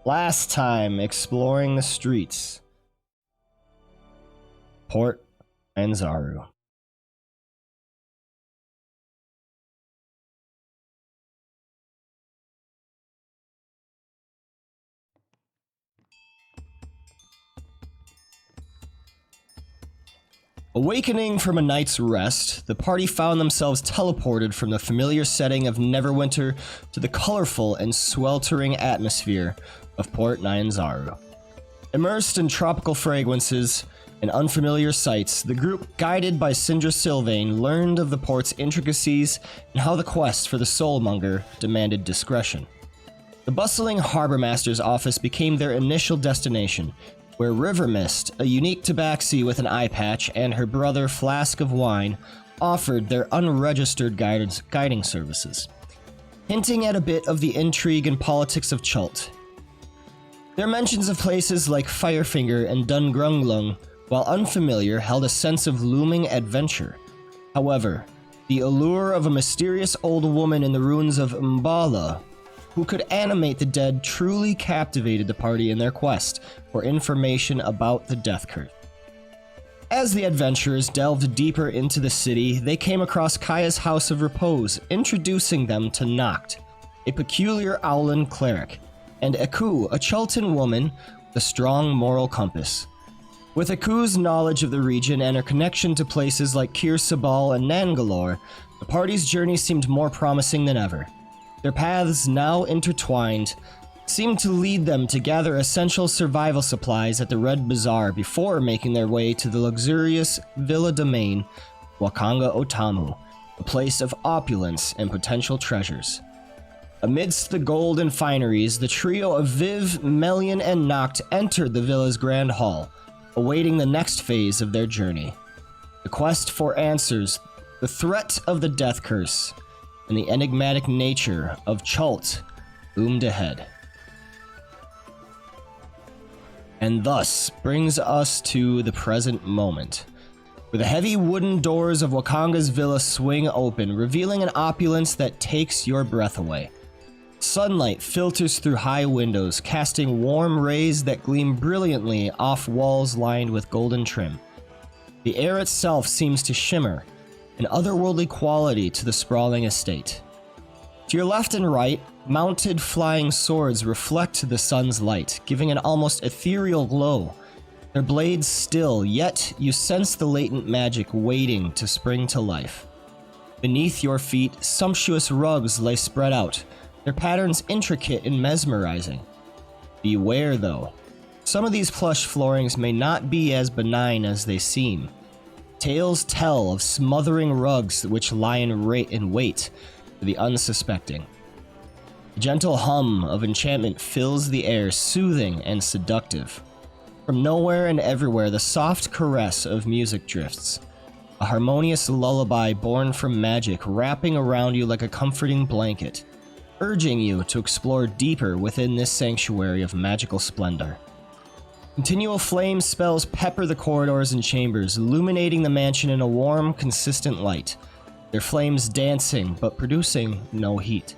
Last time exploring the streets. Port Nyanzaru. Awakening from a night's rest, the party found themselves teleported from the familiar setting of Neverwinter to the colorful and sweltering atmosphere of Port Nyanzaru. Immersed in tropical fragrances and unfamiliar sights, the group, guided by Sindra Sylvain, learned of the port's intricacies and how the quest for the Soulmonger demanded discretion. The bustling harbormaster's office became their initial destination, where River Mist, a unique tabaxi with an eye patch, and her brother Flask of Wine offered their unregistered guiding services, hinting at a bit of the intrigue and politics of Chult. Their mentions of places like Firefinger and Dungrunglung, while unfamiliar, held a sense of looming adventure. However, the allure of a mysterious old woman in the ruins of Mbala, who could animate the dead, truly captivated the party in their quest for information about the Death Curse. As the adventurers delved deeper into the city, they came across Kaya's House of Repose, introducing them to Noct, a peculiar Owlin cleric, and Aku, a Chultan woman with a strong moral compass. With Aku's knowledge of the region and her connection to places like Kir Sabal and Nangalore, the party's journey seemed more promising than ever. Their paths, now intertwined, seemed to lead them to gather essential survival supplies at the Red Bazaar before making their way to the luxurious villa domain, Wakanga Otamu, a place of opulence and potential treasures. Amidst the gold and fineries, the trio of Viv, Melian, and Noct entered the villa's grand hall, awaiting the next phase of their journey. The quest for answers, the threat of the Death Curse, and the enigmatic nature of Chult loomed ahead. And thus brings us to the present moment, where the heavy wooden doors of Wakanga's villa swing open, revealing an opulence that takes your breath away. Sunlight filters through high windows, casting warm rays that gleam brilliantly off walls lined with golden trim. The air itself seems to shimmer, an otherworldly quality to the sprawling estate. To your left and right, mounted flying swords reflect the sun's light, giving an almost ethereal glow. Their blades still, yet you sense the latent magic waiting to spring to life. Beneath your feet, sumptuous rugs lay spread out, their patterns intricate and mesmerizing. Beware though, some of these plush floorings may not be as benign as they seem. Tales tell of smothering rugs which lie in wait for the unsuspecting. The gentle hum of enchantment fills the air, soothing and seductive. From nowhere and everywhere, the soft caress of music drifts, a harmonious lullaby born from magic wrapping around you like a comforting blanket, urging you to explore deeper within this sanctuary of magical splendor. Continual flame spells pepper the corridors and chambers, illuminating the mansion in a warm, consistent light, their flames dancing but producing no heat.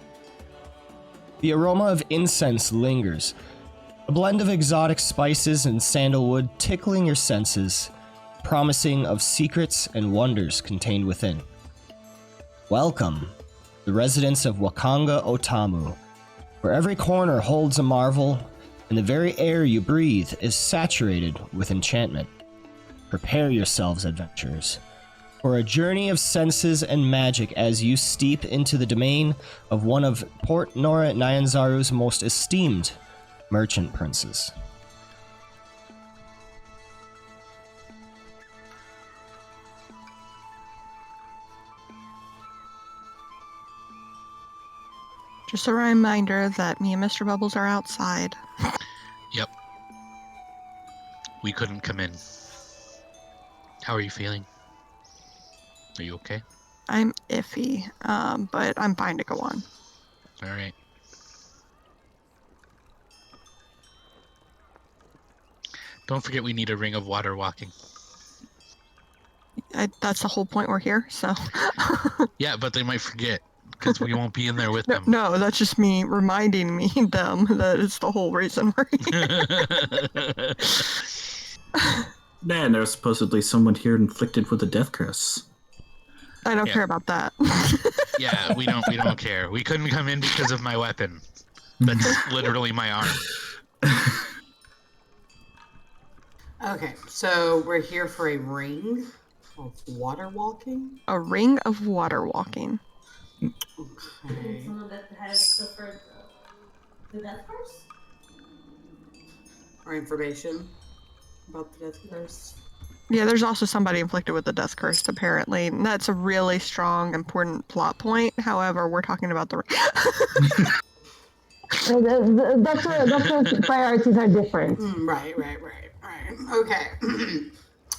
The aroma of incense lingers, a blend of exotic spices and sandalwood tickling your senses, promising of secrets and wonders contained within. Welcome, the residents of Wakanga Otamu, where every corner holds a marvel, and the very air you breathe is saturated with enchantment. Prepare yourselves, adventurers, for a journey of senses and magic as you steep into the domain of one of Port Nyanzaru's most esteemed merchant princes. Just a reminder that me and Mr. Bubbles are outside. Yep. We couldn't come in. How are you feeling? Are you okay? I'm iffy, but I'm fine to go on. All right. Don't forget we need a ring of water walking. That's the whole point we're here, so. Yeah, but they might forget. because we won't be in there with No, them. no, that's just me reminding them that it's the whole reason we're here. Man, there's supposedly someone here inflicted with a death curse. I don't Yeah. care about that. Yeah, we don't care. We couldn't come in because of my weapon. That's literally my arm. Okay, so we're here for a ring of water walking. A ring of water walking. Okay. Someone that has suffered the death curse? Or information about the death curse. Yeah, there's also somebody inflicted with the death curse, apparently. And that's a really strong, important plot point. However, we're talking about the... Doctor priorities are different. Right. Okay.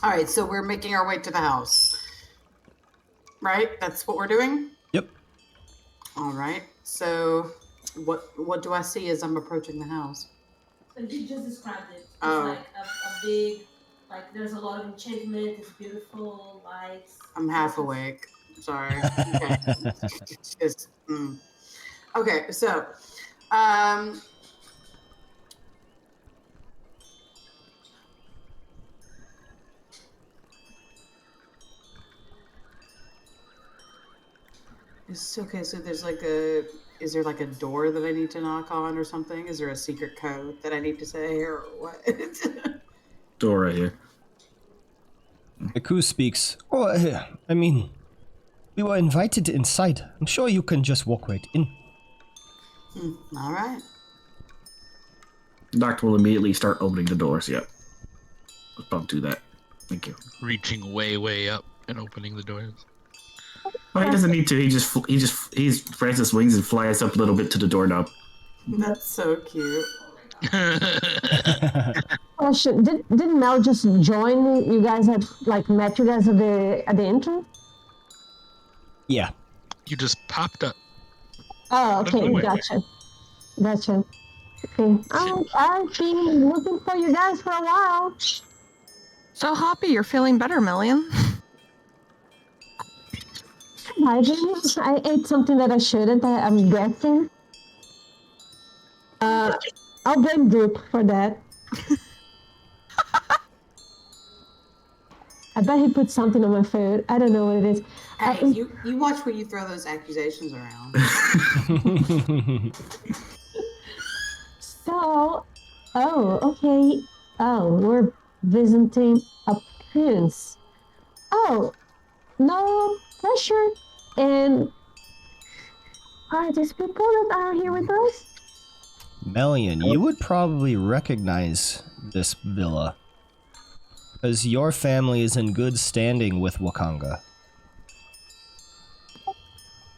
All right, so we're making our way to the house. Right? That's what we're doing? Yep. All right. So what do I see as I'm approaching the house? And you just described it. It's Oh. like a big, like there's a lot of enchantment, it's beautiful, lights. I'm half awake. Sorry. Okay. It's just, Okay, so it's okay, so there's like is there like a door that I need to knock on or something? Is there a secret code that I need to say or what? Door right here. Aku speaks. Oh, I mean, we were invited inside. I'm sure you can just walk right in. All right. The doctor will immediately start opening the doors. Yep. Don't do that. Thank you. Reaching way up and opening the doors. Well, he doesn't need to. He spreads his wings and flies up a little bit to the doorknob. That's so cute. Question: Didn't Mel just join? You guys had met you guys at the entry? Yeah. You just popped up. Oh, okay, Wait. gotcha. Okay, I've been looking for you guys for a while. So, Hoppy, you're feeling better, Million. I ate something that I shouldn't. I'm guessing. I'll blame Duke for that. I bet he put something on my food. I don't know what it is. Hey, you watch when you throw those accusations around. So, okay. Oh, we're visiting a prince. Oh, no pressure. And are these people that are here with us? Melian, you would probably recognize this villa, because your family is in good standing with Wakanga.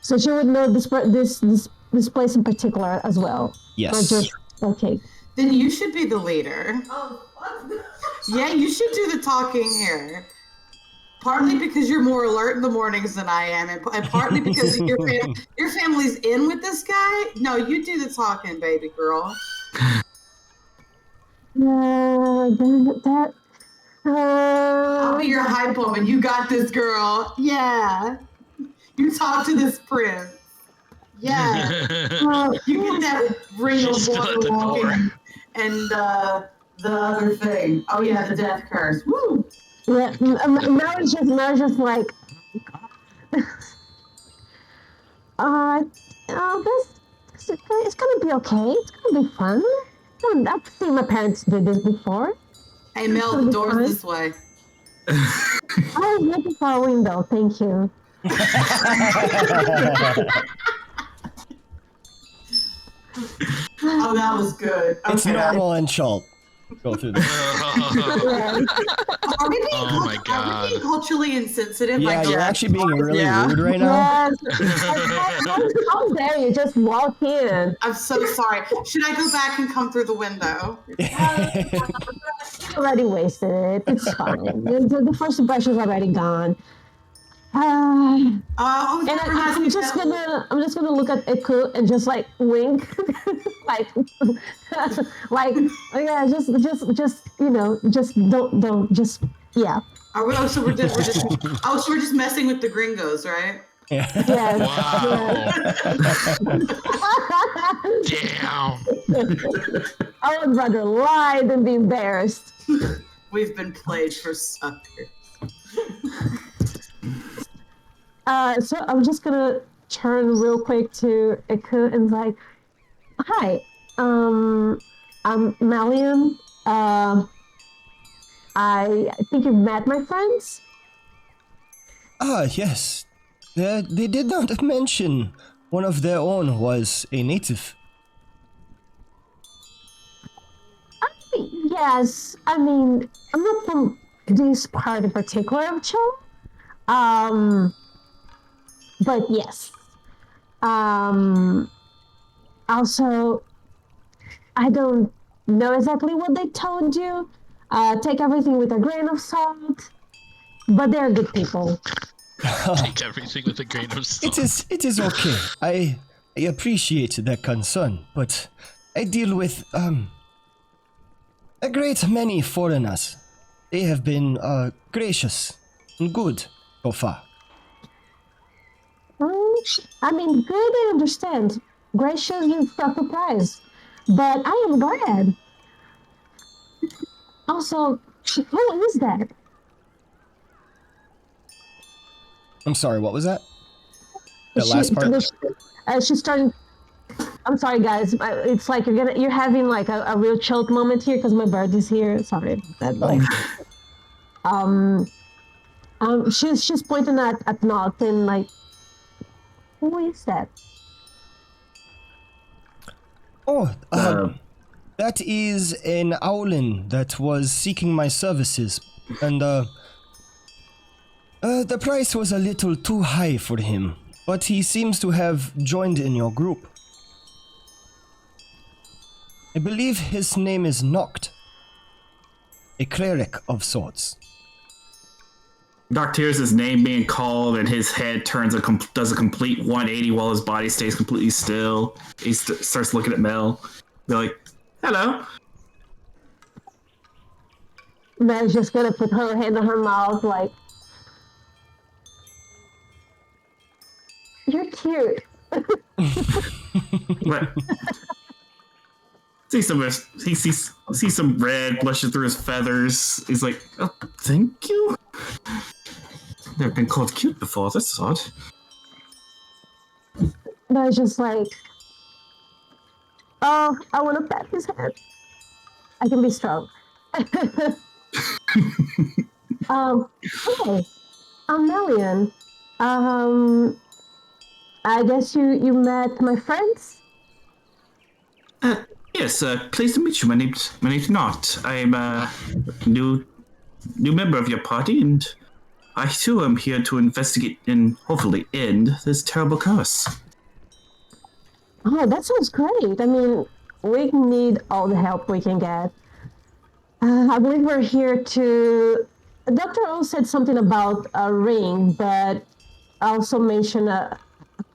So she would know this place in particular as well. Yes. Or just, okay. Then you should be the leader. Oh, what? Yeah, you should do the talking here. Partly because you're more alert in the mornings than I am, and partly because your family's in with this guy. No, you do the talking, baby girl. I'll be your hype woman. You got this, girl. Yeah. You talk to this prince. Yeah. You get that ring of She's still at water the walking door. and the other thing. Oh yeah, the death curse. Woo. Yeah, Mary's just like, it's gonna be okay. It's gonna be fun. I've seen my parents do this before. Hey Mel, the door's this way. I was looking for a window. Thank you. Oh, that was good. Okay. It's normal and Schult. Go through this. Are we being, Oh my are we being God. culturally insensitive? Yeah, Like, you're actually being really Yeah. rude right now. Yes. How dare you just walk in? I'm so sorry. Should I go back and come through the window? Already wasted it. It's fine. The first impression's already gone. And I'm just gonna look at Iku and just like wink, like oh yeah, just don't yeah. Are we, so we're just messing with the gringos, right? Yes. Wow. Yes. Damn. I would rather lie than be embarrassed. We've been played for suckers. So I'm just gonna turn real quick to Iku and like, hi, I'm Malian. I think you've met my friends. Ah, yes. They did not mention one of their own was a native. Yes, I mean, I'm not from this part in particular of Cho. But yes. Also, I don't know exactly what they told you. Take everything with a grain of salt. But they're good people. Take everything with a grain of salt. It is okay. I appreciate that concern, but I deal with a great many foreigners. They have been gracious and good so far. I mean, good, I understand. Gracious is a surprise. But I am glad. Also, who is that? I'm sorry, what was that? That last part? She's starting. I'm sorry, guys. It's like you're having like a real chilled moment here because my bird is here. Sorry, that like. She's pointing at Noct and like, who is that? Oh, that is an owlin that was seeking my services, and the price was a little too high for him, but he seems to have joined in your group. I believe his name is Noct, a cleric of sorts. Doc hears his name being called, and his head does a complete 180 while his body stays completely still. He starts looking at Mel. They're like, "Hello." Mel's just gonna put her hand on her mouth, like, "You're cute." What? He sees some red blushing through his feathers. He's like, "Oh, thank you. Never been called cute before. That's odd." Mel's just like, "Oh, I want to pat his head. I can be strong." Hey, I'm Melian. I guess you met my friends? Yes, pleased to meet you. My name's Not. I'm a new member of your party, and I too am here to investigate and hopefully end this terrible curse. Oh, that sounds great. I mean, we need all the help we can get. I believe we're here to... Dr. O said something about a ring, but also mentioned a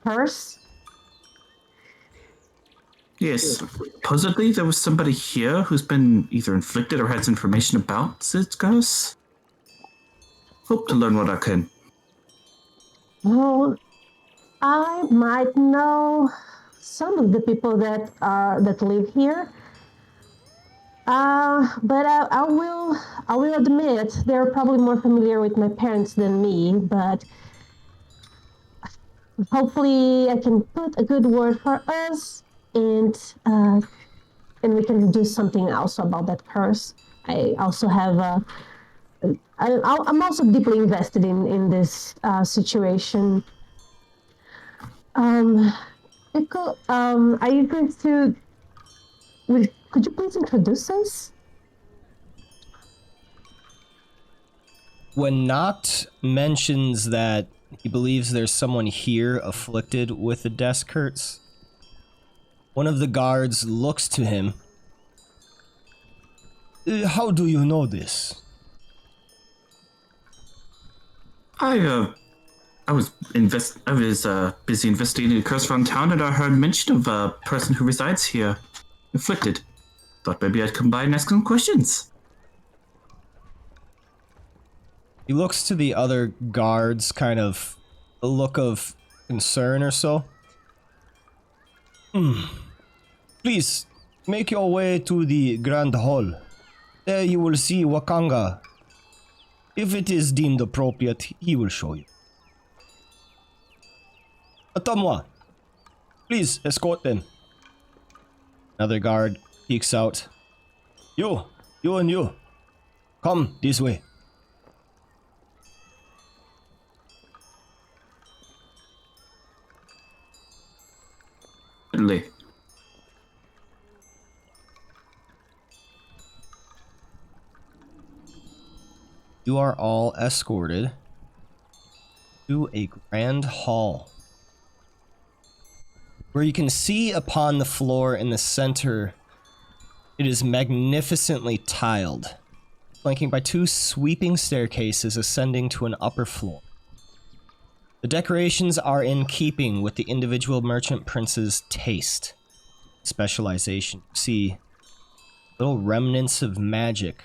curse. Yes, supposedly there was somebody here who's been either inflicted or has information about this curse. Hope to learn what I can. Well, I might know some of the people that live here. But I will admit they're probably more familiar with my parents than me. But hopefully, I can put a good word for us, and we can do something else about that curse. I also have I'm also deeply invested in this situation. Nico, are you going to? Could you please introduce us? When Noct mentions that he believes there's someone here afflicted with the death curse, one of the guards looks to him. How do you know this? I was busy investigating a curse around town, and I heard mention of a person who resides here, afflicted. Thought maybe I'd come by and ask some questions. He looks to the other guards, kind of a look of concern or so. Please, make your way to the Grand Hall. There you will see Wakanga. If it is deemed appropriate, he will show you. Atomwa, please escort them. Another guard peeks out. You and you. Come this way. Certainly. You are all escorted to a grand hall, where you can see upon the floor in the center, it is magnificently tiled, flanking by two sweeping staircases ascending to an upper floor. The decorations are in keeping with the individual merchant prince's taste, specialization. You see little remnants of magic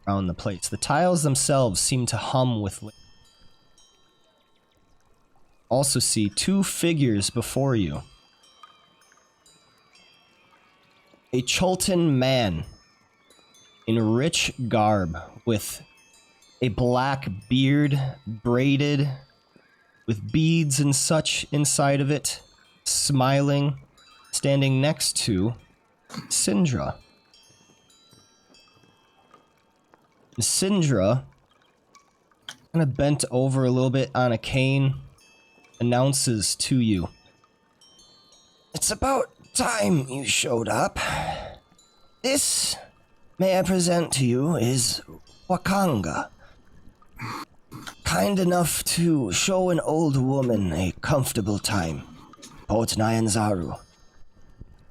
around the place. The tiles themselves seem to hum with liquid. Also see two figures before you. A Chultan man in rich garb with a black beard braided with beads and such inside of it, smiling, standing next to Syndra. Syndra, kind of bent over a little bit on a cane, announces to you, "It's about time you showed up. This, may I present to you, is Wakanga. Kind enough to show an old woman a comfortable time. Port Nyanzaru.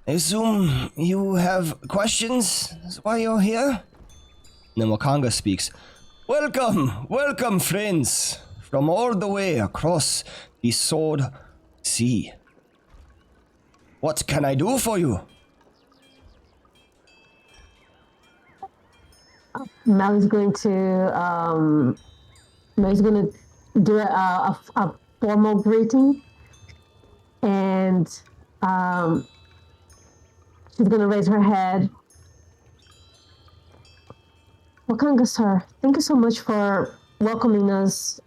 I assume you have questions while you're here?" And then Wakanga speaks. Welcome, friends, from all the way across the Sword Sea. What can I do for you? Mel is going to do a formal greeting, and she's going to raise her head. Wakanga, sir, thank you so much for welcoming us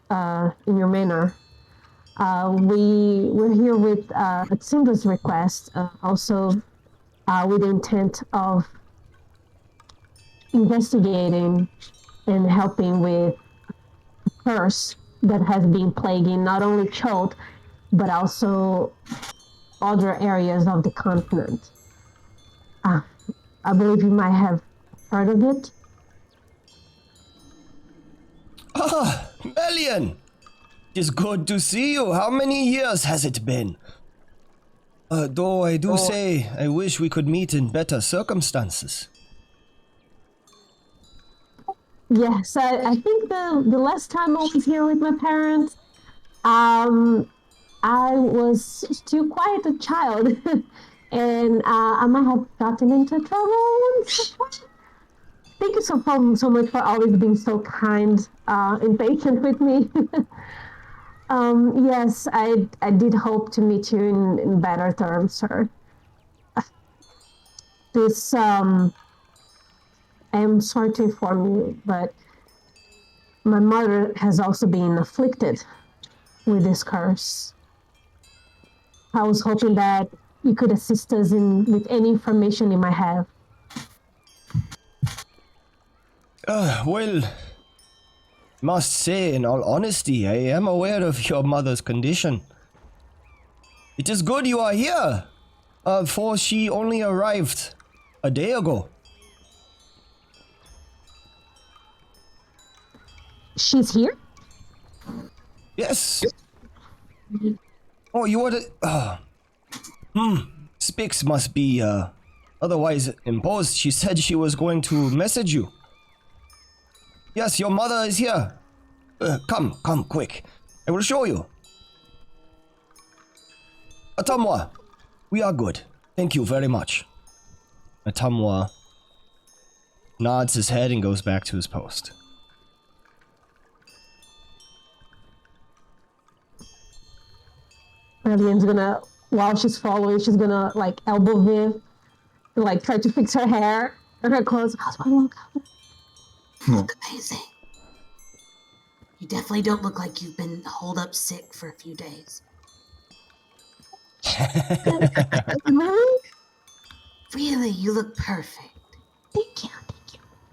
in your manor. We're here with at Syndra's request, also with the intent of investigating and helping with a curse that has been plaguing not only Chult, but also other areas of the continent. I believe you might have heard of it. Ah, Melian! It is good to see you. How many years has it been? Though I do say, I wish we could meet in better circumstances. Yes, I think the last time I was here with my parents, I was still quite a child, and I might have gotten into trouble. Thank you so much for always being so kind and patient with me. Yes, I did hope to meet you in better terms, sir. This, I am sorry to inform you, but my mother has also been afflicted with this curse. I was hoping that you could assist us with any information you might have. Well, must say, in all honesty, I am aware of your mother's condition. It is good you are here, for she only arrived a day ago. She's here? Yes. Oh, you ordered... Spix must be, otherwise imposed. She said she was going to message you. Yes, your mother is here. Come, quick. I will show you. Atamwa, we are good. Thank you very much. Atamwa nods his head and goes back to his post. Lillian's gonna, while she's following, she's gonna like elbow Viv, to, like try to fix her hair and her clothes. How's my look? Look amazing. You definitely don't look like you've been holed up sick for a few days. Really? Really, you look perfect. Thank you.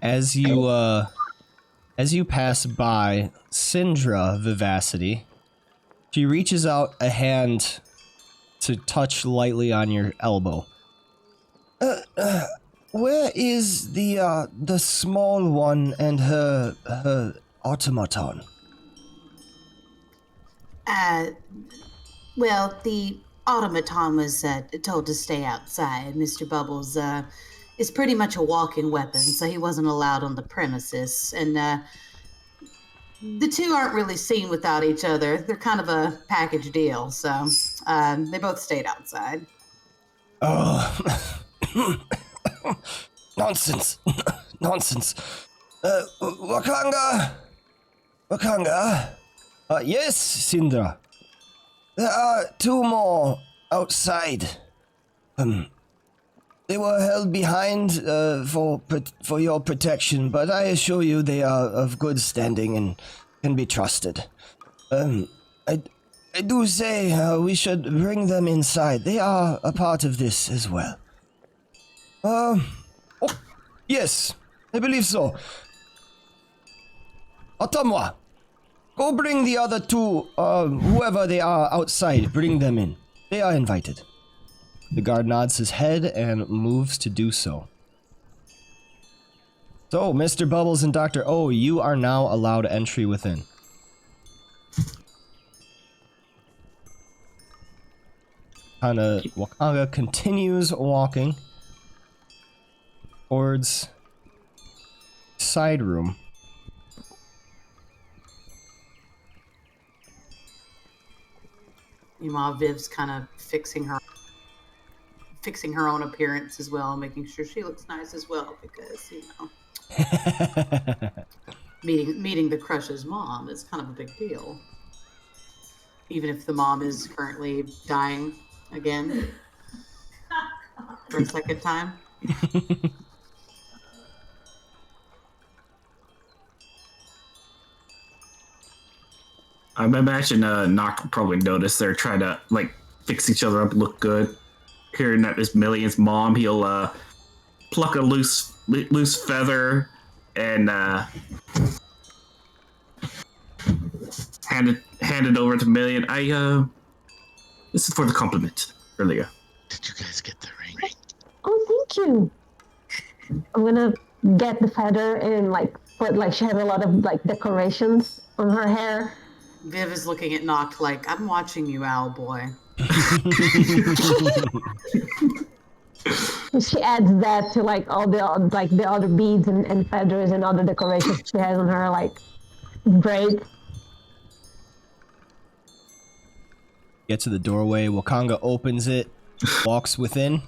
As you pass by Syndra Vivacity, she reaches out a hand to touch lightly on your elbow. Where is the small one and her automaton? Well, the automaton was told to stay outside. Mr. Bubbles is pretty much a walking weapon, so he wasn't allowed on the premises. And the two aren't really seen without each other. They're kind of a package deal, so they both stayed outside. Oh, nonsense. Nonsense. Wakanga? Yes, Syndra. There are two more outside. They were held behind for your protection, but I assure you they are of good standing and can be trusted. I do say we should bring them inside. They are a part of this as well. Oh, yes, I believe so. Attends-moi. Go bring the other two, whoever they are outside, bring them in. They are invited. The guard nods his head and moves to do so. So, Mr. Bubbles and Dr. O, you are now allowed entry within. Wakanga continues walking towards side room. Meanwhile, Viv's kind of fixing her own appearance as well, making sure she looks nice as well, because meeting the crush's mom is kind of a big deal, even if the mom is currently dying again for a second time. I imagine Noct will probably notice they're trying to like fix each other up, look good. Hearing that is Millian's mom, he'll pluck a loose feather and hand it over to Millian. This is for the compliment earlier. Did you guys get the ring? Oh, thank you. I'm gonna get the feather and like put like she has a lot of like decorations on her hair. Viv is looking at Noct like, I'm watching you, owl boy. She adds that to like all the other beads and feathers and other decorations she has on her like braid. Get to the doorway. Wakanga opens it, walks within.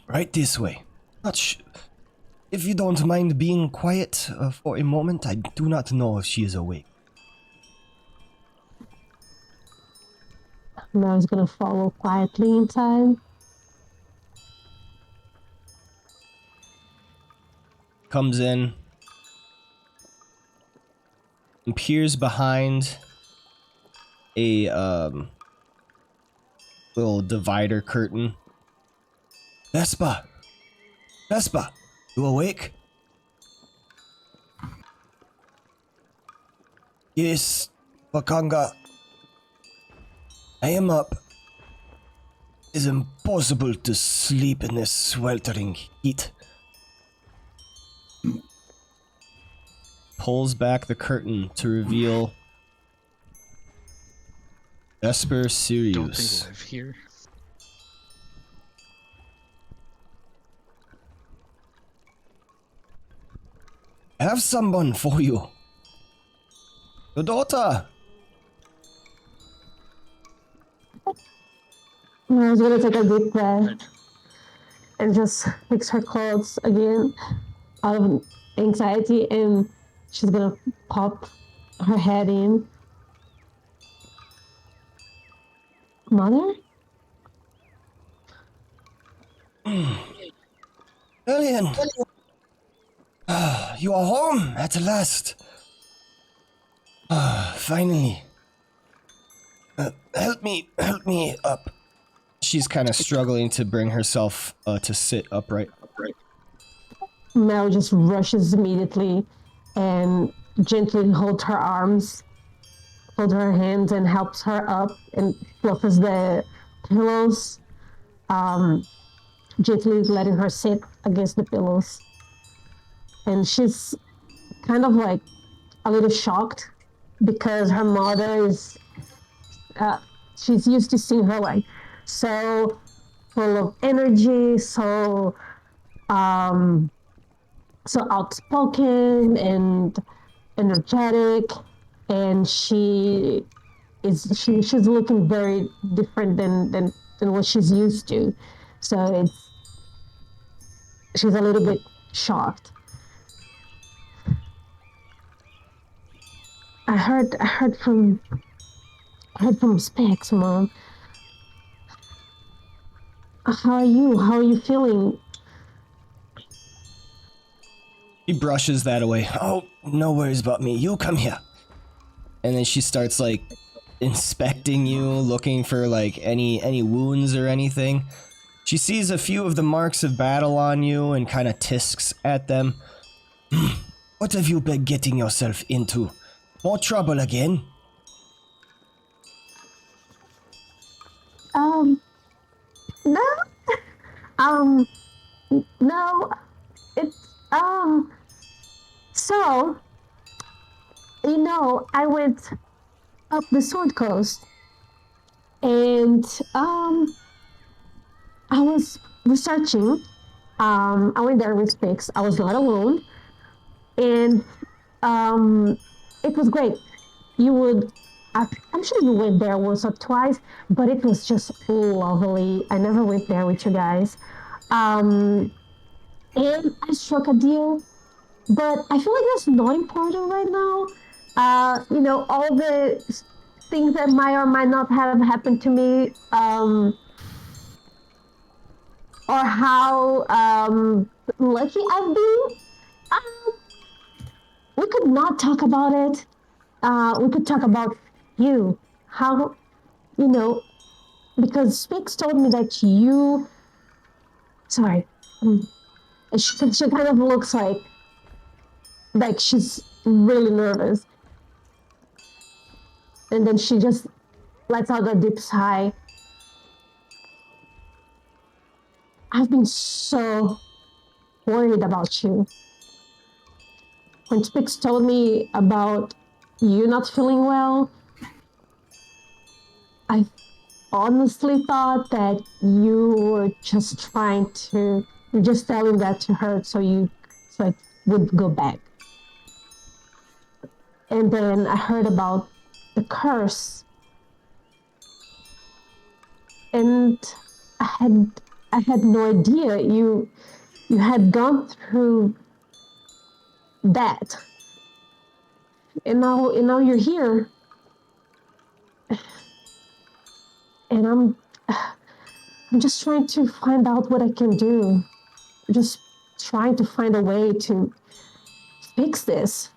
Right this way. If you don't mind being quiet for a moment, I do not know if she is awake. And I was gonna follow quietly inside. Comes in and peers behind a little divider curtain. Vespa, you awake? Yes, Wakanga. I am up. It is impossible to sleep in this sweltering heat. Pulls back the curtain to reveal Vesper Don't Sirius. think live here. I have someone for you. Your daughter. I was gonna take a deep breath and just fix her clothes again out of anxiety, and she's gonna pop her head in. Mother? Lillian! You are home at last. Finally. Help me up. She's kind of struggling to bring herself to sit upright. Mel just rushes immediately and gently holds her arms, holds her hands, and helps her up and fluffs the pillows, gently letting her sit against the pillows. And she's kind of like a little shocked because her mother is, she's used to seeing her like so full of energy, so outspoken and energetic, and she's looking very different than what she's used to. So she's a little bit shocked. I heard from Specs, Mom. How are you? How are you feeling? He brushes that away. Oh, no worries about me. You come here. And then she starts like inspecting you, looking for like any wounds or anything. She sees a few of the marks of battle on you and kind of tisks at them. What have you been getting yourself into? More trouble again? No. No. It's, so, I went up the Sword Coast and, I was researching. I went there with Spix. I was not alone. And, it was great. I'm sure you went there once or twice, but it was just lovely. I never went there with you guys. And I struck a deal, but I feel like that's not important right now. All the things that might or might not have happened to me, or how lucky I've been. We could not talk about it. We could talk about you. How, because Spix told me that you. Sorry. She kind of looks like she's really nervous. And then she just lets out a deep sigh. I've been so worried about you. When Spix told me about you not feeling well, I honestly thought that you were just telling that to her so it would go back. And then I heard about the curse, and I had no idea you had gone through that, and now you're here, and I'm just trying to find out what I can do. Just trying to find a way to fix this.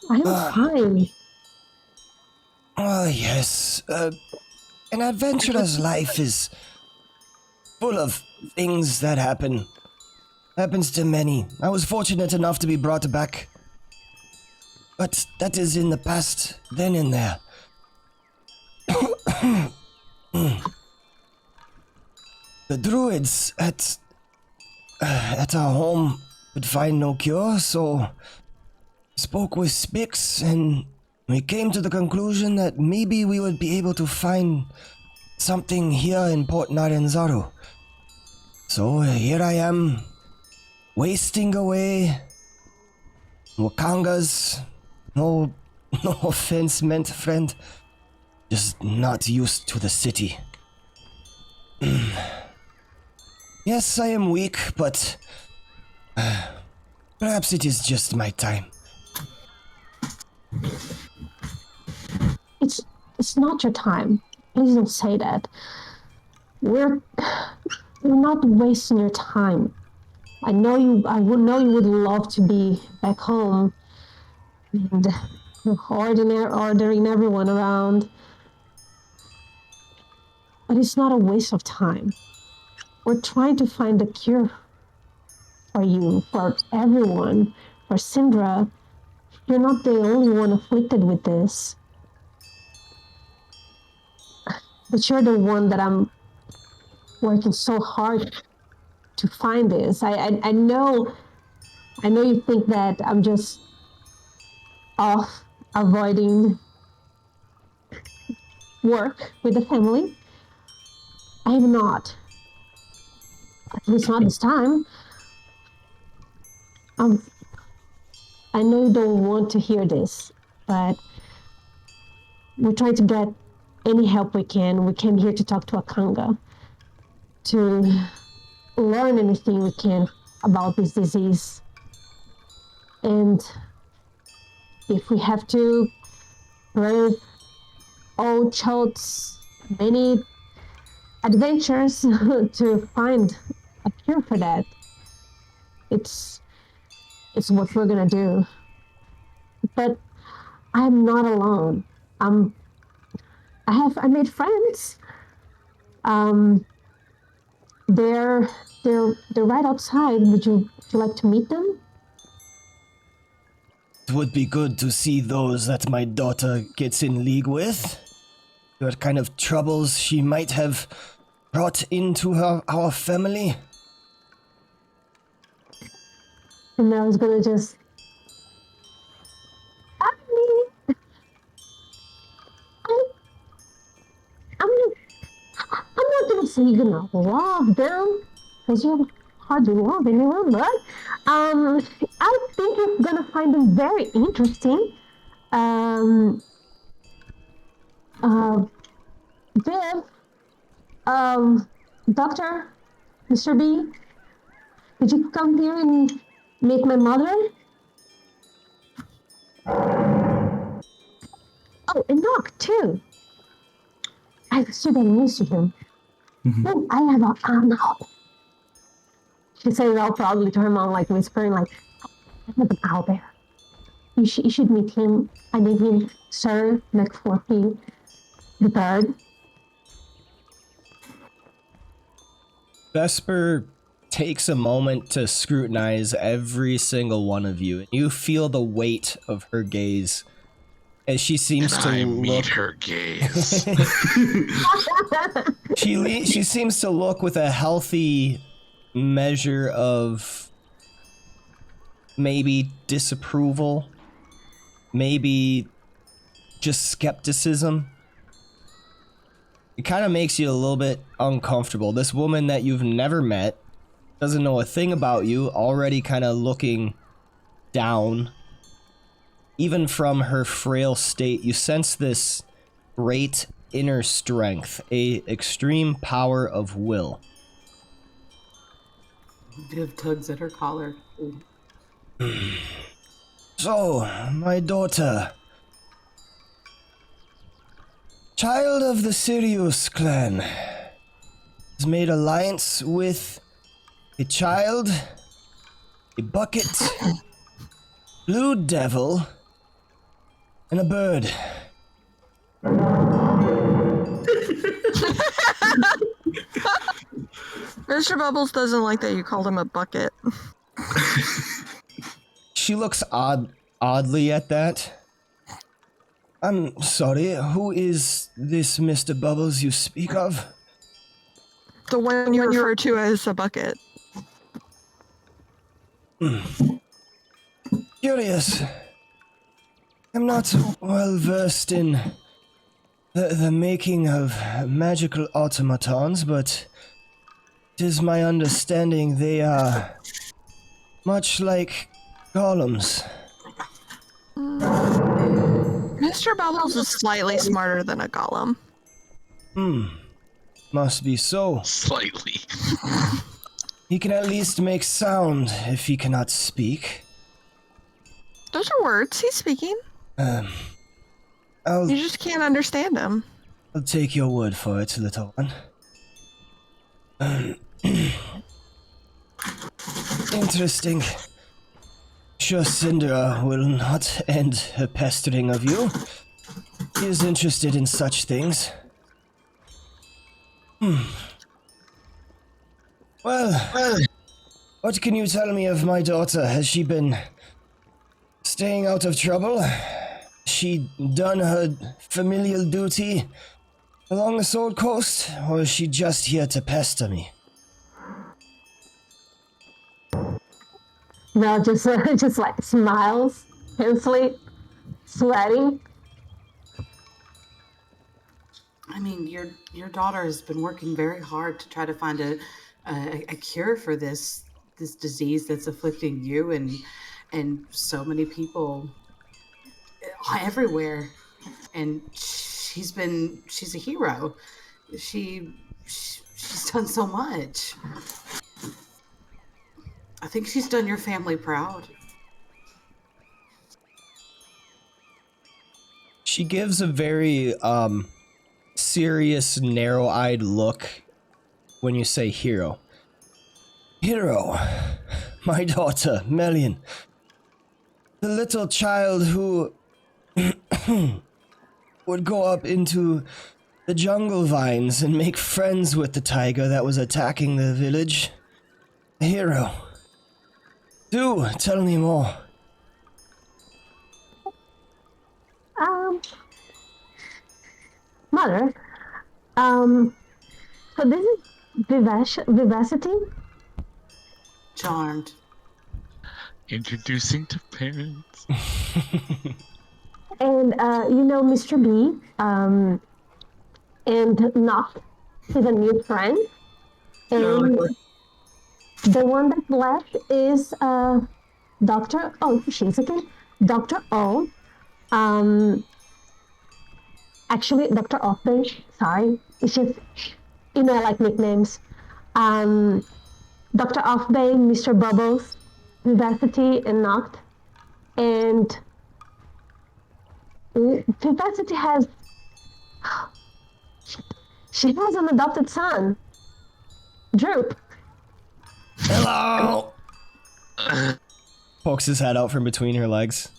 I am fine. Oh, yes. An adventurer's life is full of things that happen. Happens to many. I was fortunate enough to be brought back. But that is in the past, then and there. The druids at our home could find no cure, so spoke with Spix, and we came to the conclusion that maybe we would be able to find something here in Port Nyanzaru. So here I am, wasting away. Wakanga's, no offense meant, friend, just not used to the city. Yes, I am weak, but Perhaps it is just my time. It's not your time. Please don't say that. We're not wasting your time. I know you would love to be back home and ordering everyone around. But it's not a waste of time. We're trying to find a cure for you, for everyone, for Syndra. You're not the only one afflicted with this. But you're the one that I'm working so hard to find this. I know you think that I'm just off avoiding work with the family. I'm not. At least not this time. I know you don't want to hear this, but we're trying to get any help we can. We came here to talk to Wakanga, to learn anything we can about this disease. And if we have to brave old Chot's many adventures to find a cure for that, it's what we're gonna do. But I'm not alone. I made friends. They're right outside. Would you like to meet them? It would be good to see those that my daughter gets in league with. What kind of troubles she might have brought into our family. And I was gonna just... I'm not gonna say you're gonna love them, because you hardly love anyone, but I think you're gonna find them very interesting. Viv, Doctor, Mr. B, could you come here and meet my mother? Oh, and Knock, too. I have so many news to him. Mhm. Oh, I have a no. She says out proudly to her mom, like whispering, like, I have an owl there. You should meet him. I name him Sir McFluffy the Third. Vesper takes a moment to scrutinize every single one of you, and you feel the weight of her gaze as she seems to I look. meet her gaze. She seems to look with a healthy measure of maybe disapproval, maybe just skepticism. It kind of makes you a little bit uncomfortable. This woman that you've never met, doesn't know a thing about you, already kind of looking down. Even from her frail state, you sense this great inner strength, a extreme power of will. Viv tugs at her collar. So, my daughter, child of the Sirius clan, has made alliance with a child, a bucket, blue devil, and a bird. Mr. Bubbles doesn't like that you called him a bucket. She looks oddly at that. I'm sorry, who is this Mr. Bubbles you speak of? The one you refer to as a bucket. Curious. I'm not well versed in the making of magical automatons, but it is my understanding they are much like golems. Mr. Bubbles is slightly smarter than a golem. Must be so. Slightly. He can at least make sound if he cannot speak. Those are words. He's speaking. I'll You just can't understand him. take your word for it, little one. Interesting. Sure, Cinder will not end her pestering of you. He is interested in such things. Well, what can you tell me of my daughter? Has she been staying out of trouble? Has she done her familial duty along the Sword Coast? Or is she just here to pester me? Mel just like smiles, pencilly, sweating. I mean, your daughter has been working very hard to try to find a cure for this disease that's afflicting you and so many people everywhere. And she's a hero. She's done so much. I think she's done your family proud. She gives a very serious, narrow-eyed look when you say hero. Hero, my daughter, Melian. The little child who would go up into the jungle vines and make friends with the tiger that was attacking the village. Hero. Do tell me more. Mother, so this is Vivacity? Charmed. Introducing to parents. And, you know, Mr. B, and Knock is a new friend. And the one that left is, Dr. Oh, she's again. Dr. O. Actually, Dr. Offbay, sorry. It's just, you know, I like nicknames. Dr. Offbay, Mr. Bubbles, Vivacity, and Noct. And Vivacity has... She has an adopted son. Droop. Hello! Pokes his head out from between her legs.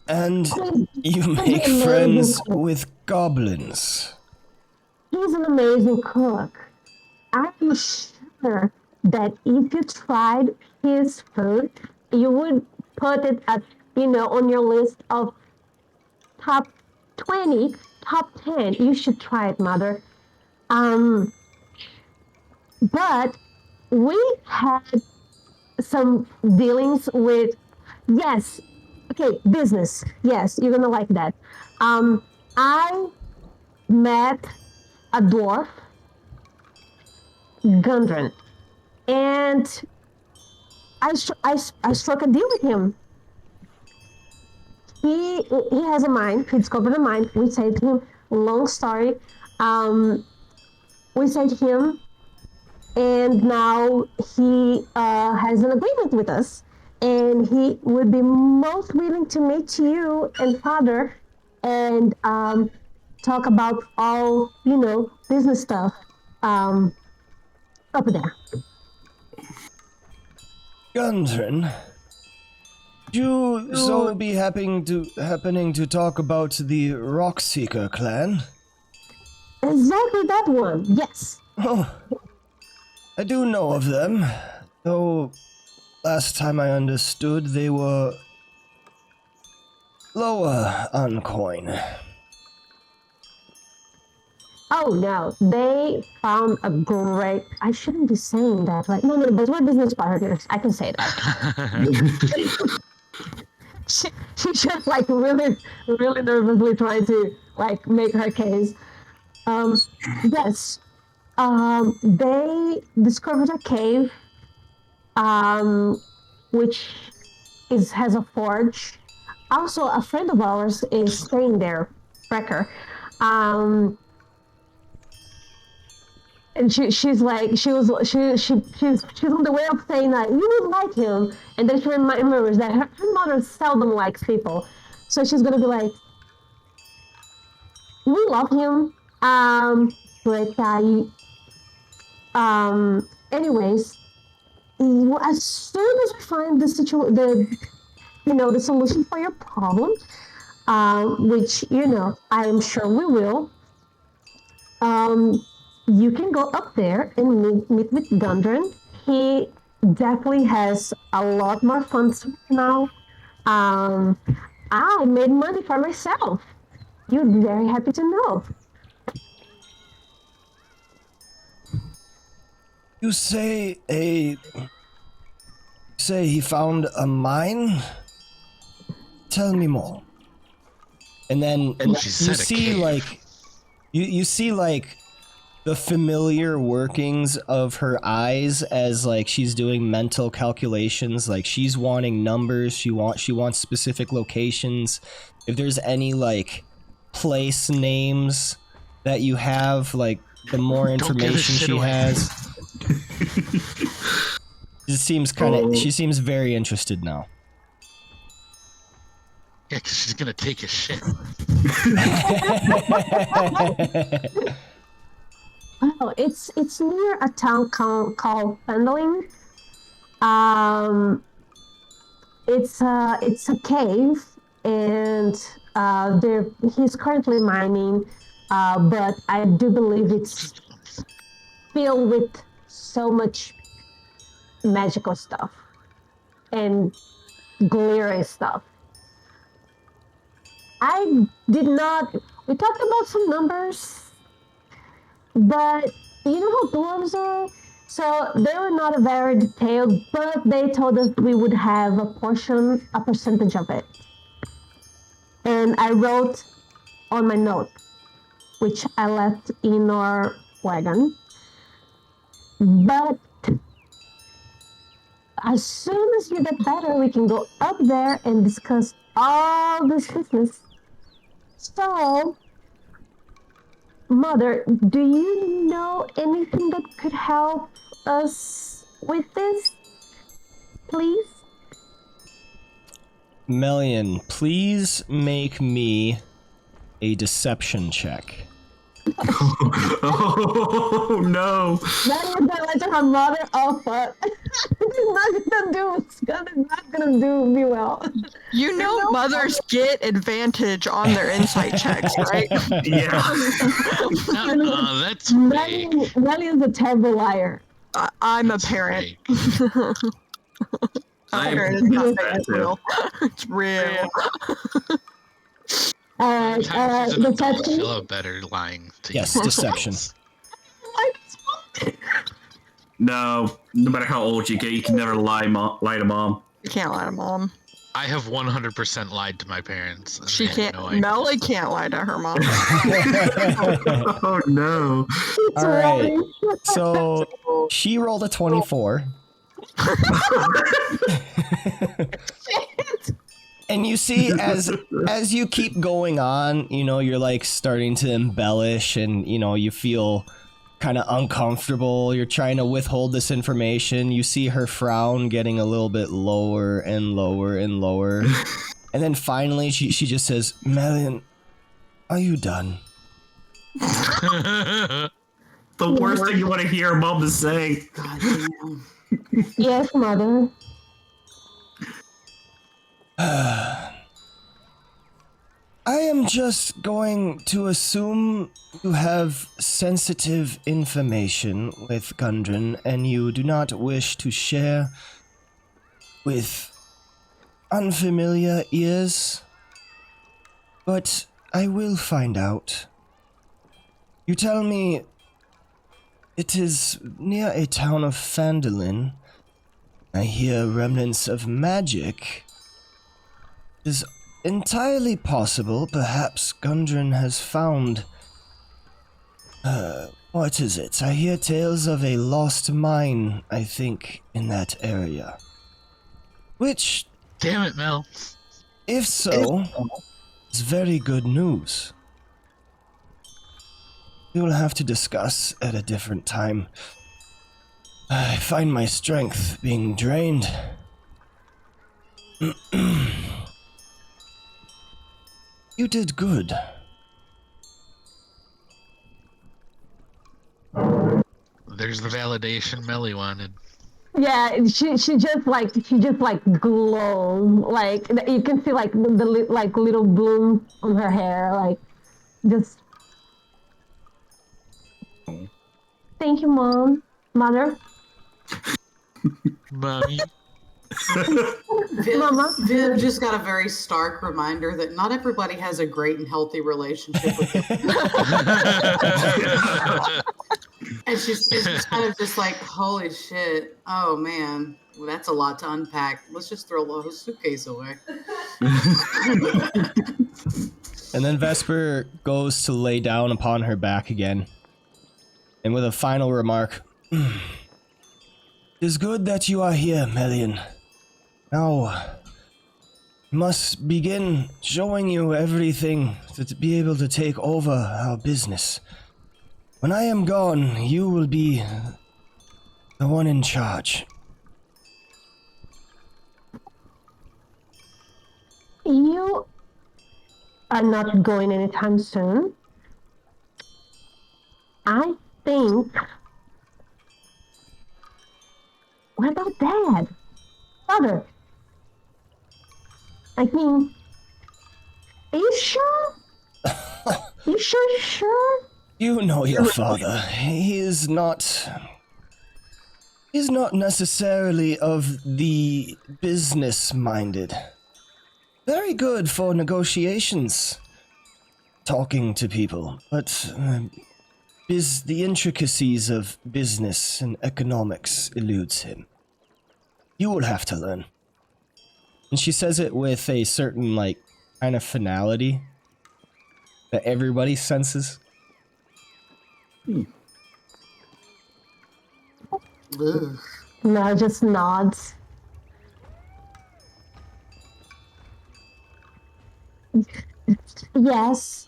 And you make friends with goblins. He's an amazing cook. I'm sure that if you tried his food, you would put it at, you know, on your list of top 20, top 10. You should try it, Mother. But we had some dealings with, yes, okay, business. Yes, you're gonna like that. I met a dwarf, Gundren, and I struck a deal with him. He has a mine. He discovered a mine. We saved him. Long story. We saved him, and now he has an agreement with us. And he would be most willing to meet you and Father and talk about all, you know, business stuff up there. Gundren, you so be happening to talk about the Rockseeker clan? Exactly that one, yes. Oh, I do know of them, though last time I understood they were lower on coin. Oh no, they found a great... I shouldn't be saying that, right? No, but we're business partners. I can say that. She just like really nervously trying to like make her case. Yes, they discovered a cave, which has a forge. Also, a friend of ours is staying there, Wrecker. And she's on the way of saying that you would like him, and then she remembers that her mother seldom likes people, so she's gonna be like, we love him, but anyways, as soon as we find the solution for your problem, which I am sure we will. You can go up there and meet with Gundren. He definitely has a lot more funds now. I made money for myself. You're very happy to know. You say he found a mine? Tell me more. And then you see like you see like the familiar workings of her eyes as like she's doing mental calculations. Like she's wanting numbers. She wants specific locations. If there's any like place names that you have, like the more information she has. She seems very interested now. Yeah, because she's gonna take his shit. Oh, it's near a town called Startling. It's a cave, and he's currently mining, but I do believe it's filled with so much magical stuff and glary stuff. We talked about some numbers, but you know how dwarves are? So they were not very detailed, but they told us we would have a percentage of it. And I wrote on my note, which I left in our wagon. But as soon as you get better, we can go up there and discuss all this business. So, Mother, do you know anything that could help us with this? Please? Melian, please make me a deception check. Oh no! That was the legend of Mother. Oh fuck! It's not gonna do me well. You know, mothers get advantage on their insight checks, right? Yeah. That's fake. Melian's a terrible liar. I'm a parent. I'm It's real. It's real. Sometimes she's an adult, Deception. she'll have better lying to Yes, you. deception. No matter how old you get, you can never lie to mom. You can't lie to mom. I have 100% lied to my parents. And She they had can't. no idea. Melly can't lie to her mom. Oh no! All right. So she rolled a 24. And you see, as you keep going on, you're like starting to embellish, and you feel kind of uncomfortable. You're trying to withhold this information. You see her frown getting a little bit lower and lower and lower, and then finally she just says, "Melian, are you done?" The worst thing you want to hear mom to say. God damn. Yes, Mother. I am just going to assume you have sensitive information with Gundren, and you do not wish to share with unfamiliar ears. But I will find out. You tell me it is near a town of Phandalin. I hear remnants of magic. It is entirely possible perhaps Gundren has found... what is it? I hear tales of a lost mine, I think, in that area. Which... Damn it, Mel. If so, is very good news. we will have to discuss at a different time. I find my strength being drained. You did good. There's the validation Melly wanted. Yeah, she just like glows. Like you can see like the like little bloom on her hair. Like just. Thank you, mother. Mommy. Mama. Viv just got a very stark reminder that not everybody has a great and healthy relationship with him. And it's just kind of just like, holy shit. Oh, man. Well, that's a lot to unpack. Let's just throw the whole suitcase away. And then Vesper goes to lay down upon her back again. And with a final remark, "It is good that you are here, Melian. Now, I must begin showing you everything to be able to take over our business. When I am gone, you will be the one in charge." You are not going anytime soon. I think. What about Dad? Father? I mean, are you sure? You sure? You know your father. He's not necessarily of the business-minded. Very good for negotiations, talking to people, but the intricacies of business and economics eludes him. You will have to learn. And she says it with a certain, like, kind of finality that everybody senses. No, just nods. Yes.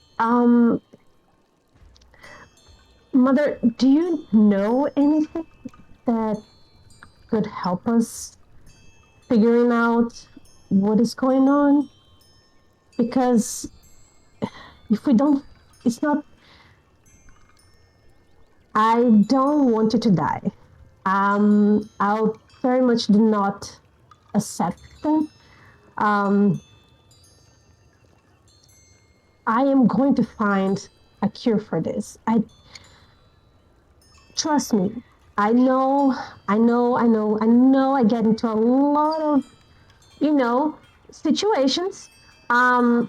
Mother, do you know anything that could help us figuring out what is going on? Because if we don't, it's not. I don't want you to die. I very much do not accept that. I am going to find a cure for this. Trust me. I know I get into a lot of, situations. But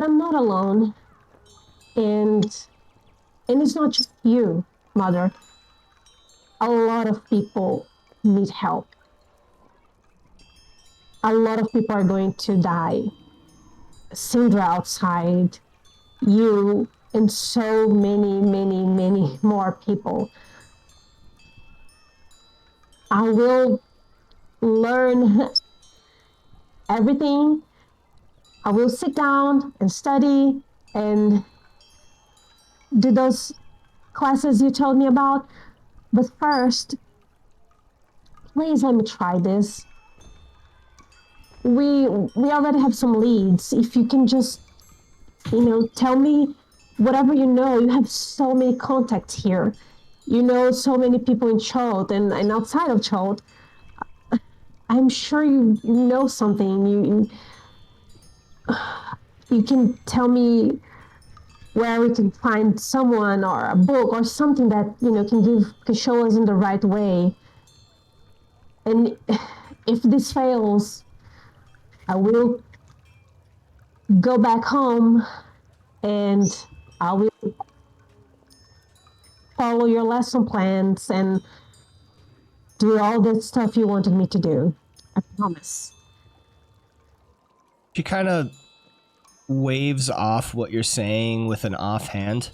I'm not alone. And it's not just you, Mother. A lot of people need help. A lot of people are going to die. Sindra outside, you, and so many more people. I will learn everything. I will sit down and study and do those classes you told me about. But first, please let me try this. We already have some leads. If you can just, tell me whatever you know. You have so many contacts here. You know so many people in Chode and outside of Chode. I'm sure you know something. You can tell me where we can find someone or a book or something that can show us in the right way. And if this fails, I will go back home and I will follow your lesson plans and do all the stuff you wanted me to do. I promise. She kind of waves off what you're saying with an offhand.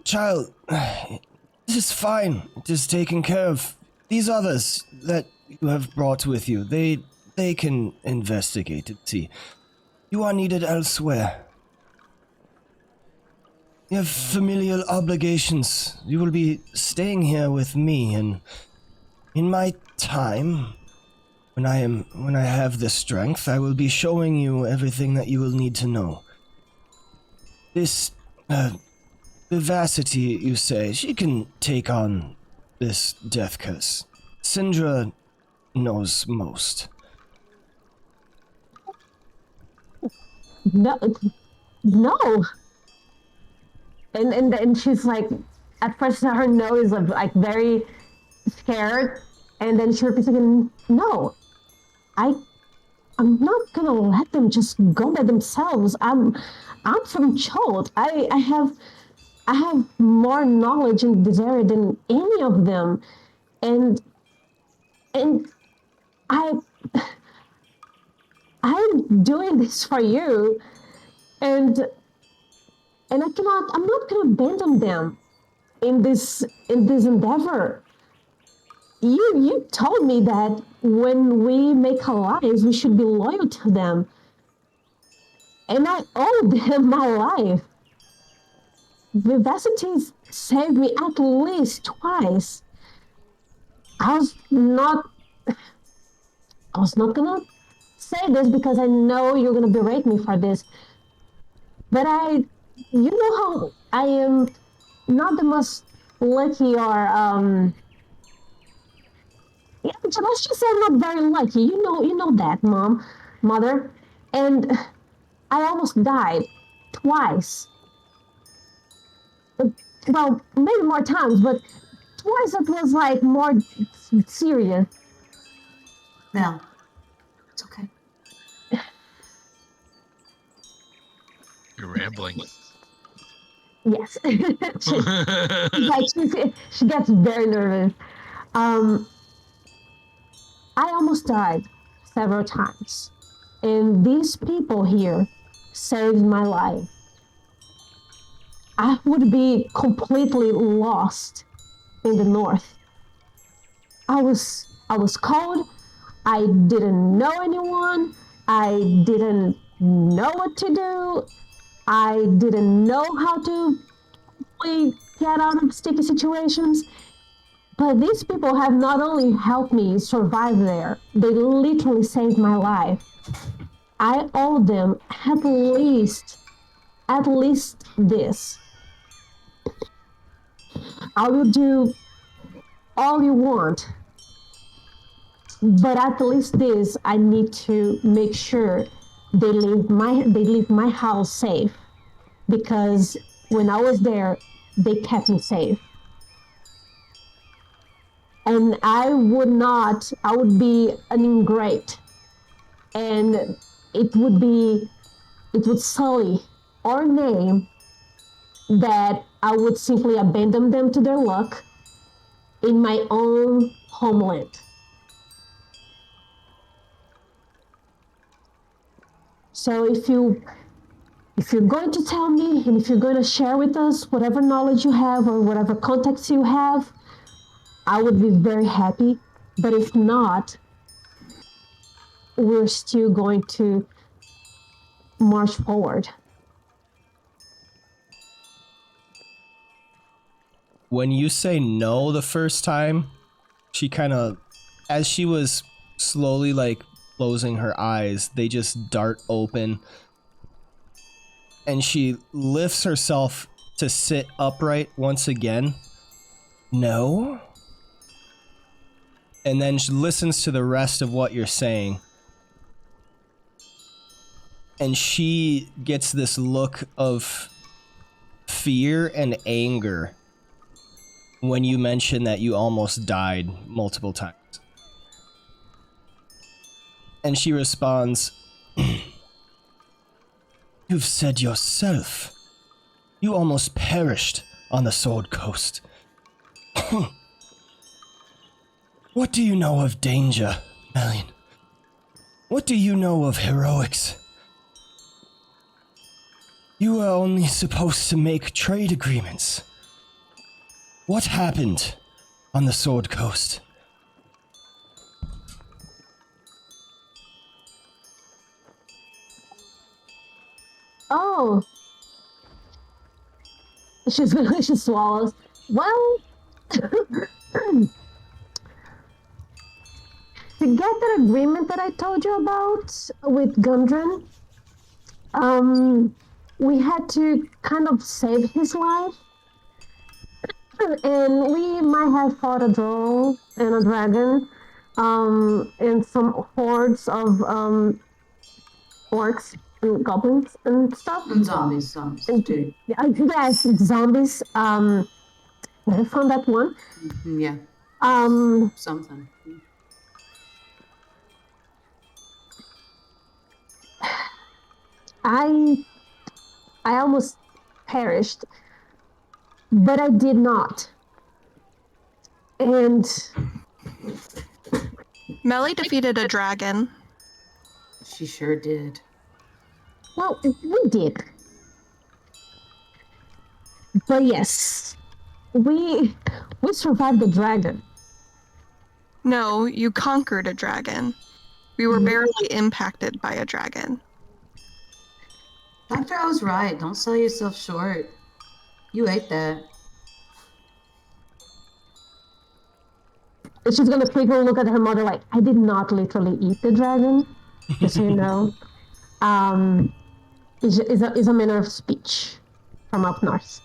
Child, this is fine. It is taken care of. These others that you have brought with you, they can investigate and see. You are needed elsewhere. You have familial obligations. You will be staying here with me, and in my time, when I have the strength, I will be showing you everything that you will need to know. This, Vivacity, you say, she can take on this death curse. Syndra knows most. No, no. And she's like, at first her no is like very scared, and then she repeats again, no, I'm not gonna let them just go by themselves. I'm from Chult. I have more knowledge in this area than any of them, and and I I'm doing this for you, and I'm not gonna abandon them in this endeavor. You told me that when we make allies, we should be loyal to them, and I owe them my life. Vivacity saved me at least twice. I was not I was not gonna say this because I know you're gonna berate me for this, but you know how I am not the most lucky or yeah, let's just say I'm not very lucky. You know that, mother, and I almost died twice. Well, maybe more times, but twice it was like more serious. Now, it's okay. You're rambling. Yes. She gets very nervous. I almost died several times. And these people here saved my life. I would be completely lost in the north. I was cold. I didn't know anyone. I didn't know what to do. I didn't know how to get out of sticky situations. But these people have not only helped me survive there, they literally saved my life. I owe them at least this. I will do all you want, but at least this, I need to make sure they leave my house safe, because when I was there, they kept me safe. And I would be an ingrate, and it would sully our name that I would simply abandon them to their luck in my own homeland. So if you're going to tell me, and if you're going to share with us whatever knowledge you have or whatever contacts you have, I would be very happy. But if not, we're still going to march forward. When you say no the first time, she kind of, as she was slowly like closing her eyes, they just dart open, and she lifts herself to sit upright once again. No? And then she listens to the rest of what you're saying. And she gets this look of fear and anger when you mention that you almost died multiple times. And she responds, "You've said yourself. You almost perished on the Sword Coast. What do you know of danger, Melian? What do you know of heroics? You are only supposed to make trade agreements. What happened on the Sword Coast?" Oh. She swallows. Well, to get that agreement that I told you about with Gundren, we had to kind of save his life. And we might have fought a troll and a dragon, and some hordes of orcs and goblins and stuff. And zombies too. Yes, zombies. I found that one. Yeah. Something. I almost perished, but I did not. And Melly defeated a dragon. She sure did. well, we did. But yes, we survived the dragon. No, you conquered a dragon. We were barely impacted by a dragon. Doctor, I was right. Don't sell yourself short. You ate that. And she's gonna frequently look at her mother like, I did not literally eat the dragon, just so you know. Is a manner of speech from up north.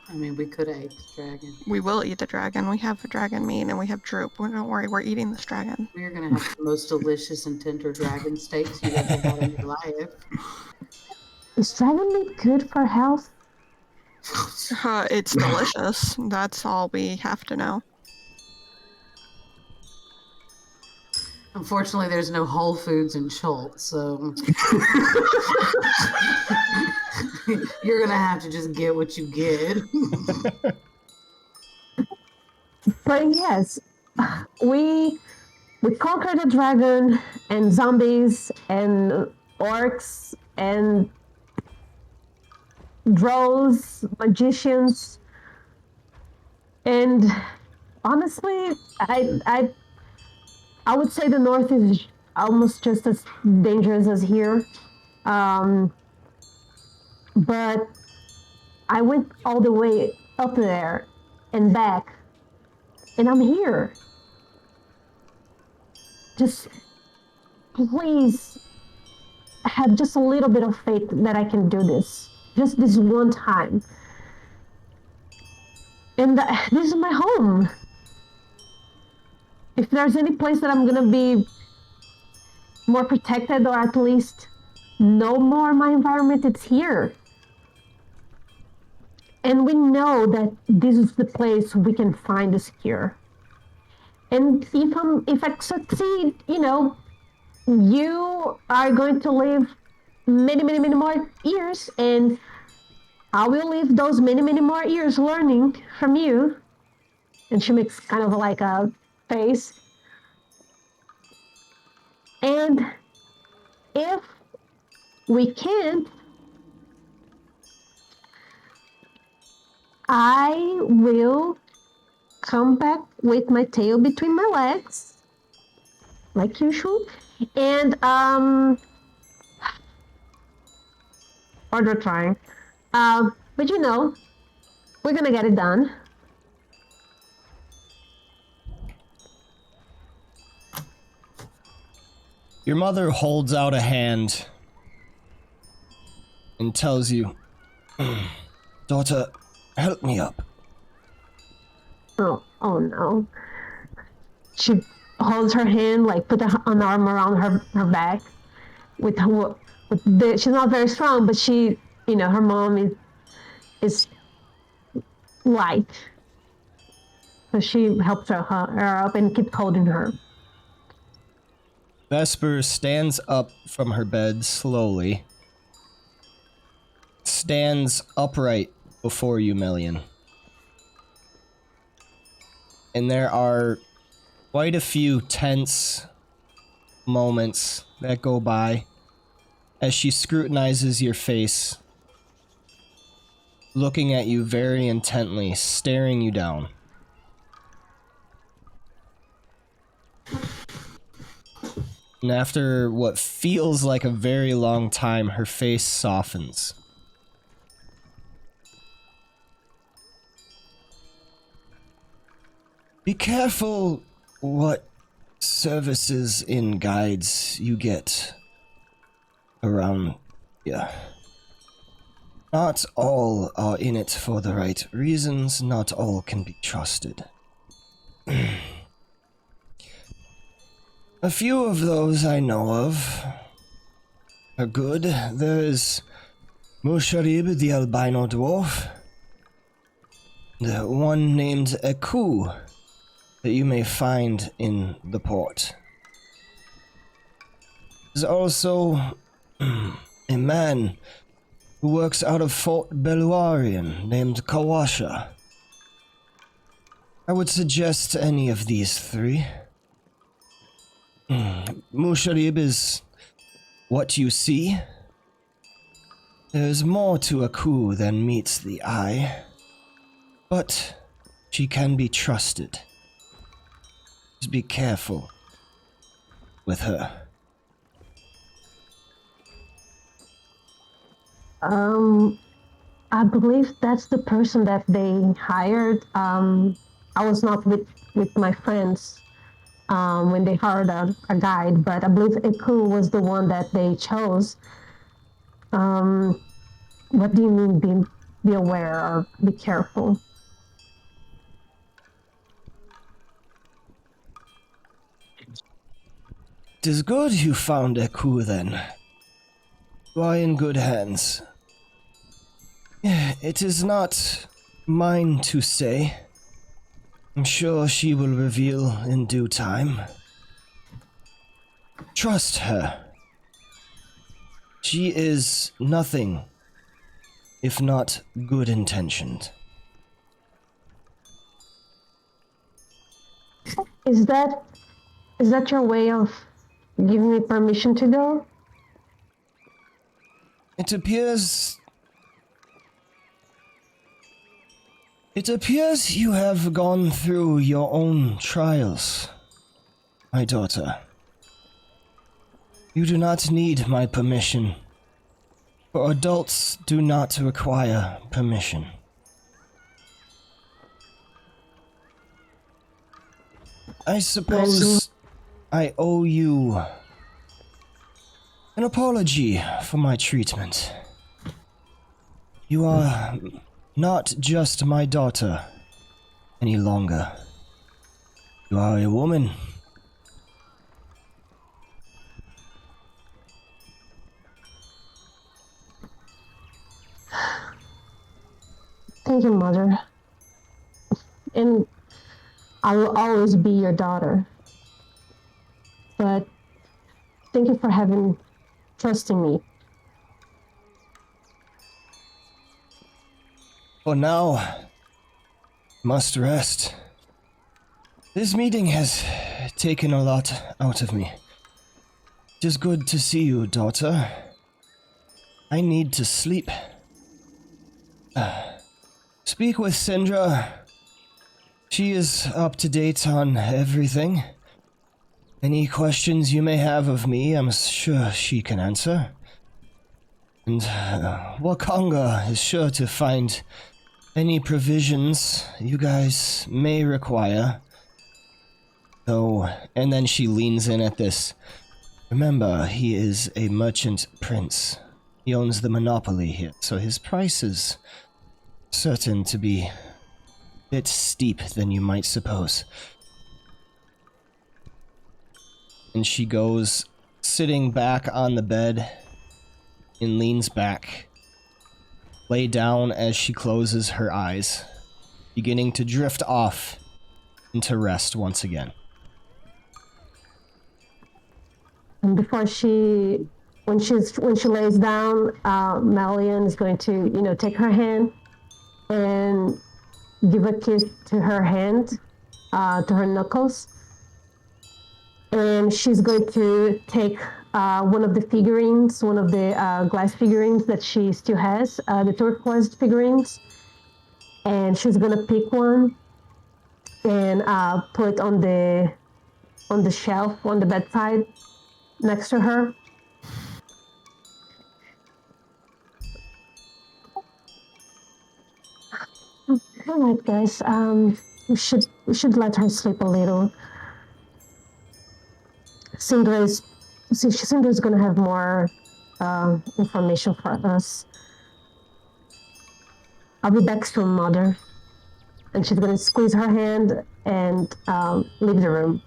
I mean, we could have ate the dragon. We will eat the dragon. We have dragon meat and we have droop. Well, don't worry, we're eating this dragon. We're going to have the most delicious and tender dragon steaks you've ever had in your life. Is dragon meat good for health? It's delicious. That's all we have to know. Unfortunately, there's no Whole Foods in Schultz, so you're going to have to just get what you get. But yes, we conquered a dragon and zombies and orcs and drows, magicians, and honestly, I would say the north is almost just as dangerous as here. But I went all the way up there and back, and I'm here. Just please have just a little bit of faith that I can do this. Just this one time. And this is my home. If there's any place that I'm gonna be more protected or at least know more my environment, it's here. And we know that this is the place we can find this cure. And if I succeed, you are going to live many, many, many more years, and I will live those many, many more years learning from you. And she makes kind of like a face. And if we can't, I will come back with my tail between my legs, like usual, and order trying. But we're gonna get it done. Your mother holds out a hand and tells you, "Daughter, help me up." Oh no. She holds her hand, like put an arm around her back. She's not very strong, but she, her mom is light. So she helps her up and keeps holding her. Vesper stands up from her bed slowly. Stands upright before you, Melian. And there are quite a few tense moments that go by as she scrutinizes your face, looking at you very intently, staring you down. And after what feels like a very long time, her face softens. Be careful what services and guides you get around here. Not all are in it for the right reasons, not all can be trusted. A few of those I know of are good. There is Musharib, the albino dwarf, the one named Eku that you may find in the port. There's also a man who works out of Fort Beluarian named Kawasha. I would suggest any of these three. Musharib is what you see. There's more to Aku than meets the eye, but she can be trusted. Just be careful with her. I believe that's the person that they hired. I was not with my friends when they hired a guide, but I believe Eku was the one that they chose. What do you mean be aware or be careful? It is good you found Eku then. You are in good hands. It is not mine to say. I'm sure she will reveal in due time. Trust her. She is nothing if not good intentioned. Is that your way of giving me permission to go? It appears you have gone through your own trials, my daughter. You do not need my permission, for adults do not require permission. I suppose I owe you an apology for my treatment. You are not just my daughter any longer. You are a woman. Thank you, Mother. And I will always be your daughter. But thank you for trusting me. For now, must rest. This meeting has taken a lot out of me. It is good to see you, daughter. I need to sleep. Speak with Sindra. She is up to date on everything. Any questions you may have of me, I'm sure she can answer. And Wakanga is sure to find any provisions you guys may require. Though, and then she leans in at this. Remember, he is a merchant prince. He owns the monopoly here, so his price is certain to be a bit steep than you might suppose. And she goes, sitting back on the bed, and leans back, lay down as she closes her eyes, beginning to drift off into rest once again. And before when she lays down, Malian is going to, take her hand and give a kiss to her hand, to her knuckles. And she's going to take one of the figurines, one of the glass figurines that she still has, the turquoise figurines. And she's going to pick one and put on the shelf on the bedside next to her. All right, guys. we should let her sleep a little. Cindra's gonna have more information for us. I'll be back soon, Mother. And she's gonna squeeze her hand and leave the room.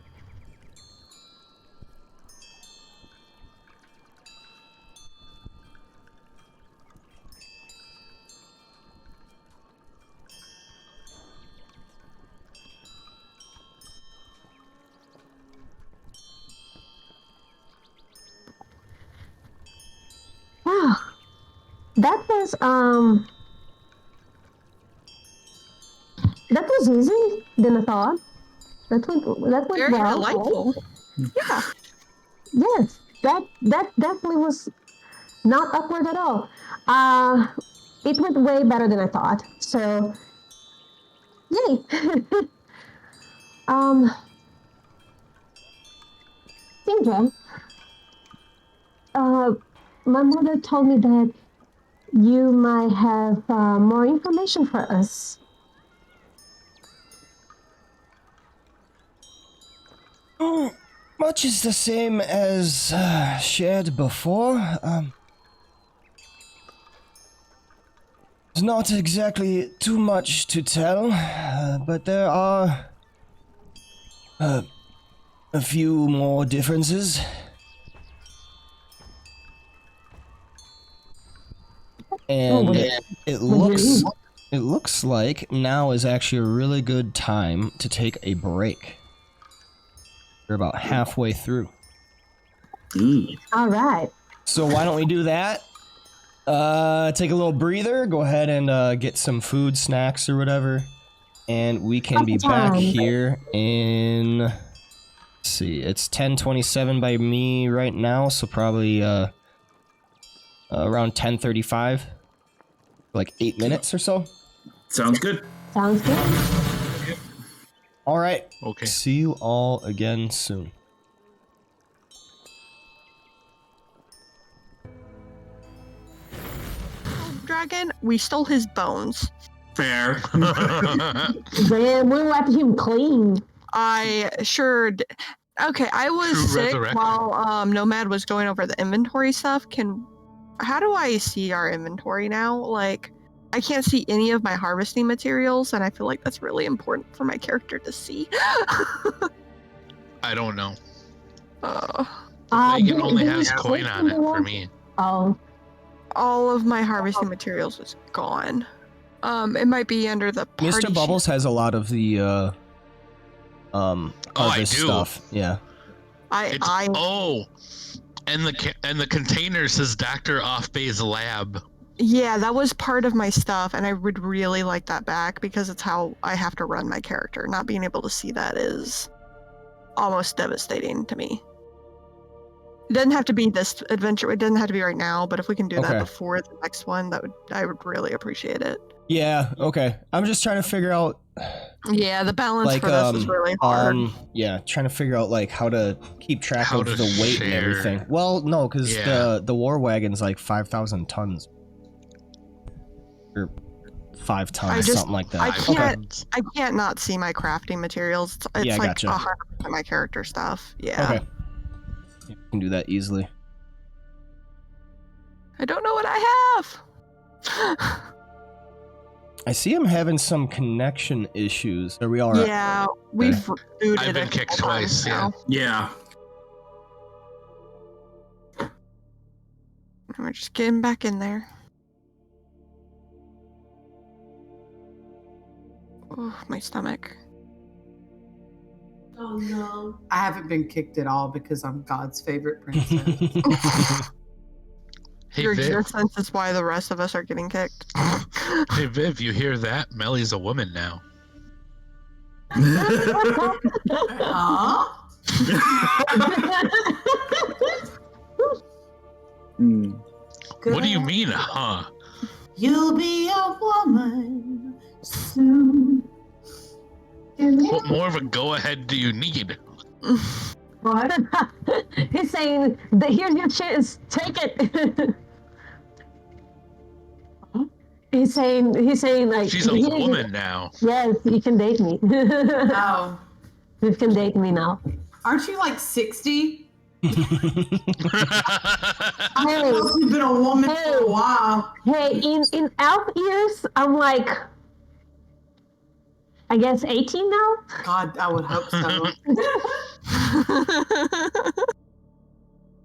Wow, that was easy than I thought. That went Very well. delightful. Yeah. Yes, that definitely was not awkward at all. It went way better than I thought. So, yay! Sindra, my mother told me that you might have more information for us. Oh, much is the same as shared before. There's not exactly too much to tell, but there are a few more differences. And it looks like now is actually a really good time to take a break. We're about halfway through. All right. So why don't we do that? Take a little breather, go ahead and get some food, snacks, or whatever. And we can be back here in... Let's see, it's 10:27 by me right now, so probably around 10:35. Like 8 minutes or so. Sounds good. Sounds good. All right. Okay. See you all again soon. Dragon, we stole his bones. Fair. Then we'll let him clean. I sure did. Okay, I was True sick resurrection. while Nomad was going over the inventory stuff. How do I see our inventory now? Like, I can't see any of my harvesting materials, and I feel like that's really important for my character to see. I don't know. do Megan only you has think coin on it for me. Oh, All of my harvesting materials is gone. It might be under the party Mr. Bubbles has a lot of the harvest do. stuff. Yeah. I And the container says Dr. Offbay's lab. yeah, that was part of my stuff, and I would really like that back because it's how I have to run my character. Not being able to see that is almost devastating to me. It doesn't have to be this adventure. It doesn't have to be right now, but if we can do that Okay. before the next one, I would really appreciate it. Yeah, okay. I'm just trying to figure out Yeah, the balance like for this is really hard. yeah, trying to figure out like how to keep track How of to the weight and share. everything. Well, no, because Yeah. the war wagon's like 5,000 tons. Or 5 tons, something like that. I Five can't- tons. I can't not see my crafting materials. It's Yeah, I like gotcha. 100% my character stuff. Yeah. Okay. You can do that easily. I don't know what I have. I see him having some connection issues. Are we all right? Yeah, we've rebooted I've been a kicked couple times twice, now. Yeah. We're just getting back in there. Oh, my stomach. Oh no. I haven't been kicked at all because I'm God's favorite princess. Hey Your Viv, existence is why the rest of us are getting kicked. hey Viv, you hear that? Melly's a woman now. Huh? Mm. What do you mean, huh? You'll be a woman soon. What more of a go-ahead do you need? what? He's saying that here's your chance. Take it. He's saying like She's a woman now. Yes, you can date me. Oh, You can date me now. aren't you like 60? Hey, You've been a woman for a while. hey, in elf years, I'm like, I guess 18 now. God, I would hope so.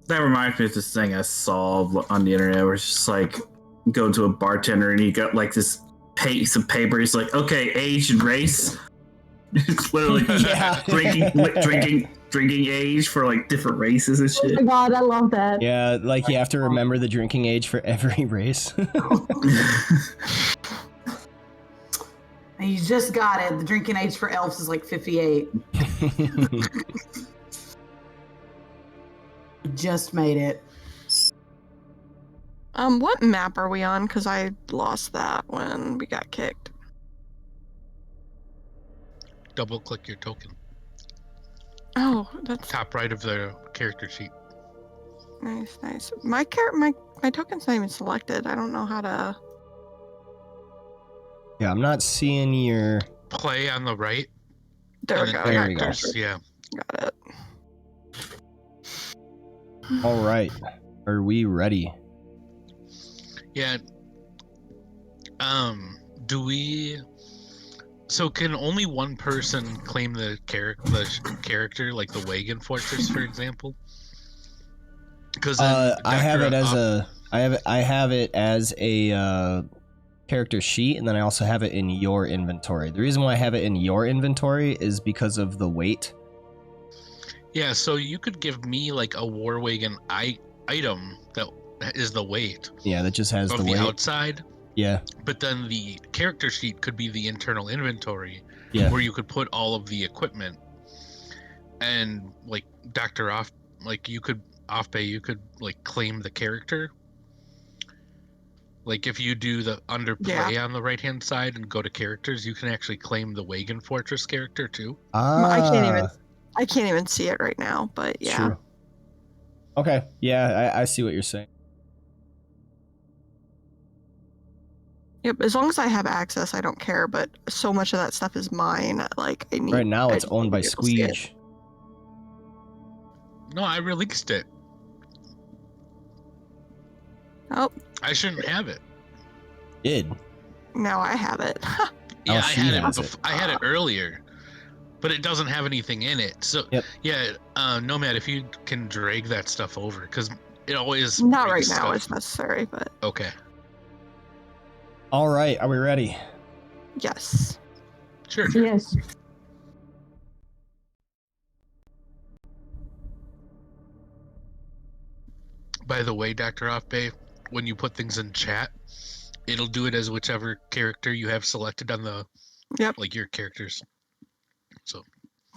That reminds me of this thing I saw on the internet where it's just like, go to a bartender and he got like this piece of paper. He's like, okay, age and race. It's literally drinking age for like different races and shit. Oh my god, I love that. Yeah, like you have to remember the drinking age for every race. And you just got it. The drinking age for elves is like 58. Just made it. What map are we on? Because I lost that when we got kicked. Double click your token. Oh, that's Top right of the character sheet. nice. My token's not even selected. I don't know how to. Yeah, I'm not seeing your... Play on the right. There we and go. then There we go. characters, yeah. Got it. All right. Are we ready? Yeah. Do we? So can only one person claim the character, like the Wagon Fortress, for example? Because I have it as a character sheet, and then I also have it in your inventory. The reason why I have it in your inventory is because of the weight. Yeah, so you could give me like a War Wagon item that is the weight Yeah, that just has of the the weight. outside, Yeah, but then the character sheet could be the internal inventory, yeah. where you could put all of the equipment. And like Dr. Off, like you could like claim the character. Like if you do the underplay on the right hand side and go to characters, you can actually claim the Wagon Fortress character too. I can't even see it right now, but yeah. True. Okay, yeah, I see what you're saying. Yep, as long as I have access, I don't care, but so much of that stuff is mine. Like, I need... Right now, I it's just owned need by to be able to see it. Squeege. No, I released it. Oh, I shouldn't have it. Did. now I have it. Yeah, I she had it. has it. I had it earlier, but it doesn't have anything in it. So Yep. yeah, Nomad, if you can drag that stuff over, because it always Not right breaks now, stuff. it's necessary, but Okay. All right, are we ready? yes. Sure. Yes. By the way, Dr. Offbay, when you put things in chat, it'll do it as whichever character you have selected on the like your characters. So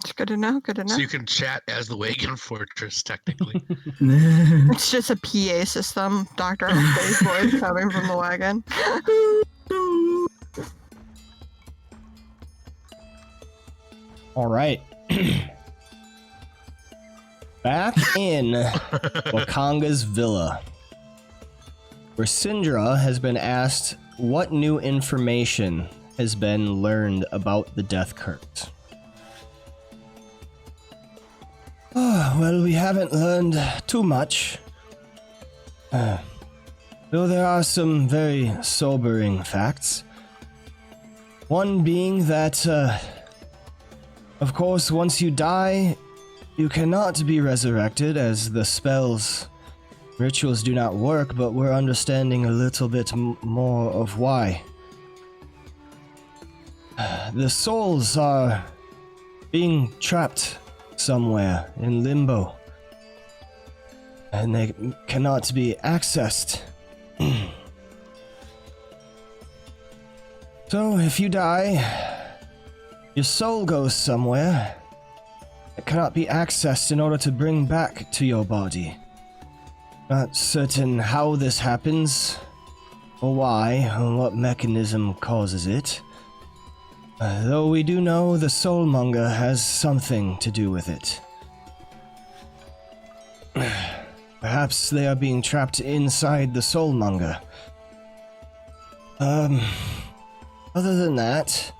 It's good to know, good to know. so you can chat as the Wagon Fortress technically. It's just a PA system, Dr. Humphrey's voice coming from the wagon. All right. Back in Wakanga's villa, where Syndra has been asked what new information has been learned about the Death Curt. Oh, well, we haven't learned too much. Though there are some very sobering facts. One being that, of course, once you die, you cannot be resurrected, as the spells, rituals do not work, but we're understanding a little bit more of why. The souls are being trapped somewhere in limbo, and they cannot be accessed. So, if you die, your soul goes somewhere. It cannot be accessed in order to bring back to your body. Not certain how this happens, or why, or what mechanism causes it. Though we do know the soulmonger has something to do with it. Perhaps they are being trapped inside the soulmonger. Other than that,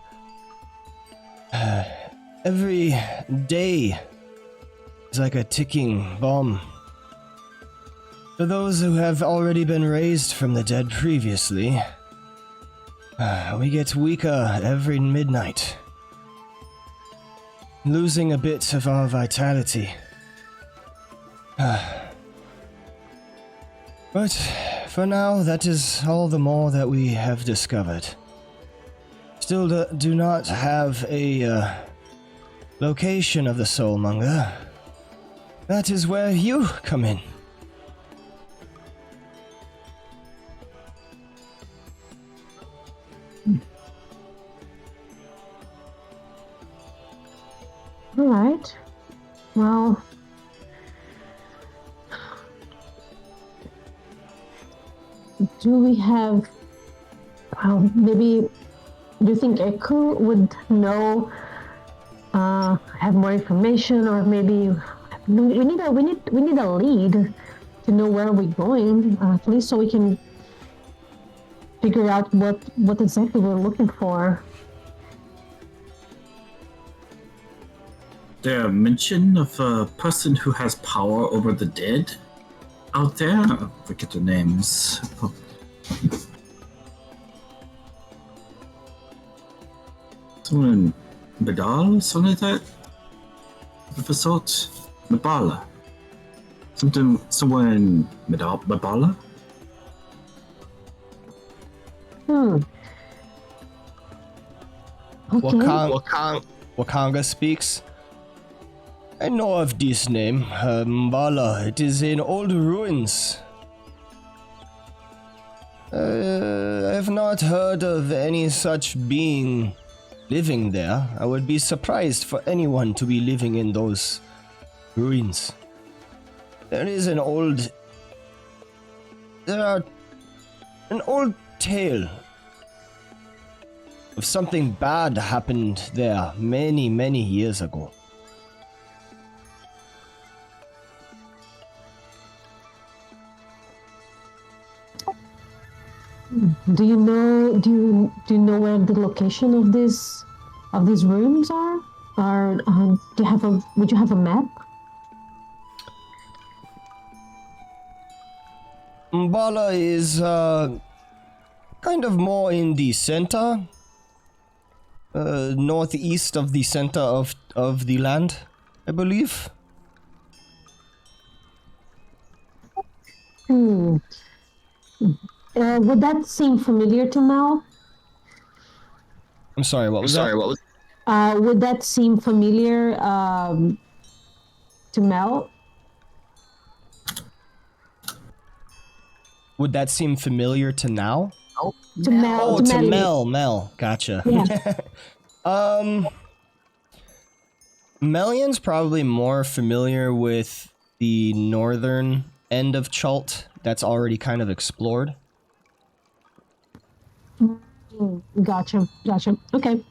every day is like a ticking bomb. For those who have already been raised from the dead previously, we get weaker every midnight, losing a bit of our vitality. But for now, that is all the more that we have discovered. Still do not have a location of the soulmonger. That is where you come in. All right. Well, do we have? Well, maybe. Do you think Eku would know? Have more information, or maybe we need a lead to know where we're going, at least so we can figure out what exactly we're looking for. There mention of a person who has power over the dead out there. I forget their names. Someone in Badal, something like that? Of a sort? Mabala. Someone in Mabala? Okay. Wakanga speaks. I know of this name, Mbala. It is in old ruins. I have not heard of any such being living there. I would be surprised for anyone to be living in those ruins. There is an old tale of something bad happened there many, many years ago. Do you know where the location of these rooms are? Or would you have a map? Mbala is kind of more in the center, northeast of the center of the land, I believe. Would that seem familiar to Mel? I'm sorry, what was that? Would that seem familiar to Mel? Would that seem familiar to now? To Mel. Oh, to Mel. Gotcha. Yeah. Melian's probably more familiar with the northern end of Chult that's already kind of explored. Gotcha. Okay.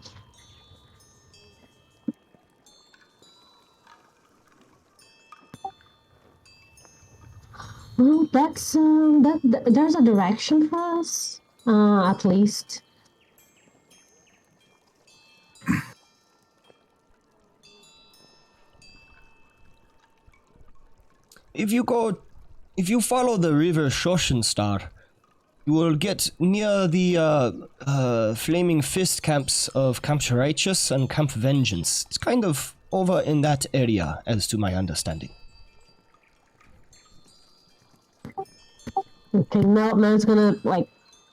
Well, that's there's a direction for us, at least. If you follow the river Shoshenstar, you will get near the Flaming Fist camps of Camp Righteous and Camp Vengeance. It's kind of over in that area, as to my understanding. Okay, Mel's gonna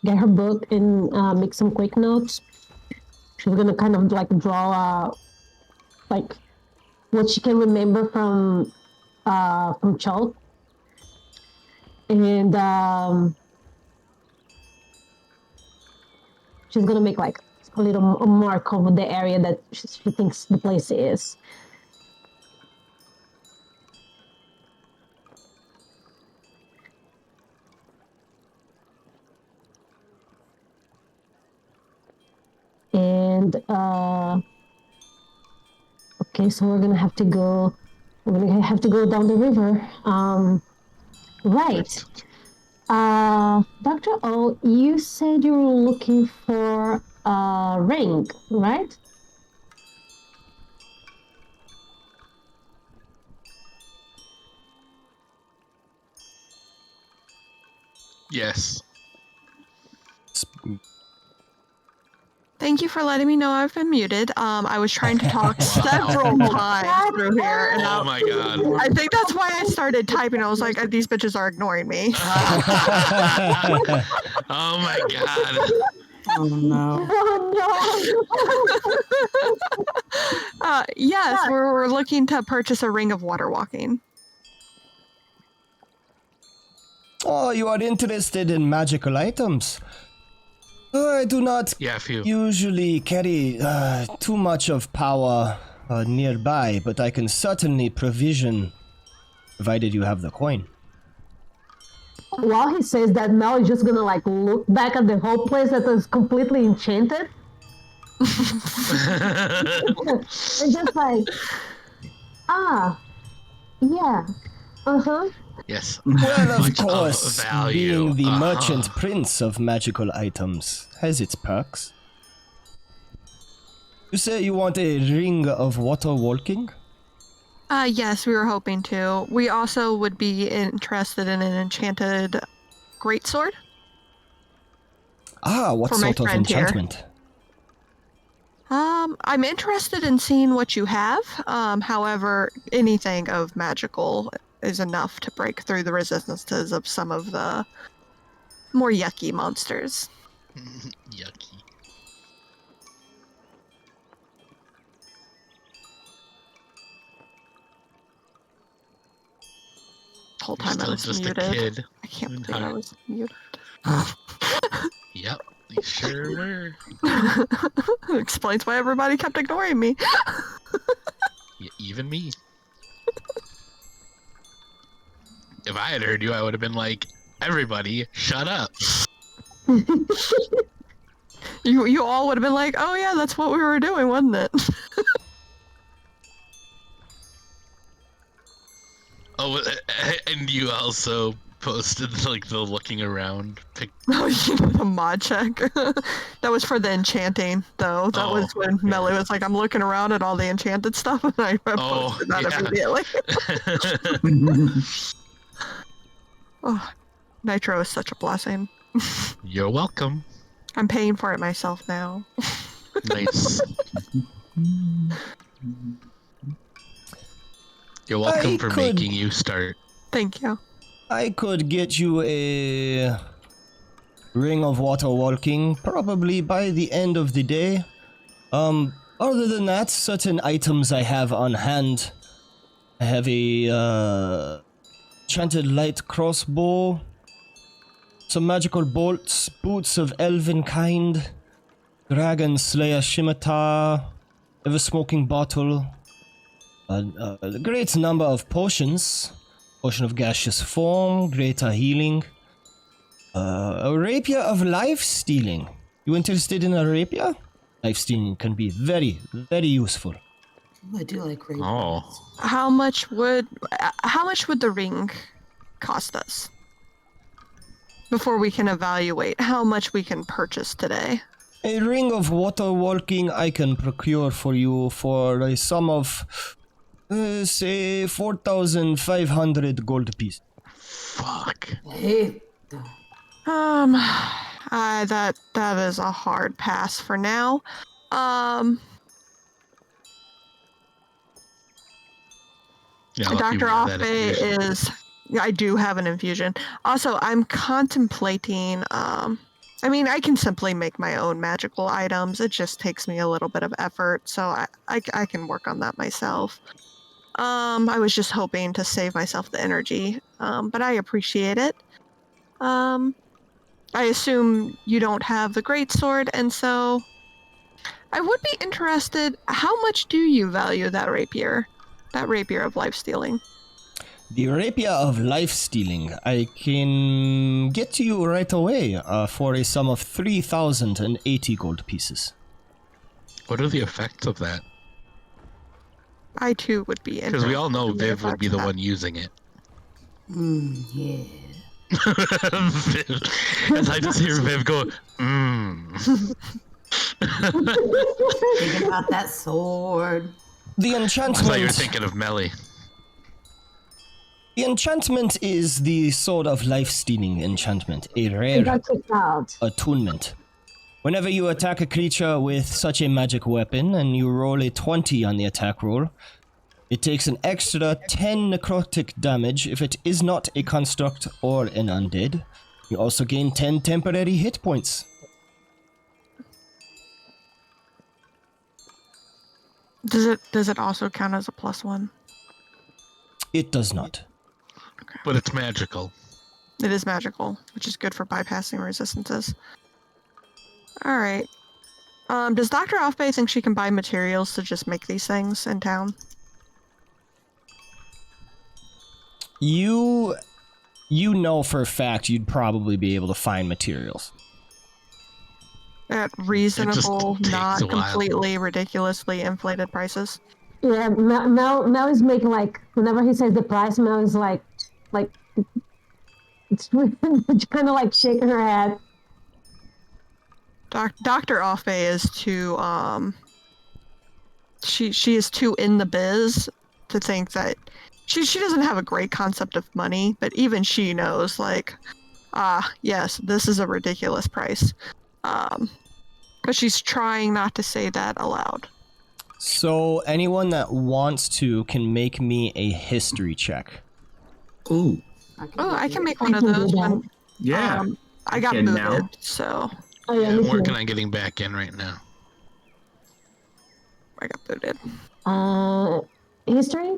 get her book and make some quick notes. She's gonna kind of draw what she can remember from Chult, and she's gonna make a little mark over the area that she thinks the place is. And okay, so we're gonna have to go down the river. Right. Dr. O, you said you were looking for a ring, right? Yes. Thank you for letting me know I've been muted. I was trying to talk several times through here, and Oh my god. I think that's why I started typing. I was like, these bitches are ignoring me. Oh my god. Oh no. Yes, we're looking to purchase a ring of water walking. Oh, you are interested in magical items? I do not usually carry too much of power nearby, but I can certainly provision, provided you have the coin. While he says that, Mel is just gonna like look back at the whole place that is completely enchanted. And just like, yeah, Yes. Well, of Much course, value. being the merchant prince of magical items has its perks. You say you want a ring of water walking? Yes, we were hoping to. We also would be interested in an enchanted greatsword. What sort of enchantment? Here. I'm interested in seeing what you have. However, anything of magical is enough to break through the resistances of some of the more yucky monsters. Yucky. The whole time I was just muted. a kid. I can't believe I was muted. Yep, you sure were. Explains why everybody kept ignoring me. Yeah, even me. If I had heard you, I would have been like, everybody, shut up. You all would have been like, oh yeah, that's what we were doing, wasn't it? Oh, and you also posted like the looking around pic. Oh, the mod check. That was for the enchanting, though. That was when Melly was like, I'm looking around at all the enchanted stuff, and I posted that immediately. Oh, Nitro is such a blessing. You're welcome. I'm paying for it myself now. Nice. You're welcome for making you start. Thank you. I could get you a ring of water walking probably by the end of the day. Other than that, certain items I have on hand. I have a enchanted light crossbow, some magical bolts, boots of elven kind, dragon slayer scimitar, ever-smoking bottle, a great number of potions, potion of gaseous form, greater healing, a rapier of life-stealing. You interested in a rapier? Life-stealing can be very, very useful. I do like rapiers. Oh. How much would the ring cost us? Before we can evaluate how much we can purchase today. A ring of water walking I can procure for you for a sum of, say, 4,500 gold pieces. Fuck. Hey. That is a hard pass for now. Dr. Offbay is... I do have an infusion. Also, I'm contemplating... I mean, I can simply make my own magical items. It just takes me a little bit of effort, so I can work on that myself. I was just hoping to save myself the energy, but I appreciate it. I assume you don't have the greatsword, and so I would be interested, how much do you value that rapier? That rapier of life-stealing? The rapier of life-stealing I can get to you right away for a sum of 3,080 gold pieces. What are the effects of that? I too would be interested. Because we all know Viv would be the one using it. Yeah. As I just hear Viv go, Thinking about that sword. The I thought you were enchantment. thinking of Melly. The enchantment is the sort of life-stealing enchantment, a I rare got kicked out. attunement. Whenever you attack a creature with such a magic weapon and you roll a 20 on the attack roll, it takes an extra 10 necrotic damage if it is not a construct or an undead. You also gain 10 temporary hit points. Does it also count as a +1? It does not. But it's magical. It is magical, which is good for bypassing resistances. All right. Does Dr. Offbay think she can buy materials to just make these things in town? You know for a fact you'd probably be able to find materials. At reasonable, takes not a while. completely ridiculously inflated prices? Yeah, Mel is making like whenever he says the price, Mel is like it's kind of like shaking her head. Dr. Offbay is too she is too in the biz to think that she doesn't have a great concept of money, but even she knows like yes, this is a ridiculous price. But she's trying not to say that aloud. So anyone that wants to can make me a history check. Ooh. I can make one of those. When, Yeah. I got can booted, now. so Oh yeah, I'm me too. working on getting back in right now. I got booted. History?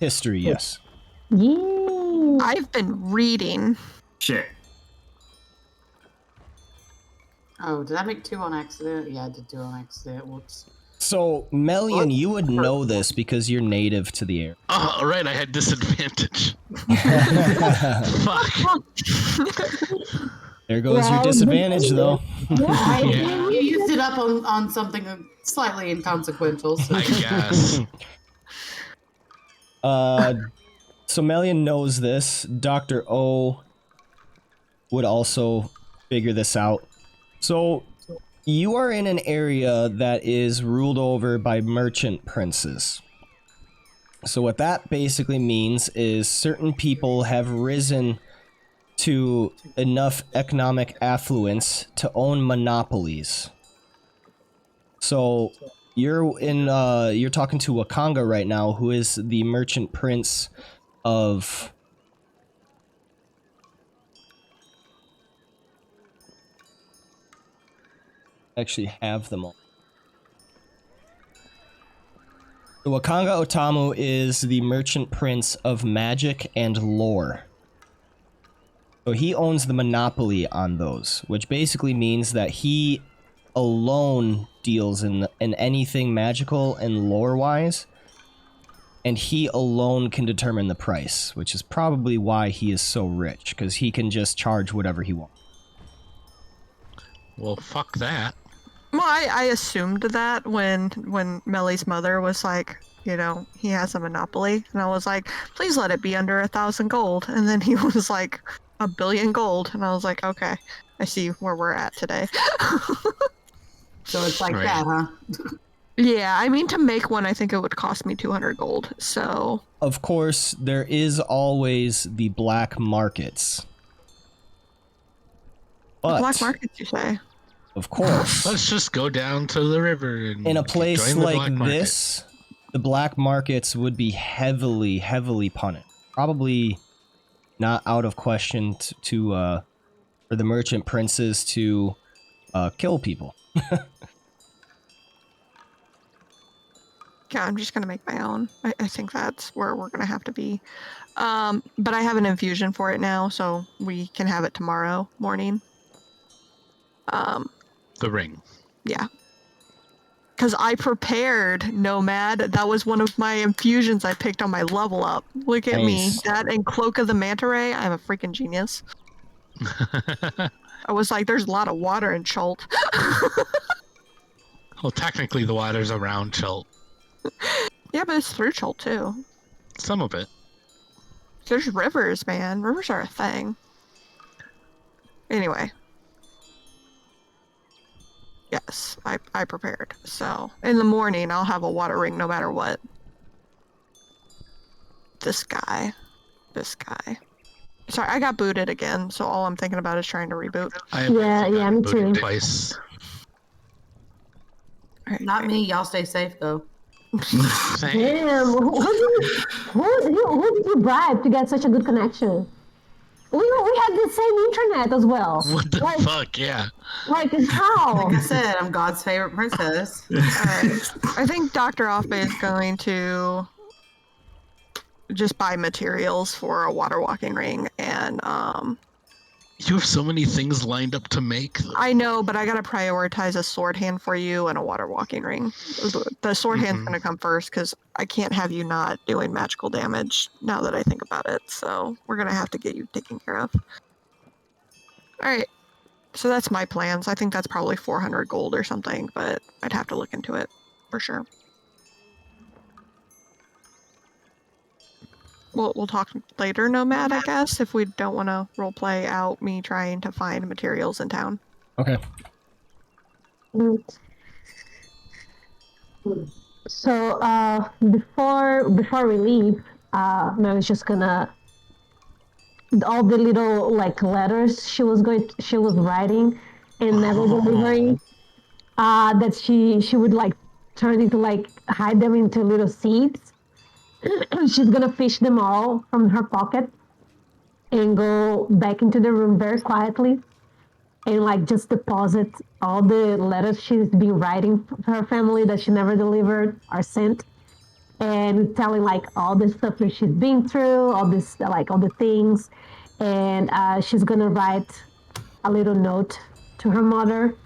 History, yes. Yeah. I've been reading. Shit. Oh, did I make 2 on accident? Yeah, I did 2 on accident. Whoops. So, Melian, you would know this because you're native to the area. Oh, right, I had disadvantage. Fuck. There goes your disadvantage, though. Yeah. You used it up on something slightly inconsequential. So. I guess. So Melian knows this. Dr. O would also figure this out. So, you are in an area that is ruled over by merchant princes. So what that basically means is certain people have risen to enough economic affluence to own monopolies. So you're talking to Wakanga right now, who is the merchant prince of actually have them all. The Wakanga Otamu is the merchant prince of magic and lore. So he owns the monopoly on those, which basically means that he alone deals in anything magical and lore-wise, and he alone can determine the price, which is probably why he is so rich, because he can just charge whatever he wants. Well, fuck that. Well, I assumed that when Melly's mother was like, you know, he has a monopoly, and I was like, please let it be under 1,000 gold, and then he was like, 1 billion gold, and I was like, okay, I see where we're at today. So it's like Right. that, huh? Yeah, I mean, to make one, I think it would cost me 200 gold, so... Of course, there is always the black markets. But, Black markets, you say? of course, Let's just go down to the river and in a place join the like black market. this, the black markets would be heavily, heavily punished. Probably not out of question for the merchant princes to kill people. Yeah, I'm just gonna make my own. I think that's where we're gonna have to be. But I have an infusion for it now, so we can have it tomorrow morning. The ring. Yeah. Because I prepared tNomad. That was one of my infusions I picked on my level up. Look at me. Nice. That and Cloak of the Manta Ray. I'm a freaking genius. I was like, there's a lot of water in Chult. Well, technically the water's around Chult. Yeah, but it's through Chult too. Some of it. There's rivers, man. Rivers are a thing. Anyway. Yes, I prepared. So, in the morning, I'll have a water ring no matter what. This guy. Sorry, I got booted again, so all I'm thinking about is trying to reboot. Yeah, me too. Twice. Not me. Y'all stay safe, though. Damn, who did you bribe to get such a good connection? We had the same internet as well. What the fuck? Yeah. Like, how? Like I said, I'm God's favorite princess. Alright. I think Dr. Offbay is going to just buy materials for a water walking ring and You have so many things lined up to make. I know, but I gotta prioritize a sword hand for you and a water walking ring. The sword hand's gonna come first because I can't have you not doing magical damage now that I think about it. So we're gonna have to get you taken care of. Alright. So that's my plans. I think that's probably 400 gold or something, but I'd have to look into it for sure. We'll talk later, Nomad, I guess, if we don't want to roleplay out me trying to find materials in town. Okay. So before we leave, Mary's just gonna all the little like letters she was writing and never delivering. That she would like turn into like hide them into little seeds. She's gonna fish them all from her pocket and go back into the room very quietly and like just deposit all the letters she's been writing for her family that she never delivered or sent, and telling like all the stuff that she's been through, all this like all the things, and she's gonna write a little note to her mother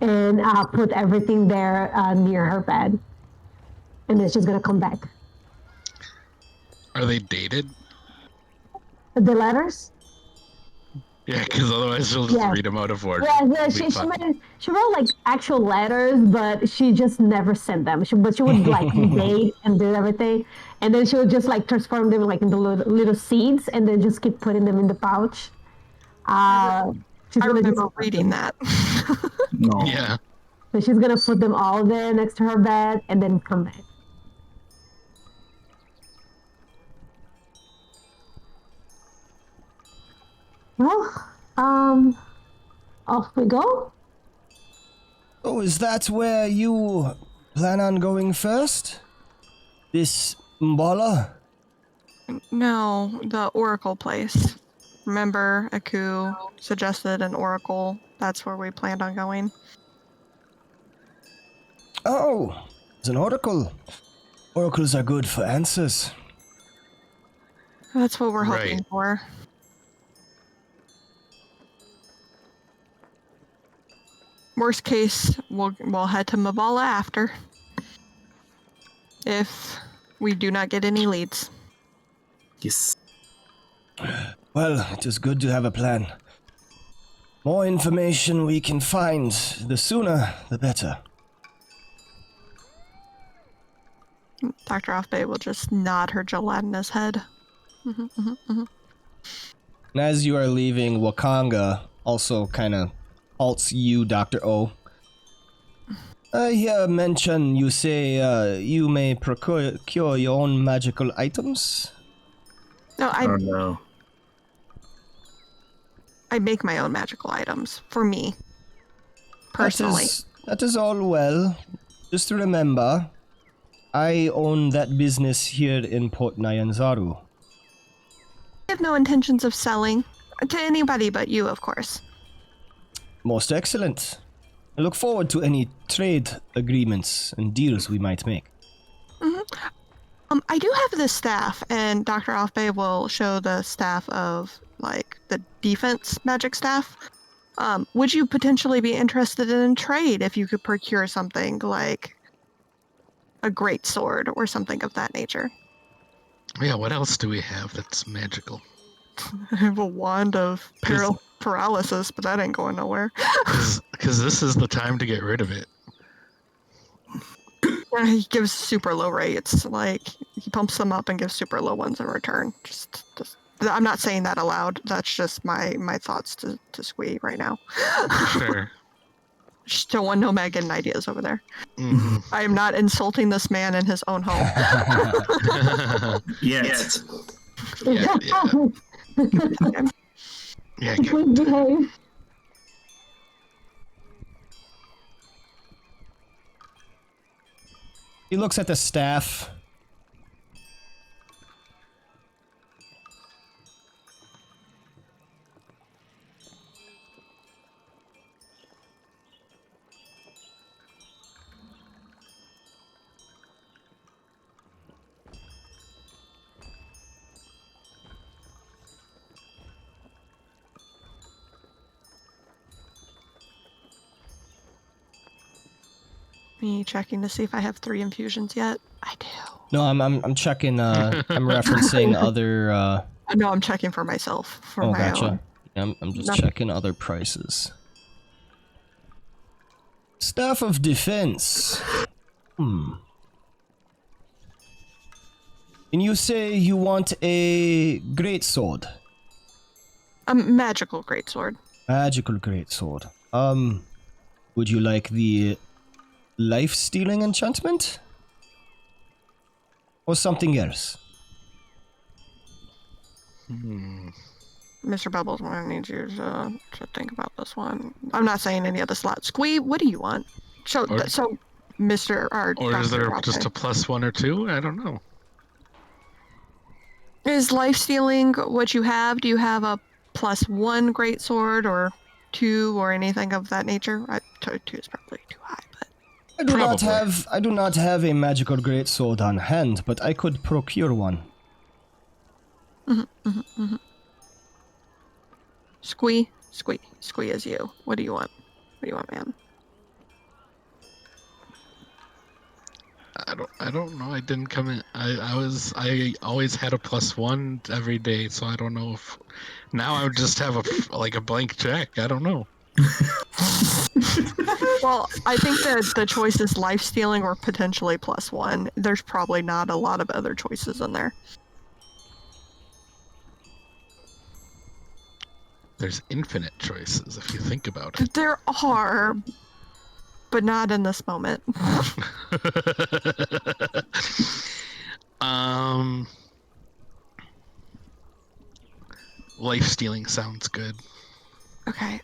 and put everything there near her bed, and then she's gonna come back. Are they dated? The letters? Yeah, because otherwise she'll just read them out of order. Yeah, she wrote like actual letters, but she just never sent them. But she would like date and do everything, and then she would just like transform them like into little seeds, and then just keep putting them in the pouch. I remember reading that. No. Yeah. So she's gonna put them all there next to her bed, and then come back. Well, off we go. Oh, is that where you plan on going first? This Mbala? No, the Oracle place. Remember, Aku suggested an Oracle. That's where we planned on going. Oh, it's an oracle. Oracles are good for answers. That's what we're hoping for. Worst case, we'll head to Mabala after. If we do not get any leads. Yes. Well, it is good to have a plan. More information we can find, the sooner, the better. Dr. Offbay will just nod her gelatinous head. And as you are leaving, Wakanga also kind of halts you, Dr. O. I hear mention you say you may procure your own magical items? No, Oh no. I make my own magical items for me. Personally. That is all well. Just remember, I own that business here in Port Nyanzaru. I have no intentions of selling to anybody but you, of course. Most excellent. I look forward to any trade agreements and deals we might make. I do have this staff, and Dr. Offbay will show the staff of, like, the defense magic staff. Would you potentially be interested in trade if you could procure something like a great sword or something of that nature? Yeah, what else do we have that's magical? I have a wand of paralysis, but that ain't going nowhere. Because this is the time to get rid of it. Yeah, he gives super low rates. Like, he pumps them up and gives super low ones in return. Just I'm not saying that aloud. That's just my thoughts to Squee right now. Sure. Just don't want Nomad getting ideas over there. Mm-hmm. I am not insulting this man in his own home. Yes. Yeah. Yeah. Please behave. He looks at the staff. Me checking to see if I have 3 infusions yet. I do. No, I'm checking. I'm referencing other. No, I'm checking for myself. For my Gotcha. own. Yeah, I'm just Nothing. checking other prices. Staff of Defense. Can you say you want a greatsword? A magical greatsword. Magical greatsword. Would you like the life-stealing enchantment? Or something else? Mr. Bubbles, I need you to think about this one. I'm not saying any other slot. Squee, what do you want? So, Mr. Or is there Dr. just a +1 or 2? I don't know. Is life stealing what you have? Do you have a +1 greatsword or 2 or anything of that nature? 2 is probably too high, but I do not have a magical greatsword on hand, but I could procure one. Squee is you. What do you want? What do you want, man? I don't know. I didn't come in. I always had a +1 every day, so I don't know if now I would just have a blank check. I don't know. Well, I think that the choice is life stealing or potentially +1. There's probably not a lot of other choices in there. There's infinite choices if you think about it. There are, but not in this moment. Life stealing sounds good. Okay.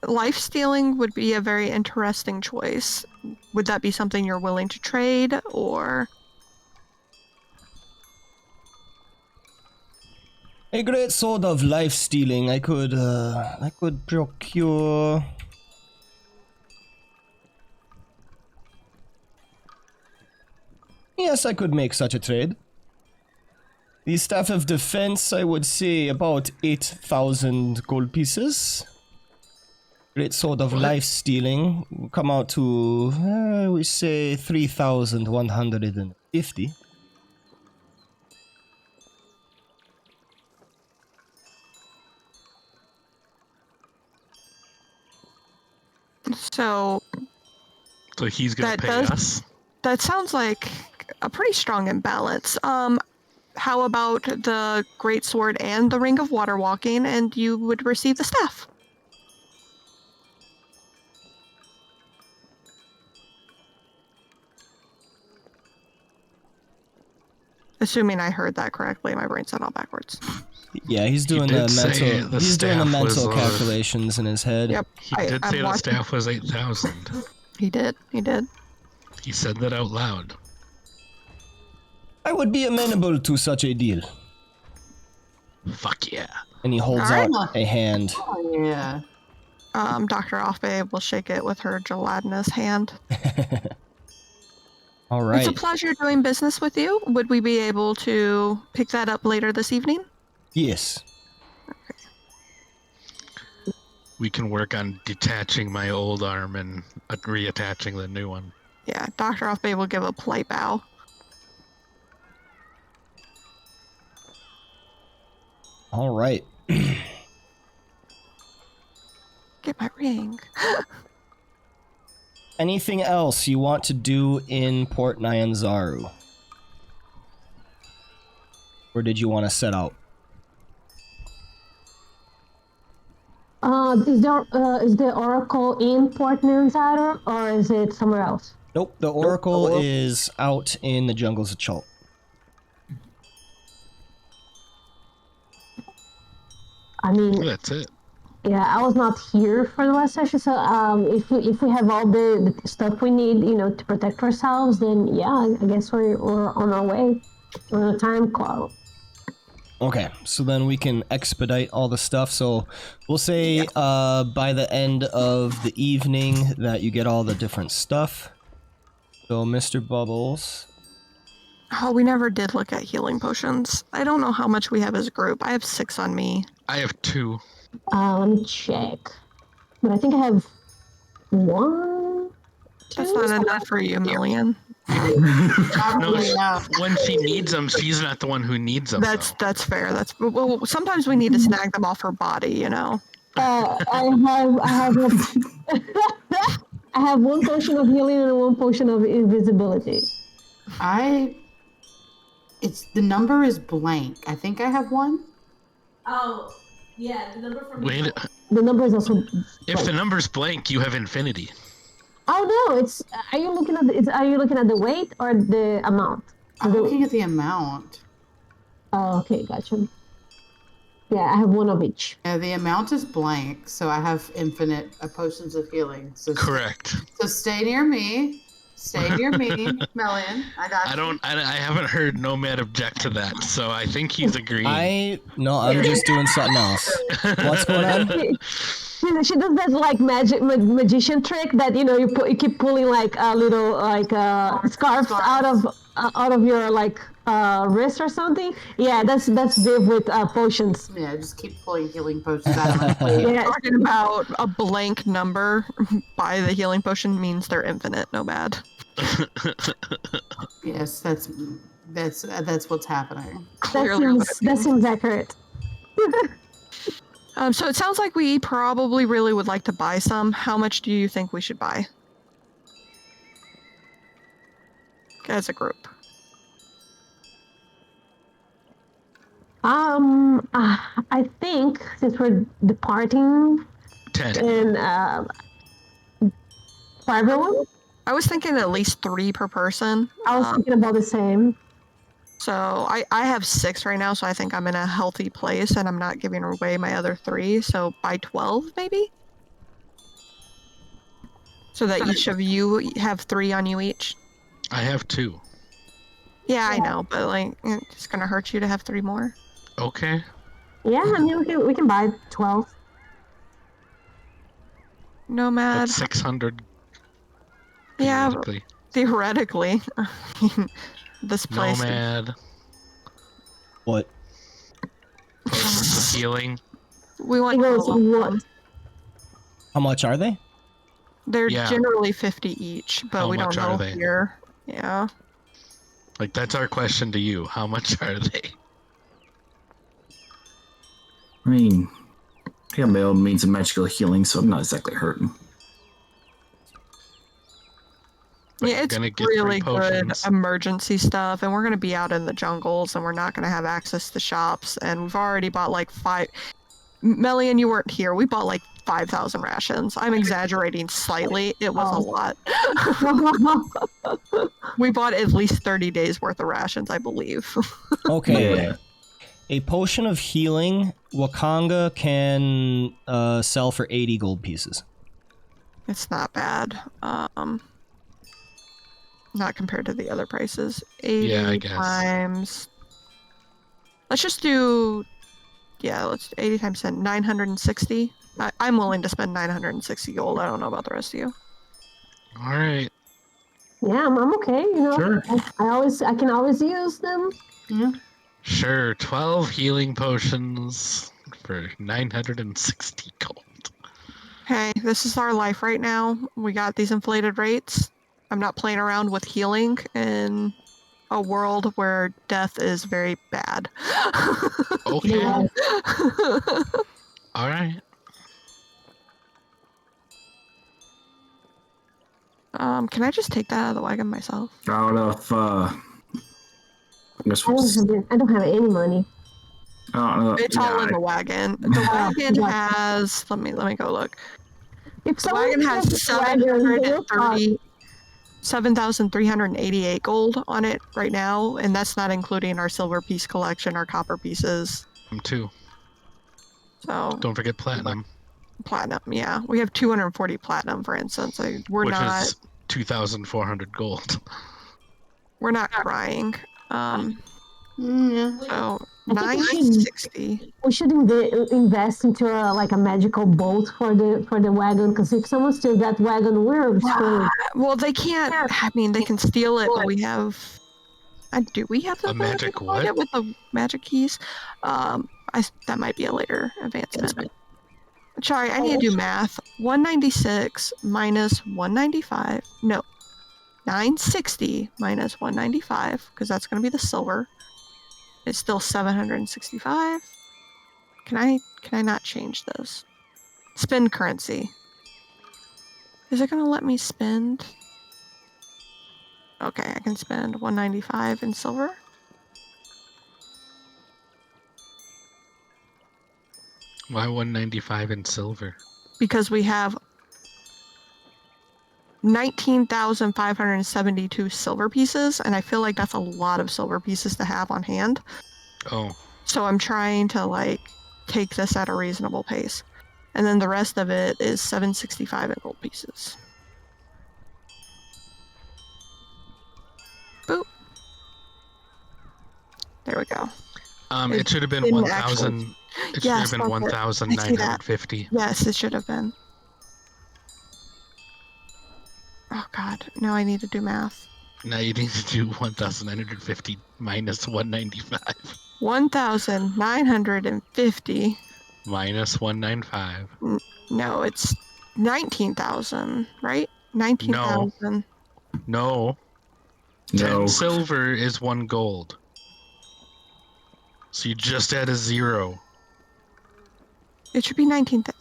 Life stealing would be a very interesting choice. Would that be something you're willing to trade, or? A great sword of life stealing. I could procure. Yes, I could make such a trade. The staff of defense, I would say about 8,000 gold pieces. Great sword of life stealing will come out to, we say 3,150. So he's gonna pay us? That sounds like a pretty strong imbalance. How about the Great Sword and the Ring of Water Walking, and you would receive the staff? Assuming I heard that correctly, my brain's not all backwards. Yeah, he's doing the mental calculations in his head. Yep. He did say the staff was 8,000. He did. He said that out loud. I would be amenable to such a deal. Fuck yeah. And he holds out a hand. Oh, yeah. Dr. Offbay will shake it with her gelatinous hand. All right. It's a pleasure doing business with you. Would we be able to pick that up later this evening? Yes. Okay. We can work on detaching my old arm and reattaching the new one. Yeah, Dr. Offbay will give a polite bow. All right. Get my ring. Anything else you want to do in Port Nyanzaru? Or did you want to set out? is the Oracle in Port Nyanzaru, or is it somewhere else? Nope, the Oracle is out in the jungles of Chult. I mean, That's it. yeah, I was not here for the last session, so if we have all the stuff we need, to protect ourselves, then yeah, I guess we're on our way. We're on a time clock. Okay, so then we can expedite all the stuff. So we'll say by the end of the evening that you get all the different stuff. So Mr. Bubbles. Oh, we never did look at healing potions. I don't know how much we have as a group. I have 6 on me. I have 2. Let me check. But I think I have 1. That's not enough for you, Million. No, when she needs them, she's not the one who needs them. That's fair. Well, sometimes we need to snag them off her body, I have 1 potion of healing and 1 potion of invisibility. The number is blank. I think I have 1. Oh, yeah, the number from Wait, the number is also blank. If the number's blank, you have infinity. Oh no! Are you looking at the weight or the amount? I'm looking at the amount. Oh, okay, gotcha. Yeah, I have 1 of each. Yeah, the amount is blank, so I have infinite potions of healing. So Correct. So stay near me. Stay near me, Million. I got you. I haven't heard tNomad object to that, so I think he's agreeing. I'm just doing something else. What's going on? She does that like magician trick that you keep pulling like a little scarf out of your wrist or something. Yeah, that's Viv with potions. Yeah, just keep pulling healing potions out of my sleeve. Yeah, talking about a blank number by the healing potion means they're infinite, Nomad. Yes, that's what's happening. That seems accurate. So it sounds like we probably really would like to buy some. How much do you think we should buy? As a group. I think since we're departing 10. And for everyone? I was thinking at least 3 per person. I was thinking about the same. So I have 6 right now, so I think I'm in a healthy place and I'm not giving away my other 3. So by 12, maybe? So that each of you have 3 on you each? I have 2. Yeah, I know, but it's gonna hurt you to have 3 more. Okay. Yeah, I mean we can buy 12. Nomad. That's 600. Yeah, theoretically. This place. Nomad. What? The healing. We want what? How much are they? They're generally 50 each, but How we don't much know are they? here. Yeah. That's our question to you. How much are they? I mean, I got my own means of magical healing, so I'm not exactly hurting. But yeah, it's really good emergency stuff, and we're going to be out in the jungles, and we're not going to have access to shops, and we've already bought 5... Melian, you weren't here. We bought 5,000 rations. I'm exaggerating slightly. It was a lot. We bought at least 30 days worth of rations, I believe. Okay. Yeah. A potion of healing, Wakanga can sell for 80 gold pieces. It's not bad. Not compared to the other prices. 80 I guess. times... Let's just do... Yeah, let's 80 times 10, 960. I'm willing to spend 960 gold. I don't know about the rest of you. All right. Yeah, I'm okay. Sure. I can always use them. Yeah. Sure. 12 healing potions for 960 gold. Hey, this is our life right now. We got these inflated rates. I'm not playing around with healing in a world where death is very bad. Okay. Yeah. All right. Can I just take that out of the wagon myself? Out of, I guess I don't have any money. It's all in the wagon. The wagon has. Let me go look. If The wagon has 7,388 gold on it right now, and that's not including our silver piece collection, our copper pieces. Too. So don't forget platinum. Platinum, yeah, we have 240 platinum, for instance. Which is 2,400 gold. We're not crying. Yeah. So 960. We should invest into a magical boat for the wagon, because if someone steals that wagon, we're screwed. Well, they can't. I mean, they can steal it, but we have. Do we have the magic to what? It with the magic keys? That might be a later advancement. Sorry, I need to do math. 196 minus 195. No, 960 minus 195, because that's going to be the silver. It's still 765. Can I not change those? Spend currency. Is it going to let me spend? Okay, I can spend 195 in silver. Why 195 in silver? Because we have 19,572 silver pieces, and I feel like that's a lot of silver pieces to have on hand. Oh. So I'm trying to take this at a reasonable pace. And then the rest of it is 765 in gold pieces. Boop. There we go. It should have been 1,000. It should have been 1,950. Yes, it should have been. Oh God, now I need to do math. Now you need to do 1,950 minus 195. 1,950 minus 195. No, it's 19,000, right? 19,000. No. 10 silver is 1 gold. So you just add a 0. It should be 19,000.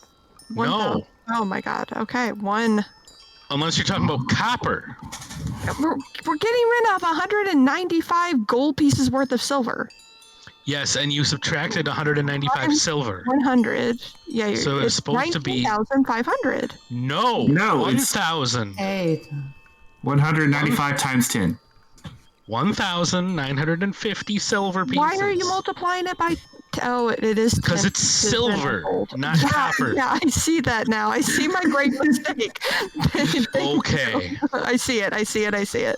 No. Oh my God. Okay, 1. Unless you're talking about copper. We're getting rid of 195 gold pieces worth of silver. Yes, and you subtracted 195 silver. 100. Yeah, so it's supposed to be 19,500. No, 1,000. Hey. 195 times 10. 1,950 silver pieces. Why are you multiplying it by? Oh, it is. Because it's silver, not copper. Yeah, I see that now. I see my great mistake. Okay. I see it.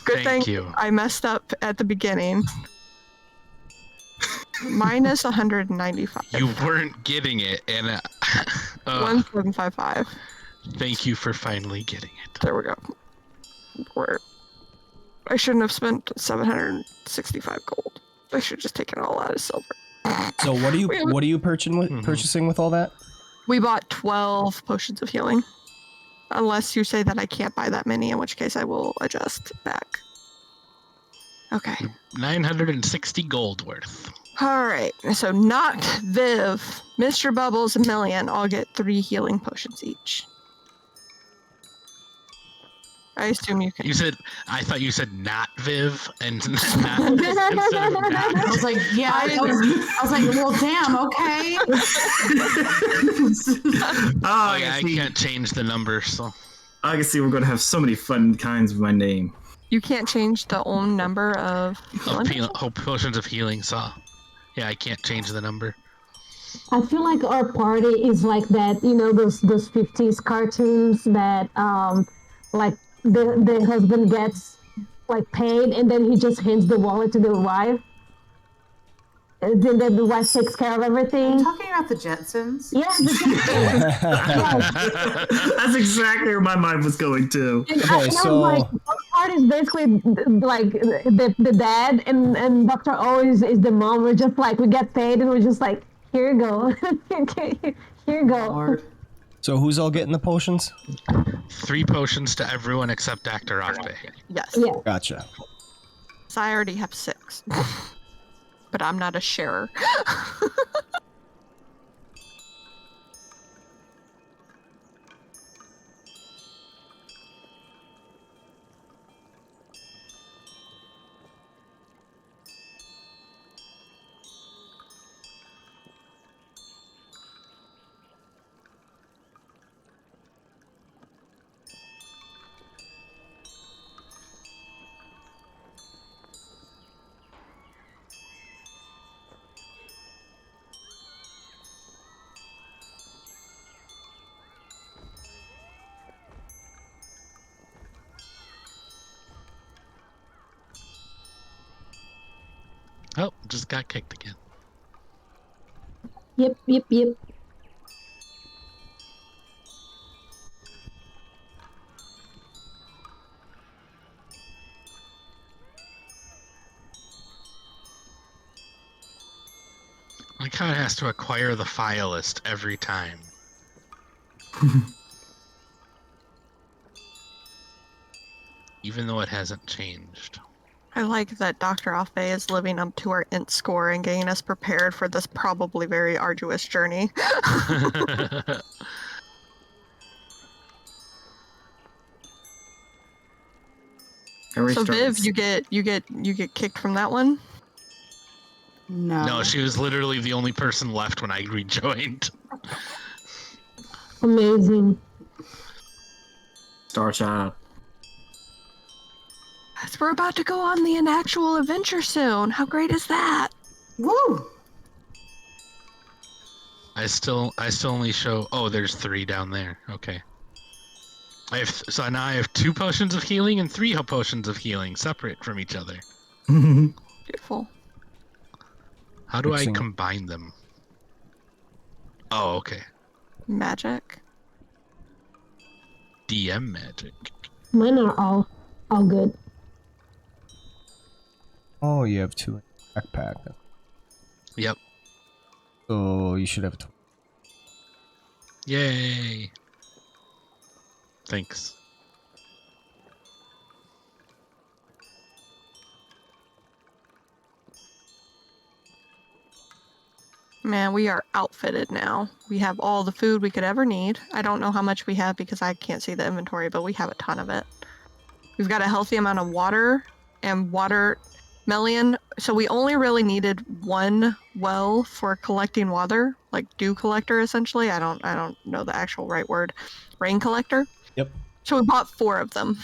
Good Thank thing you. I messed up at the beginning. Minus 195. You weren't getting it, and 1755. Thank you for finally getting it. There we go. I shouldn't have spent 765 gold. I should have just taken it all out of silver. So what are you purchasing with all that? We bought 12 potions of healing. Unless you say that I can't buy that many, in which case I will adjust back. Okay. 960 gold worth. All right. So not Viv, Mr. Bubbles, and Million all get 3 healing potions each. I assume you can. I thought you said not Viv and not instead of not. I was like, yeah. I was like, well, damn, okay. I can't change the number, so. I can see we're going to have so many fun kinds with my name. You can't change the own number of potions of healing, so. Yeah, I can't change the number. I feel like our party is like that, those 50s cartoons that, the husband gets paid and then he just hands the wallet to the wife. And then the wife takes care of everything. Are you talking about the Jetsons? Yeah, the Jetsons. That's exactly where my mind was going to. Okay, so our party is basically the dad and Dr. O is the mom. We're just we get paid and we're just here you go. Here you go. Lord. So who's all getting the potions? 3 potions to everyone except Dr. Osbe. Yes. Yeah. Gotcha. So I already have 6. But I'm not a sharer. Oh, just got kicked again. Yep. My cat has to acquire the file list every time. Even though it hasn't changed. I like that Dr. Alfei is living up to our int score and getting us prepared for this probably very arduous journey. So Viv, you get kicked from that one? No, she was literally the only person left when I rejoined. Amazing. Star Child. As we're about to go on the actual adventure soon. How great is that? Woo! I still only show. Oh, there's 3 down there. Okay. So now I have 2 potions of healing and 3 potions of healing, separate from each other. Beautiful. How do I combine them? Oh, okay. Magic. DM magic. Mine are all good. Oh, you have 2 in the backpack. Yep. So you should have 2. Yay. Thanks. Man, we are outfitted now. We have all the food we could ever need. I don't know how much we have because I can't see the inventory, but we have a ton of it. We've got a healthy amount of water and watermelon. So we only really needed 1 well for collecting water, like dew collector essentially. I don't know the actual right word. Rain collector. Yep. So we bought 4 of them.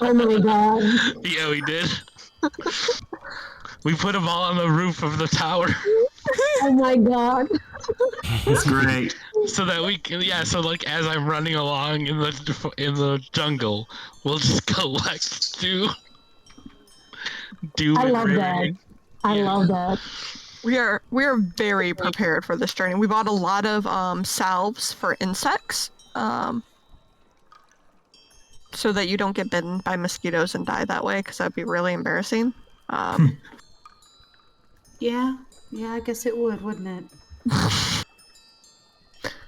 Oh my god. Yeah, we did. We put them all on the roof of the tower. Oh my god. It's great. So that we can, so like as I'm running along in the jungle, we'll just collect dew. I love that. I love that. We are very prepared for this journey. We bought a lot of salves for insects, so that you don't get bitten by mosquitoes and die that way, because that'd be really embarrassing. Yeah, I guess it would, wouldn't it?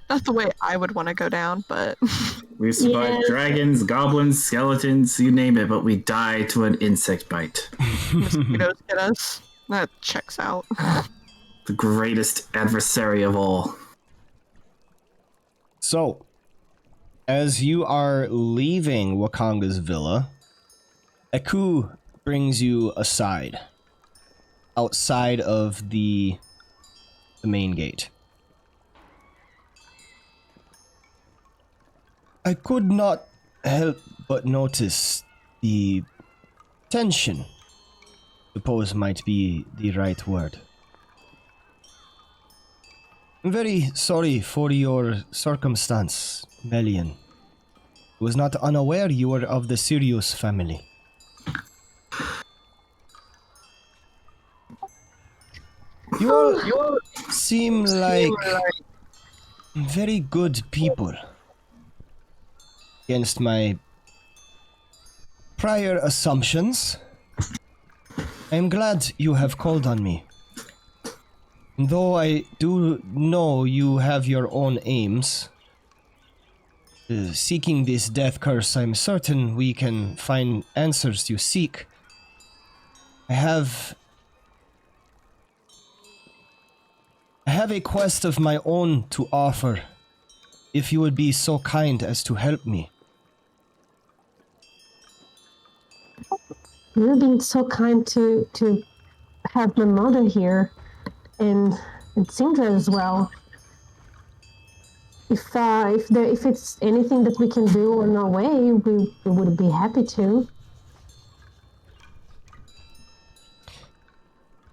That's the way I would want to go down, but... We survived dragons, goblins, skeletons, you name it, but we die to an insect bite. Mosquitoes get us. That checks out. The greatest adversary of all. So, as you are leaving Wakanga's villa, Eku brings you aside, outside of the main gate. I could not help but notice the tension, suppose might be the right word. I'm very sorry for your circumstance, Melian. I was not unaware you were of the Sirius family. You all seem like very good people. Against my prior assumptions, I am glad you have called on me. And though I do know you have your own aims, seeking this death curse, I'm certain we can find answers you seek. I have a quest of my own to offer, if you would be so kind as to help me. You're being so kind to have my mother here, and Sindra as well. If it's anything that we can do on our way, we would be happy to.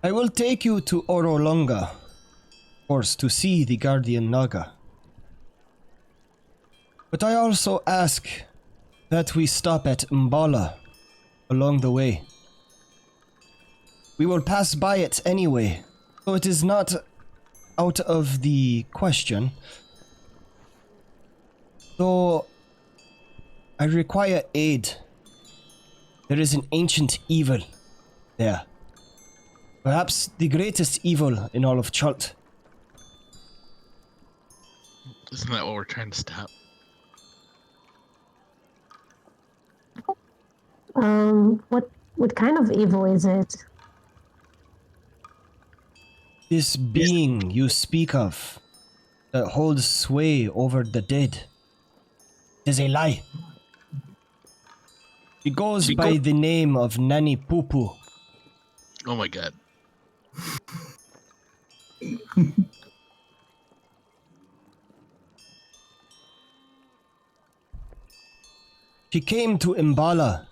I will take you to Orolonga, of course, to see the Guardian Naga. But I also ask that we stop at Mbala along the way. We will pass by it anyway, so it is not out of the question. Though I require aid. There is an ancient evil there. Perhaps the greatest evil in all of Chult. Isn't that what we're trying to stop? What kind of evil is it? This being you speak of, that holds sway over the dead, is a lie. He goes by the name of Nani Pupu. Oh my god. She came to Mbala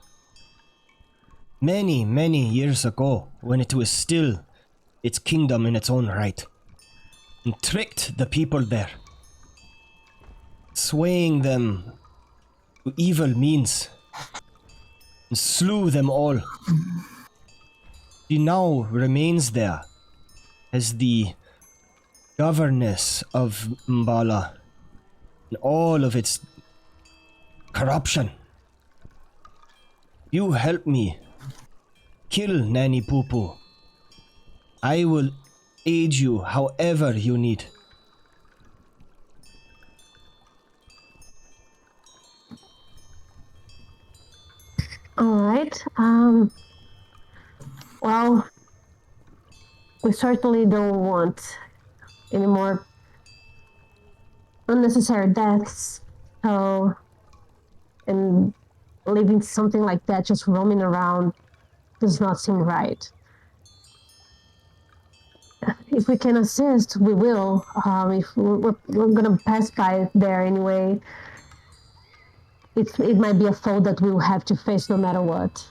many, many years ago when it was still its kingdom in its own right, and tricked the people there, swaying them to evil means, and slew them all. She now remains there as the governess of Mbala and all of its corruption. You help me kill Nani Pupu. I will aid you however you need. Alright, well, we certainly don't want any more unnecessary deaths, so, and leaving something like that just roaming around does not seem right. If we can assist, we will. If we're gonna pass by there anyway, it might be a foe that we will have to face no matter what.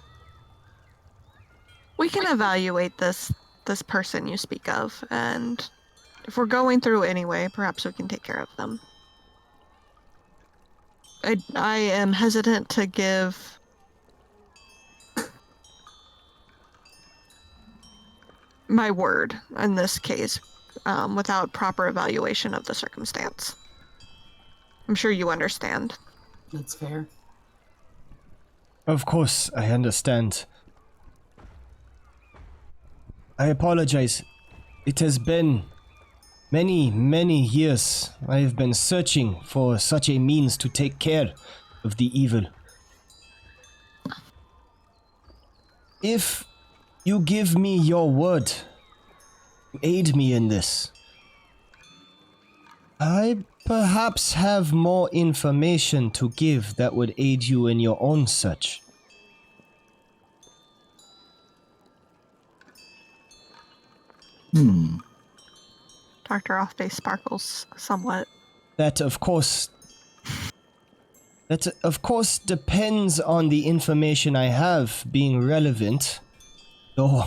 We can evaluate this person you speak of, and if we're going through anyway, perhaps we can take care of them. I am hesitant to give my word in this case without proper evaluation of the circumstance. I'm sure you understand. That's fair. Of course, I understand. I apologize. It has been many, many years I have been searching for such a means to take care of the evil. If you give me your word to aid me in this, I perhaps have more information to give that would aid you in your own search. Dr. Offbay sparkles somewhat. That of course depends on the information I have being relevant. Though,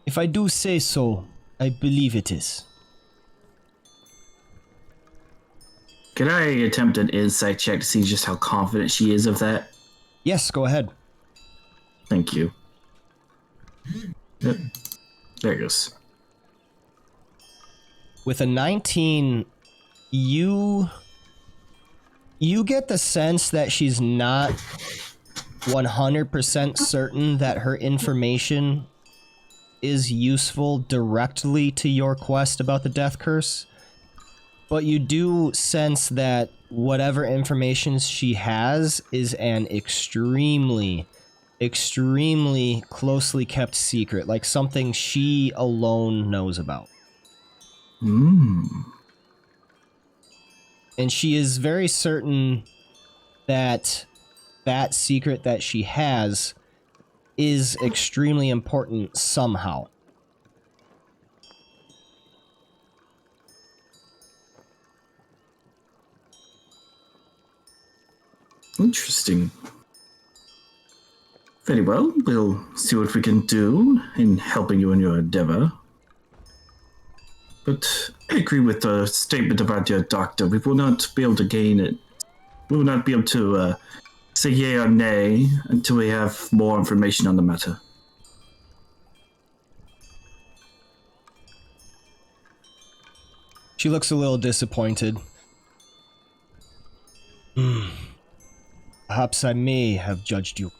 if I do say so, I believe it is. Could I attempt an insight check to see just how confident she is of that? Yes, go ahead. Thank you. Yep. There it goes. With a 19, you get the sense that she's not 100% certain that her information is useful directly to your quest about the death curse. But you do sense that whatever information she has is an extremely, extremely closely kept secret, like something she alone knows about. And she is very certain that that secret that she has is extremely important somehow. Interesting. Very well, we'll see what we can do in helping you in your endeavor. But I agree with the statement about your doctor. We will not be able to gain it. We will not be able to say yay or nay until we have more information on the matter. She looks a little disappointed. Perhaps I may have judged you.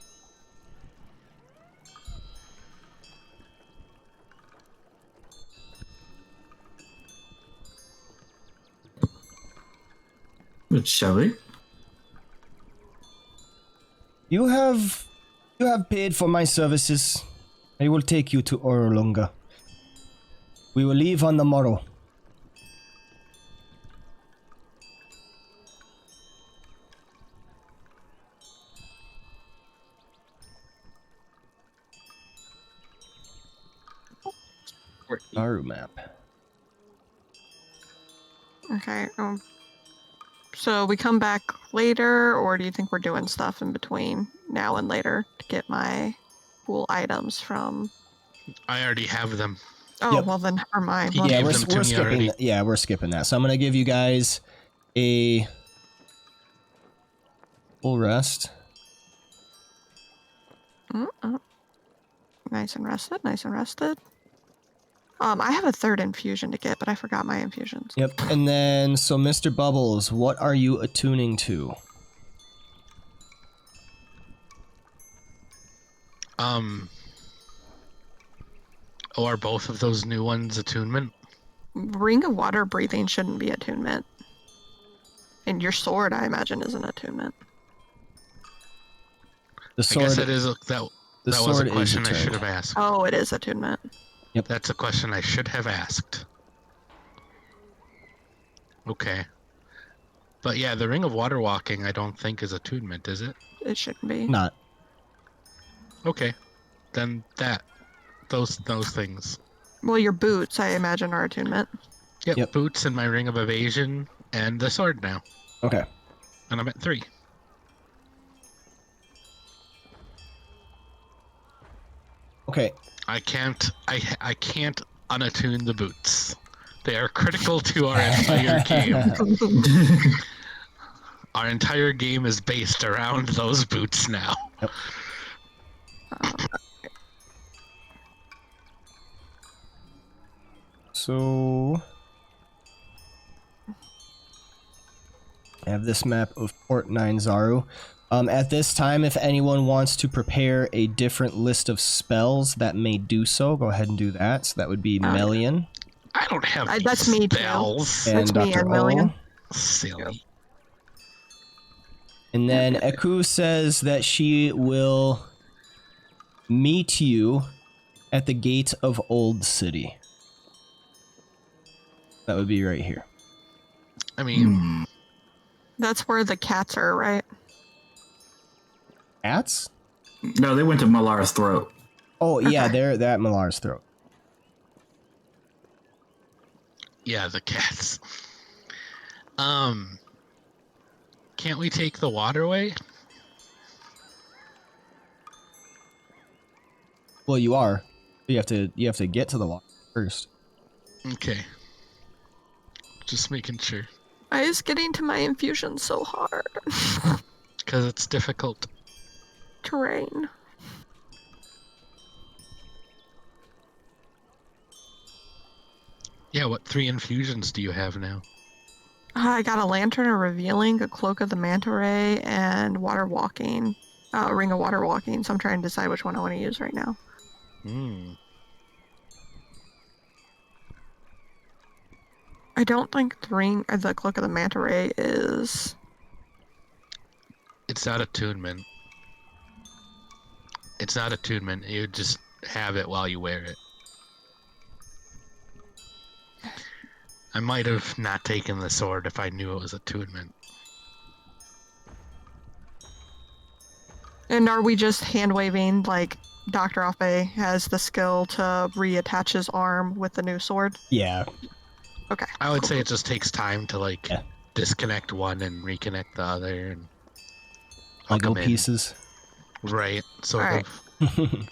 Shall we? You have paid for my services. I will take you to Orolunga. We will leave on the morrow. Nyanzaru map. Okay. So we come back later, or do you think we're doing stuff in between now and later to get my cool items from? I already have them. Oh, Yep. well then never mind. He Well, Yeah, gave we're them to me skipping. already. We're skipping that. So I'm gonna give you guys a full rest. Nice and rested. Nice and rested. I have a third infusion to get, but I forgot my infusions. Yep. And then, so Mr. Bubbles, what are you attuning to? Are both of those new ones attunement? Ring of Water breathing shouldn't be attunement. And your sword, I imagine, is an attunement. The sword. I guess that is that was a question I should have asked. Oh, it is attunement. Yep. That's a question I should have asked. Okay. But yeah, the Ring of Water Walking I don't think is attunement, is it? It shouldn't be. Not. Okay. Then those things. Well, your boots, I imagine, are attunement. Yep. Boots and my Ring of Evasion and the sword now. Okay. And I'm at 3. Okay. I can't unattune the boots. They are critical to our entire game. Our entire game is based around those boots now. Yep. So I have this map of Port Nyanzaru. At this time, if anyone wants to prepare a different list of spells that may do so, go ahead and do that. So that would be Melian. I don't have that's me too. spells. And That's me Dr. and Melian. Silly. And then Eku says that she will meet you at the gate of Old City. That would be right here. I mean, That's where the cats are, right? Cats? No, they went to Malara's throat. Oh, yeah, Okay. they're at Malar's throat. yeah, the cats. Can't we take the waterway? Well, you are. You have to get to the water first. Okay. Just making sure. Why is getting to my infusion so hard? Because it's difficult. Terrain. Yeah, what 3 infusions do you have now? I got a lantern, a revealing, a cloak of the manta ray, and water walking. A ring of water walking. So I'm trying to decide which one I want to use right now. I don't think the cloak of the manta ray is. It's not attunement. It's not attunement. You just have it while you wear it. I might have not taken the sword if I knew it was attunement. And are we just hand waving like Dr. Offbay has the skill to reattach his arm with the new sword? Yeah. Okay. I would say it just takes time to like Yeah. disconnect one and reconnect the other and hook Lego 'em in. pieces. Right, sort Alright. of.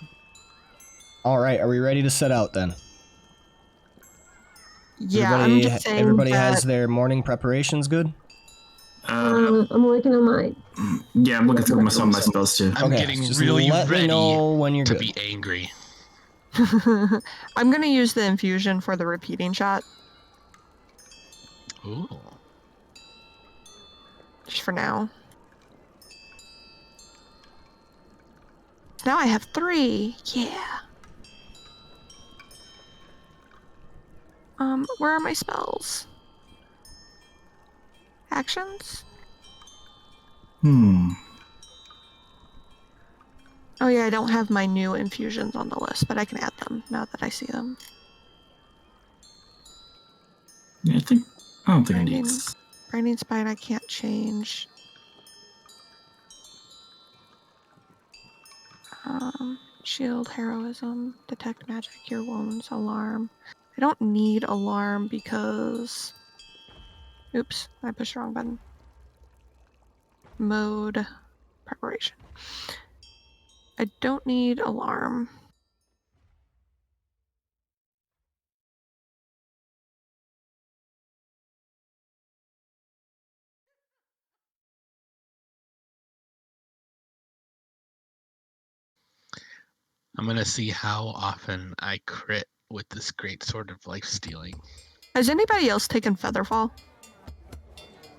All right, are we ready to set out then? Yeah, I'm just saying everybody that has their morning preparations good? I'm working on mine. Yeah, I'm looking through some of my spells too. I'm Okay, getting just really let me ready know when you're to good. be angry. I'm gonna use the infusion for the repeating shot. Ooh. Just for now. Now I have 3. Yeah. Where are my spells? Actions? Oh yeah, I don't have my new infusions on the list, but I can add them now that I see them. Yeah, I don't think I need. Branding Spine I can't change. Shield, Heroism, Detect Magic, Cure Wounds, Alarm. I don't need Alarm because... Oops, I pushed the wrong button. Mode, Preparation. I don't need Alarm. I'm gonna see how often I crit with this great sword of life stealing. Has anybody else taken Featherfall?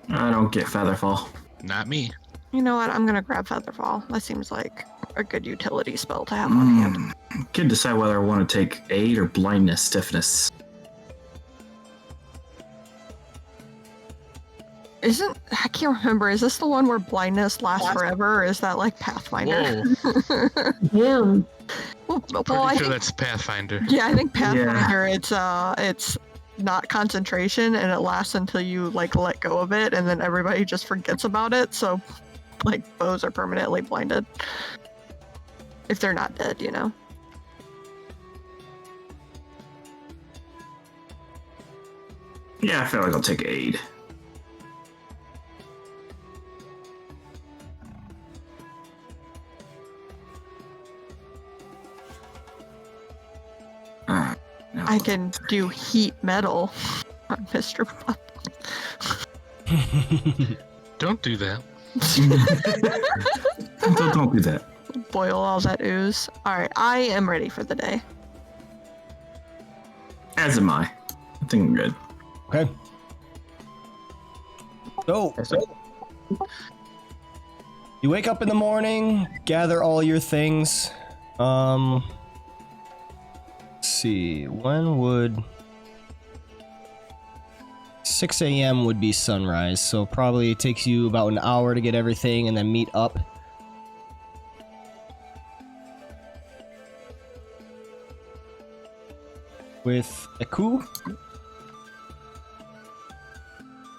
I don't get Featherfall. Not me. You know what? I'm gonna grab Featherfall. That seems like a good utility spell to have on hand. Can decide whether I want to take Aid or Blindness Stiffness. I can't remember, is this the one where blindness lasts forever, or is that like Pathfinder? Whoa. Damn. Pretty sure that's Pathfinder. Yeah, I think Pathfinder, it's not concentration, and it lasts until you like let go of it, and then everybody just forgets about it, so like foes are permanently blinded. If they're not dead, you know. Yeah, I feel like I'll take Aid. I can do heat metal on Mr. Pup. Don't do that. Don't do that. Boil all that ooze. Alright, I am ready for the day. As am I. I think I'm good. Okay. So, you wake up in the morning, gather all your things. Let's see, when would 6 a.m. would be sunrise, so probably takes you about an hour to get everything and then meet up. With Eku.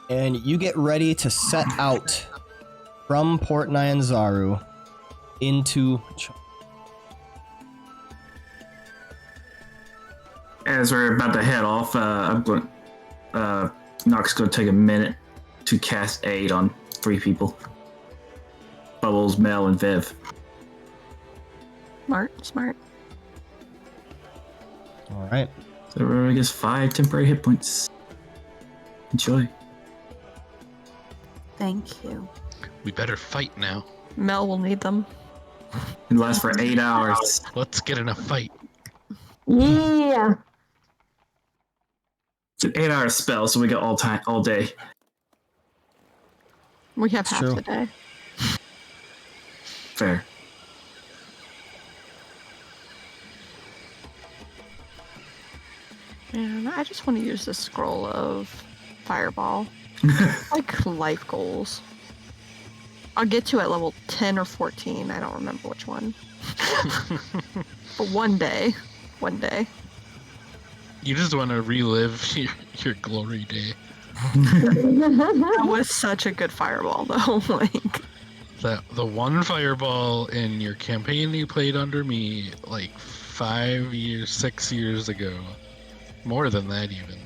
And you get ready to set out from Port Nyanzaru into... As we're about to head off, Nox going to take a minute to cast Aid on 3 people. Bubbles, Mel, and Viv. Smart. Alright. So everybody gets 5 temporary hit points. Enjoy. Thank you. We better fight now. Mel will need them. It lasts for 8 hours. Let's get in a fight. Yeah. It's an 8-hour spell, so we got all day. We have half true. the day. Fair. And I just want to use this scroll of Fireball. Like life goals. I'll get to at level 10 or 14. I don't remember which one. But one day. You just want to relive your glory day. That was such a good fireball, though. Like The one fireball in your campaign you played under me like 6 years ago. More than that, even.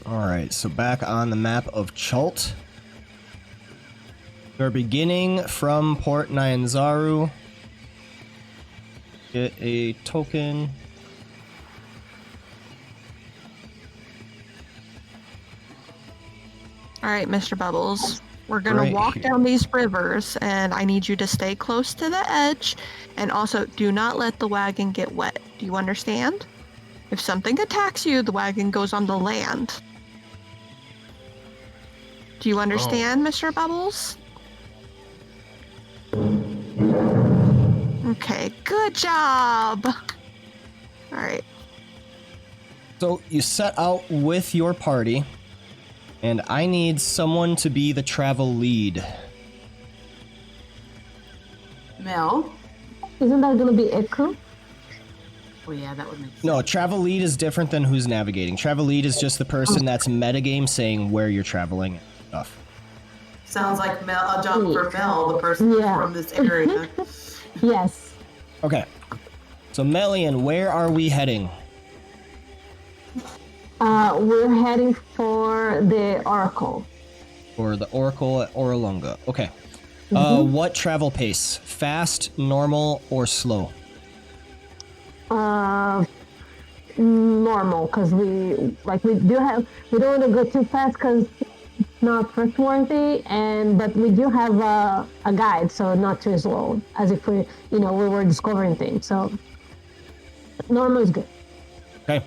Alright, so back on the map of Chult. We're beginning from Port Nyanzaru. Get a token. Alright, Mr. Bubbles. We're gonna walk down these rivers, and I need you to stay close to the edge, and also do not let the wagon get wet. Do you understand? If something attacks you, the wagon goes on the land. Do you understand, Mr. Bubbles? Okay, good job. All right. So you set out with your party, and I need someone to be the travel lead. Mel? Isn't that gonna be Echo? Oh yeah, that would make sense. No, travel lead is different than who's navigating. Travel lead is just the person that's metagame saying where you're traveling and stuff. Sounds like Mel, a job for Mel, the person from this area. Yes. Okay. So Melian, where are we heading? We're heading for the Oracle. For the Oracle at Oralunga. Okay. What travel pace? Fast, normal, or slow? Normal, because we don't want to go too fast because it's not trustworthy, but we do have a guide, so not too slow, as if we were discovering things. So normal is good. Okay.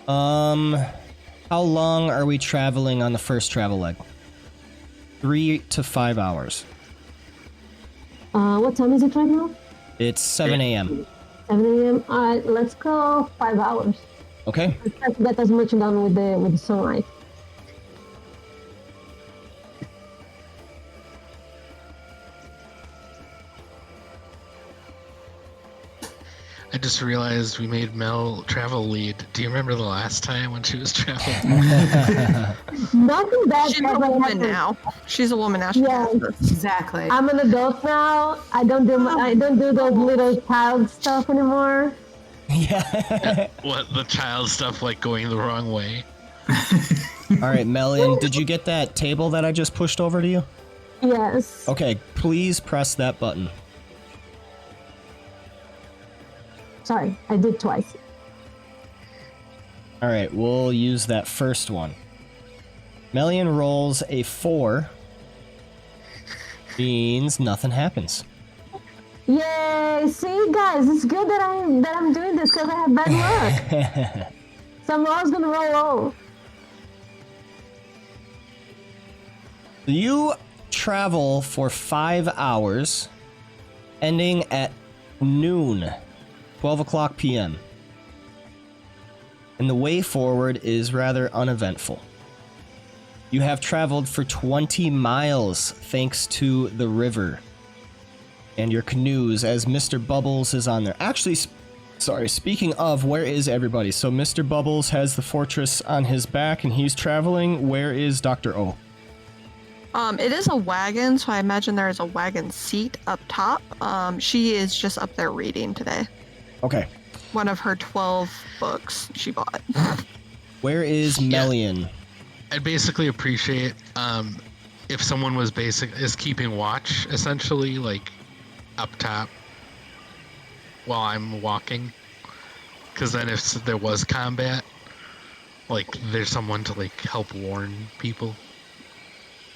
How long are we traveling on the first travel leg? 3 to 5 hours. What time is it right now? It's 7 a.m. 7 a.m. Alright, let's go 5 hours. Okay. Let's get as much done with the sunlight. I just realized we made Mel travel lead. Do you remember the last time when she was traveling? Nothing bad. She's a woman now. She's a woman now. Yeah, Exactly. I'm an adult now. I don't do those little child stuff anymore. Yeah. What, the child stuff, like going the wrong way? All right, Melian, did you get that table that I just pushed over to you? Yes. Okay, please press that button. Sorry, I did twice. All right, we'll use that first one. Melian rolls a 4. Means nothing happens. Yay! See, guys, it's good that I'm doing this because I have bad luck. Someone's gonna roll low. You travel for 5 hours, ending at noon, 12 o'clock p.m. And the way forward is rather uneventful. You have traveled for 20 miles thanks to the river and your canoes as Mr. Bubbles is on there. Actually, speaking of, where is everybody? So Mr. Bubbles has the fortress on his back and he's traveling. Where is Dr. O? It is a wagon, so I imagine there is a wagon seat up top. She is just up there reading today. Okay. One of her 12 books she bought. Where is Melian? I'd basically appreciate if someone was keeping watch, essentially, like up top while I'm walking. Because then if there was combat, like there's someone to like help warn people.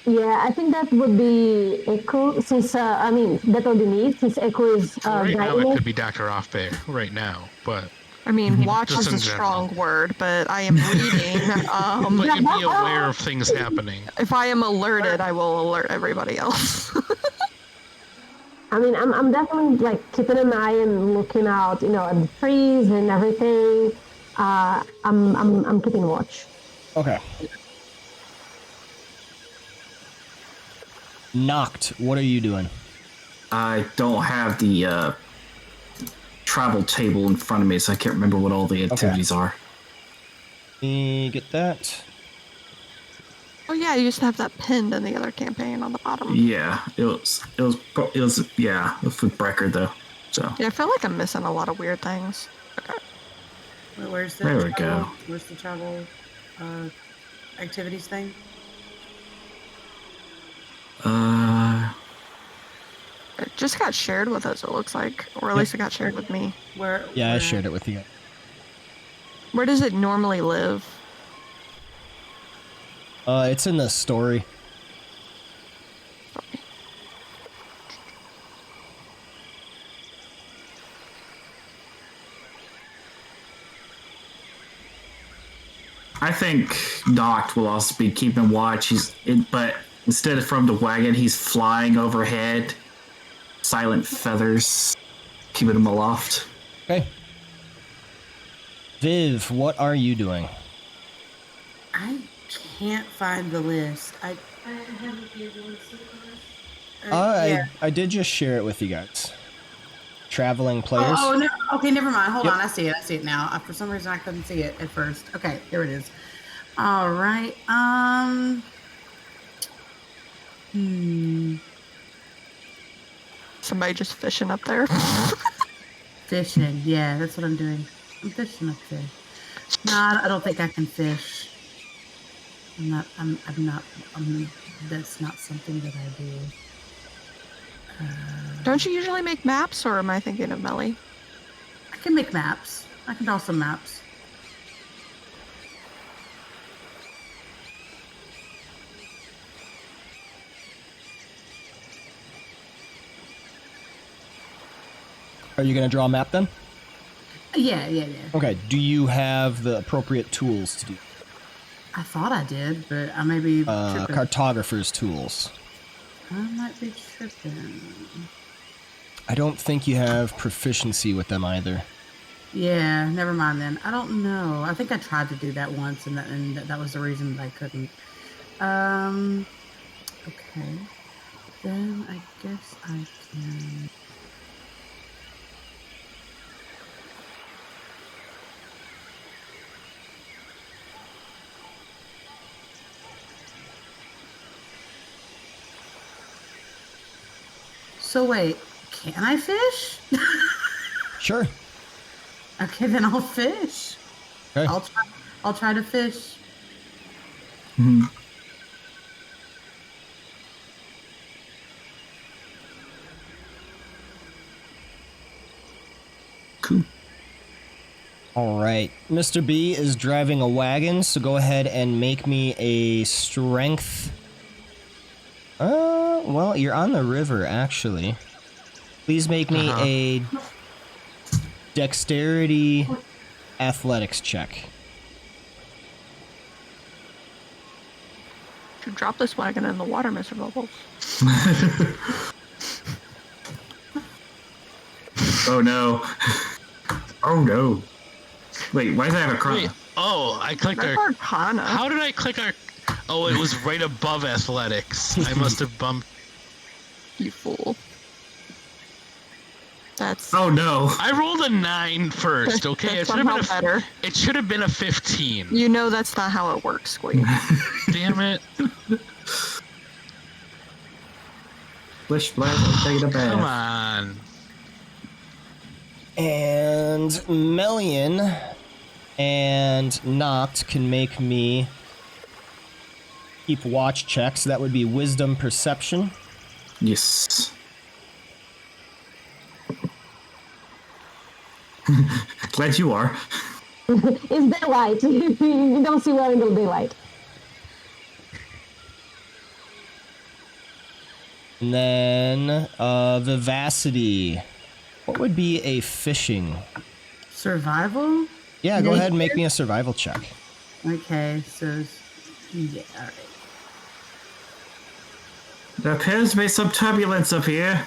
Yeah, I think that would be Echo, since, that would be me, since Echo is right now it could be Dr. Offbay right now, but... I mean, watch is a strong word, but I am reading. But you'd be aware of things happening. If I am alerted, I will alert everybody else. I mean, I'm definitely, like, keeping an eye and looking out, at the trees and everything. I'm keeping watch. Okay. Knocked, what are you doing? I don't have the travel table in front of me, so I can't remember what all the activities are. Let me get that. Oh yeah, you used to have that pinned in the other campaign on the bottom. Yeah, it was with Brecker though. So yeah, I feel like I'm missing a lot of weird things. Okay. Wait, where's the there we travel, go. Where's the travel activities thing? It just got shared with us, it looks like. Or at least it got shared with me. Where? Yeah, I shared it with you. Where does it normally live? It's in the story. I think Noct will also be keeping watch. But instead of from the wagon, he's flying overhead. Silent feathers, keeping him aloft. Okay. Viv, what are you doing? I can't find the list. I haven't been able to see the list. I did just share it with you guys. Traveling players. Oh no. Okay, never mind. Hold Yep. on. I see it now. For some reason, I couldn't see it at first. Okay, there it is. All right. Somebody just fishing up there. Fishing. Yeah, that's what I'm doing. I'm fishing up there. No, I don't think I can fish. I'm not. That's not something that I do. Don't you usually make maps, or am I thinking of Melly? I can make maps. I can draw some maps. Are you going to draw a map then? Yeah. Okay. Do you have the appropriate tools to do? I thought I did, but I may be tripping. Cartographer's tools. I might be tripping. I don't think you have proficiency with them either. Yeah, never mind then. I don't know. I think I tried to do that once, and that was the reason that I couldn't. Okay. Then I guess I can. So wait, can I fish? Sure. Okay, then I'll fish. Okay. I'll try to fish. Mm-hmm. Cool. All right. Mr. B is driving a wagon, so go ahead and make me a strength. Well, you're on the river, actually. Please make me a dexterity athletics check. To drop this wagon in the water, Mr. Bubbles. Oh no. Oh no. Wait, why does that have a cross? Wait, I clicked That's our. Arcana. How did I click our? Oh, it was right above athletics. I must have bumped. You fool. That's Oh no. I rolled a 9 first. Okay, That's somehow better. It should have been a 15. You know that's not how it works, Squeak. Damn it! Splish splash, I'll take it a bath. Come on. And Melian and Noct can make me keep watch checks. That would be wisdom perception. Yes. Glad you are. It's daylight. You don't see well in the daylight. And then vivacity. What would be a fishing? Survival? Yeah, go ahead and make me a survival check. Okay, so yeah, alright. There appears to be some turbulence up here.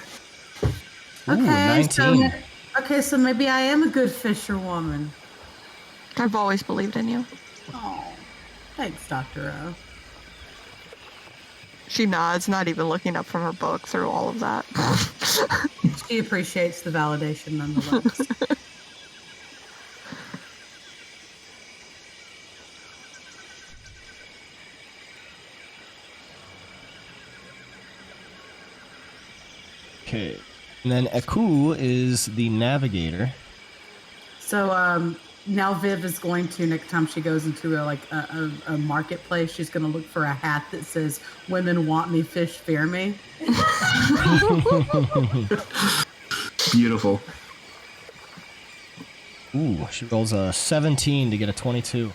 Ooh, Okay, 19. so maybe I am a good fisherwoman. I've always believed in you. Oh, thanks, Dr. O. She nods, not even looking up from her book through all of that. She appreciates the validation nonetheless. Okay. And then Aku is the navigator. So now Viv is going to, next time she goes into a marketplace, she's going to look for a hat that says, "Women want me, fish fear me." Beautiful. Ooh, she rolls a 17 to get a 22.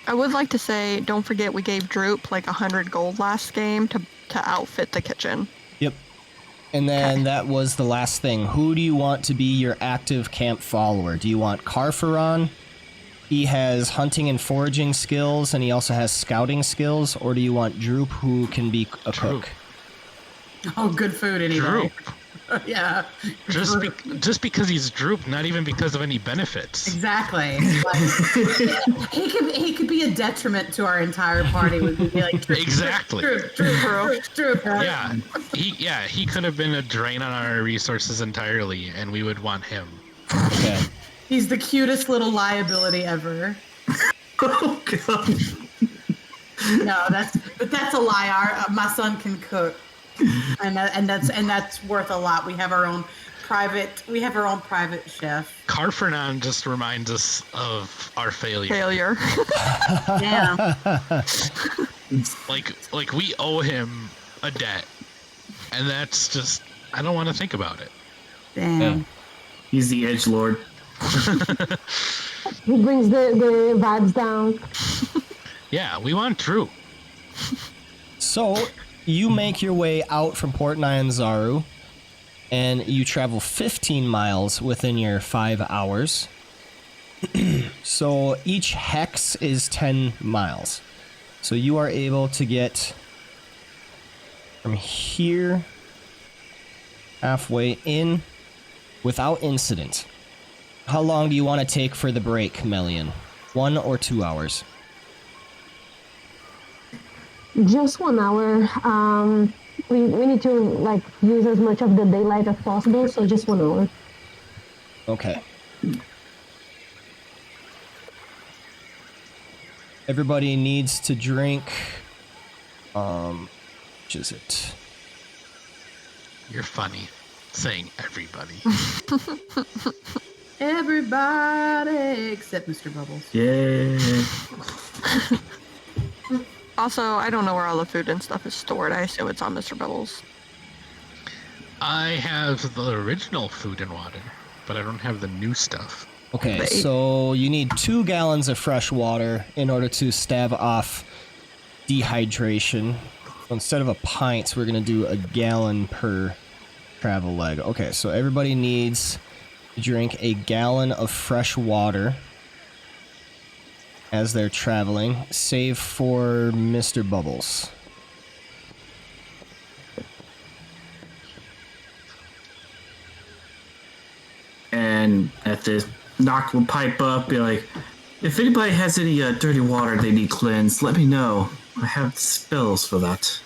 I would like to say, don't forget we gave Droop like 100 gold last game to outfit the kitchen. Yep. And then that was the last thing. Who do you want to be your active camp follower? Do you want Carferon? He has hunting and foraging skills, and he also has scouting skills. Or do you want Droop, who can be a cook? Oh, good food anyway. Droop. Yeah. Just because he's Droop, not even because of any benefits. Exactly. Like, he could be a detriment to our entire party. We could be like, Droop, Exactly. Droop. Yeah, he could have been a drain on our resources entirely, and we would want him. Okay. He's the cutest little liability ever. Oh god. No, that's a lie. My son can cook, and that's worth a lot. We have our own private chef. Carfernon just reminds us of our failure. Yeah. Like we owe him a debt, and that's just I don't want to think about it. Damn. Yeah. He's the edgelord. He brings the vibes down. Yeah, we want Droop. So, you make your way out from Port Nyanzaru, and you travel 15 miles within your 5 hours. So, each hex is 10 miles. So, you are able to get from here halfway in without incident. How long do you want to take for the break, Melian? 1 or 2 hours? Just 1 hour. We need to like use as much of the daylight as possible, so just 1 hour. Okay. Everybody needs to drink. Which is it? You're funny, saying everybody. Everybody except Mr. Bubbles. Yeah. Also, I don't know where all the food and stuff is stored. I assume it's on Mr. Bubbles. I have the original food and water, but I don't have the new stuff. Okay, so you need 2 gallons of fresh water in order to stave off dehydration. So instead of a pint, we're going to do a gallon per travel leg. Okay, so everybody needs to drink a gallon of fresh water as they're traveling, save for Mr. Bubbles. And at this, Knock will pipe up, be like, if anybody has any dirty water they need cleansed, let me know. I have spells for that.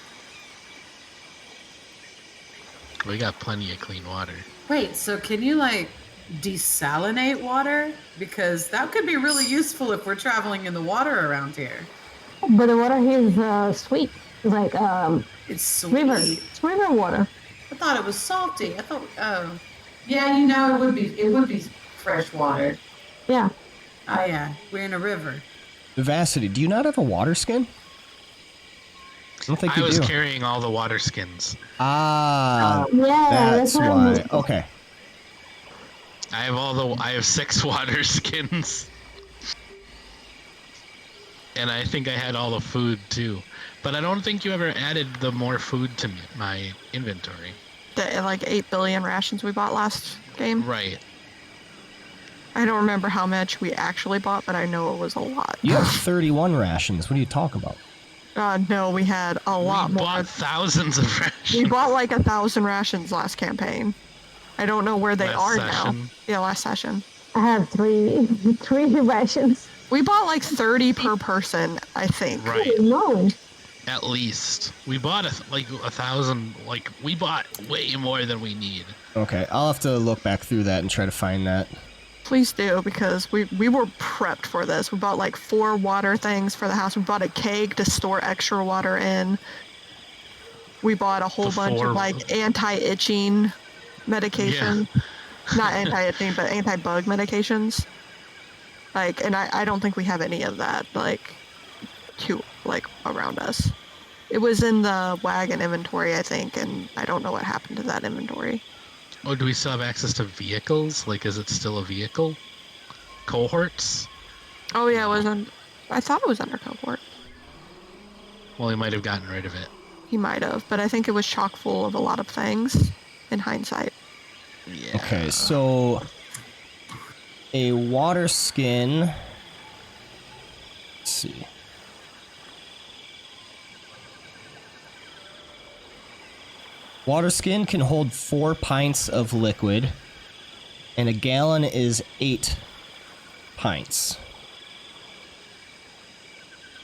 We got plenty of clean water. Wait, so can you like desalinate water? Because that could be really useful if we're traveling in the water around here. But the water here is sweet. It's like It's sweet. river. It's river water. I thought it was salty. I thought, oh, yeah, you know, it would be fresh water. Yeah. Oh yeah, we're in a river. Vivacity, do you not have a water skin? I don't think you I was do. carrying all the water skins. Ah, Yeah, that's what why. I'm- Okay. I have 6 water skins. And I think I had all the food too. But I don't think you ever added the more food to my inventory. The like 8 billion rations we bought last game. Right. I don't remember how much we actually bought, but I know it was a lot. You have 31 rations. What are you talking about? No, we had a lot We more. bought thousands of rations. We bought like 1,000 rations last campaign. I don't know where they Last are now. session. Yeah, last session. I have three rations. We bought like 30 per person, I think. Right. No. At least. We bought 1,000. Like, we bought way more than we need. Okay, I'll have to look back through that and try to find that. Please do, because we were prepped for this. We bought like 4 water things for the house. We bought a keg to store extra water in. We bought a whole bunch of like anti-itching medication. Yeah. Not anti-itching, but anti-bug medications. Like, and I don't think we have any of that, like around us. It was in the wagon inventory, I think, and I don't know what happened to that inventory. Oh, do we still have access to vehicles? Like, is it still a vehicle? Cohorts? Oh yeah, I thought it was under cohort. Well, he might have gotten rid of it. He might have, but I think it was chock full of a lot of things. in hindsight. Yeah. Okay, so a water skin. Let's see. Water skin can hold 4 pints of liquid, and a gallon is 8 pints.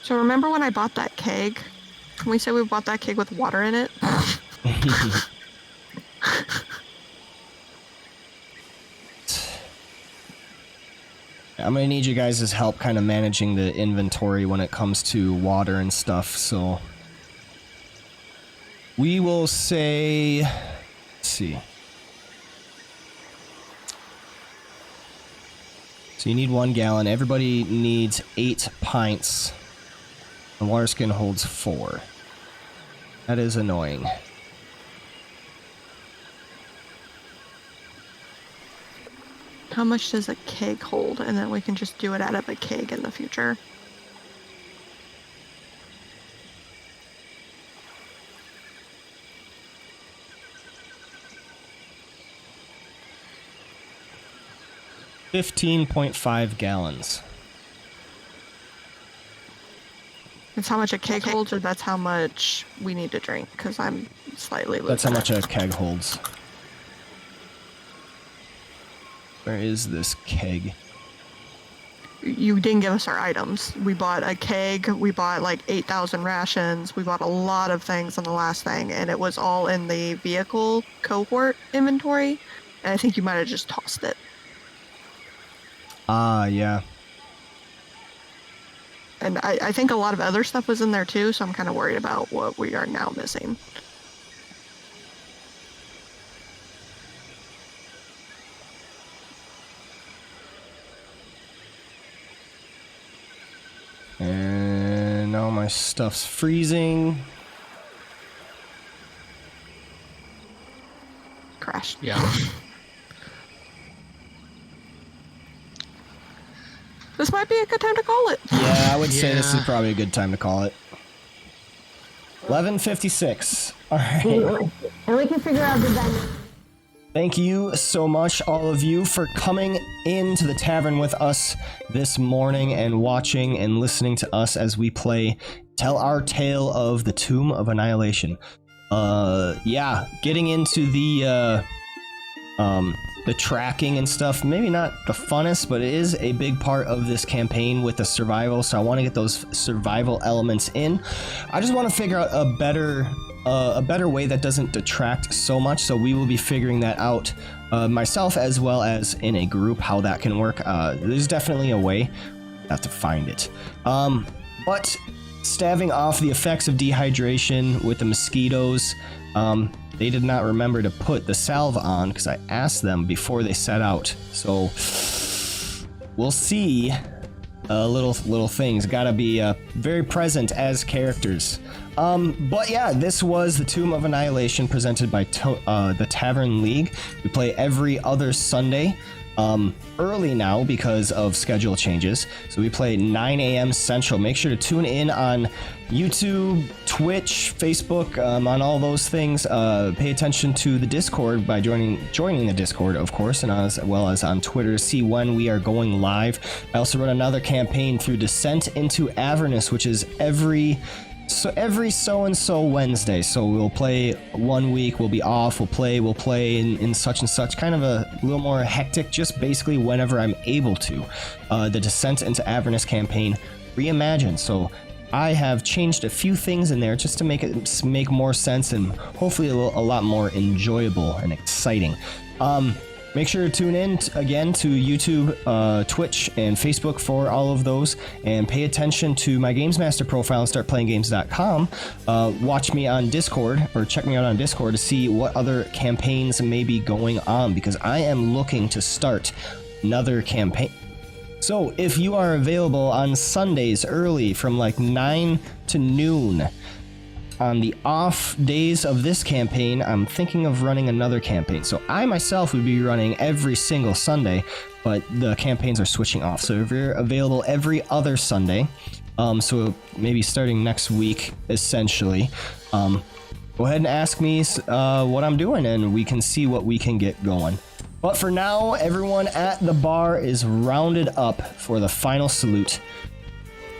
So remember when I bought that keg? Can we say we bought that keg with water in it? I'm gonna need you guys' help kind of managing the inventory when it comes to water and stuff, so we will say, let's see. So you need 1 gallon. Everybody needs 8 pints. The water skin holds 4. That is annoying. How much does a keg hold? And then we can just do it out of a keg in the future. $15.5 gallons. That's how much a keg holds, or that's how much we need to drink? Because I'm slightly That's how losing much a keg holds. Where is this keg? You didn't give us our items. We bought a keg, we bought like 8,000 rations, we bought a lot of things on the last thing, and it was all in the vehicle cohort inventory, and I think you might have just tossed it. Ah, yeah. And I think a lot of other stuff was in there too, so I'm kind of worried about what we are now missing. And now my stuff's freezing. Crashed. Yeah. This might be a good time to call it. Yeah, I would say this is Yeah. probably a good time to call it. 11:56. All right. And we can figure out the dynamic. Thank you so much, all of you, for coming into the tavern with us this morning and watching and listening to us as we tell our tale of the Tomb of Annihilation. Yeah, getting into the tracking and stuff, maybe not the funnest, but it is a big part of this campaign with the survival, so I want to get those survival elements in. I just want to figure out a better way that doesn't detract so much, so we will be figuring that out myself as well as in a group, how that can work. There's definitely a way. I have to find it. But staving off the effects of dehydration with the mosquitoes, they did not remember to put the salve on because I asked them before they set out. So we'll see. Little things gotta be very present as characters. But yeah, this was the Tomb of Annihilation presented by the Tavern League. We play every other Sunday. Early now because of schedule changes. So we play 9 a.m. Central. Make sure to tune in on YouTube, Twitch, Facebook, on all those things. Pay attention to the Discord by joining the Discord, of course, and as well as on Twitter to see when we are going live. I also run another campaign through Descent into Avernus, which is every so-and-so Wednesday. So we'll play 1 week, we'll be off, we'll play in such and such, kind of a little more hectic, just basically whenever I'm able to. The Descent into Avernus campaign reimagined. So I have changed a few things in there just to make it make more sense and hopefully a lot more enjoyable and exciting. Make sure to tune in again to YouTube, Twitch, and Facebook for all of those, and pay attention to my Games Master profile on StartPlayingGames.com. Watch me on Discord, or check me out on Discord to see what other campaigns may be going on, because I am looking to start another campaign. So if you are available on Sundays early from like 9 to noon, on the off days of this campaign, I'm thinking of running another campaign. So I myself would be running every single Sunday, but the campaigns are switching off. So if you're available every other Sunday, so maybe starting next week, essentially, go ahead and ask me what I'm doing, and we can see what we can get going. But for now, everyone at the bar is rounded up for the final salute,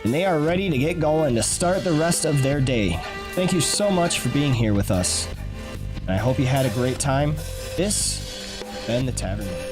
and they are ready to get going to start the rest of their day. Thank you so much for being here with us, and I hope you had a great time. This has been the Tavern League.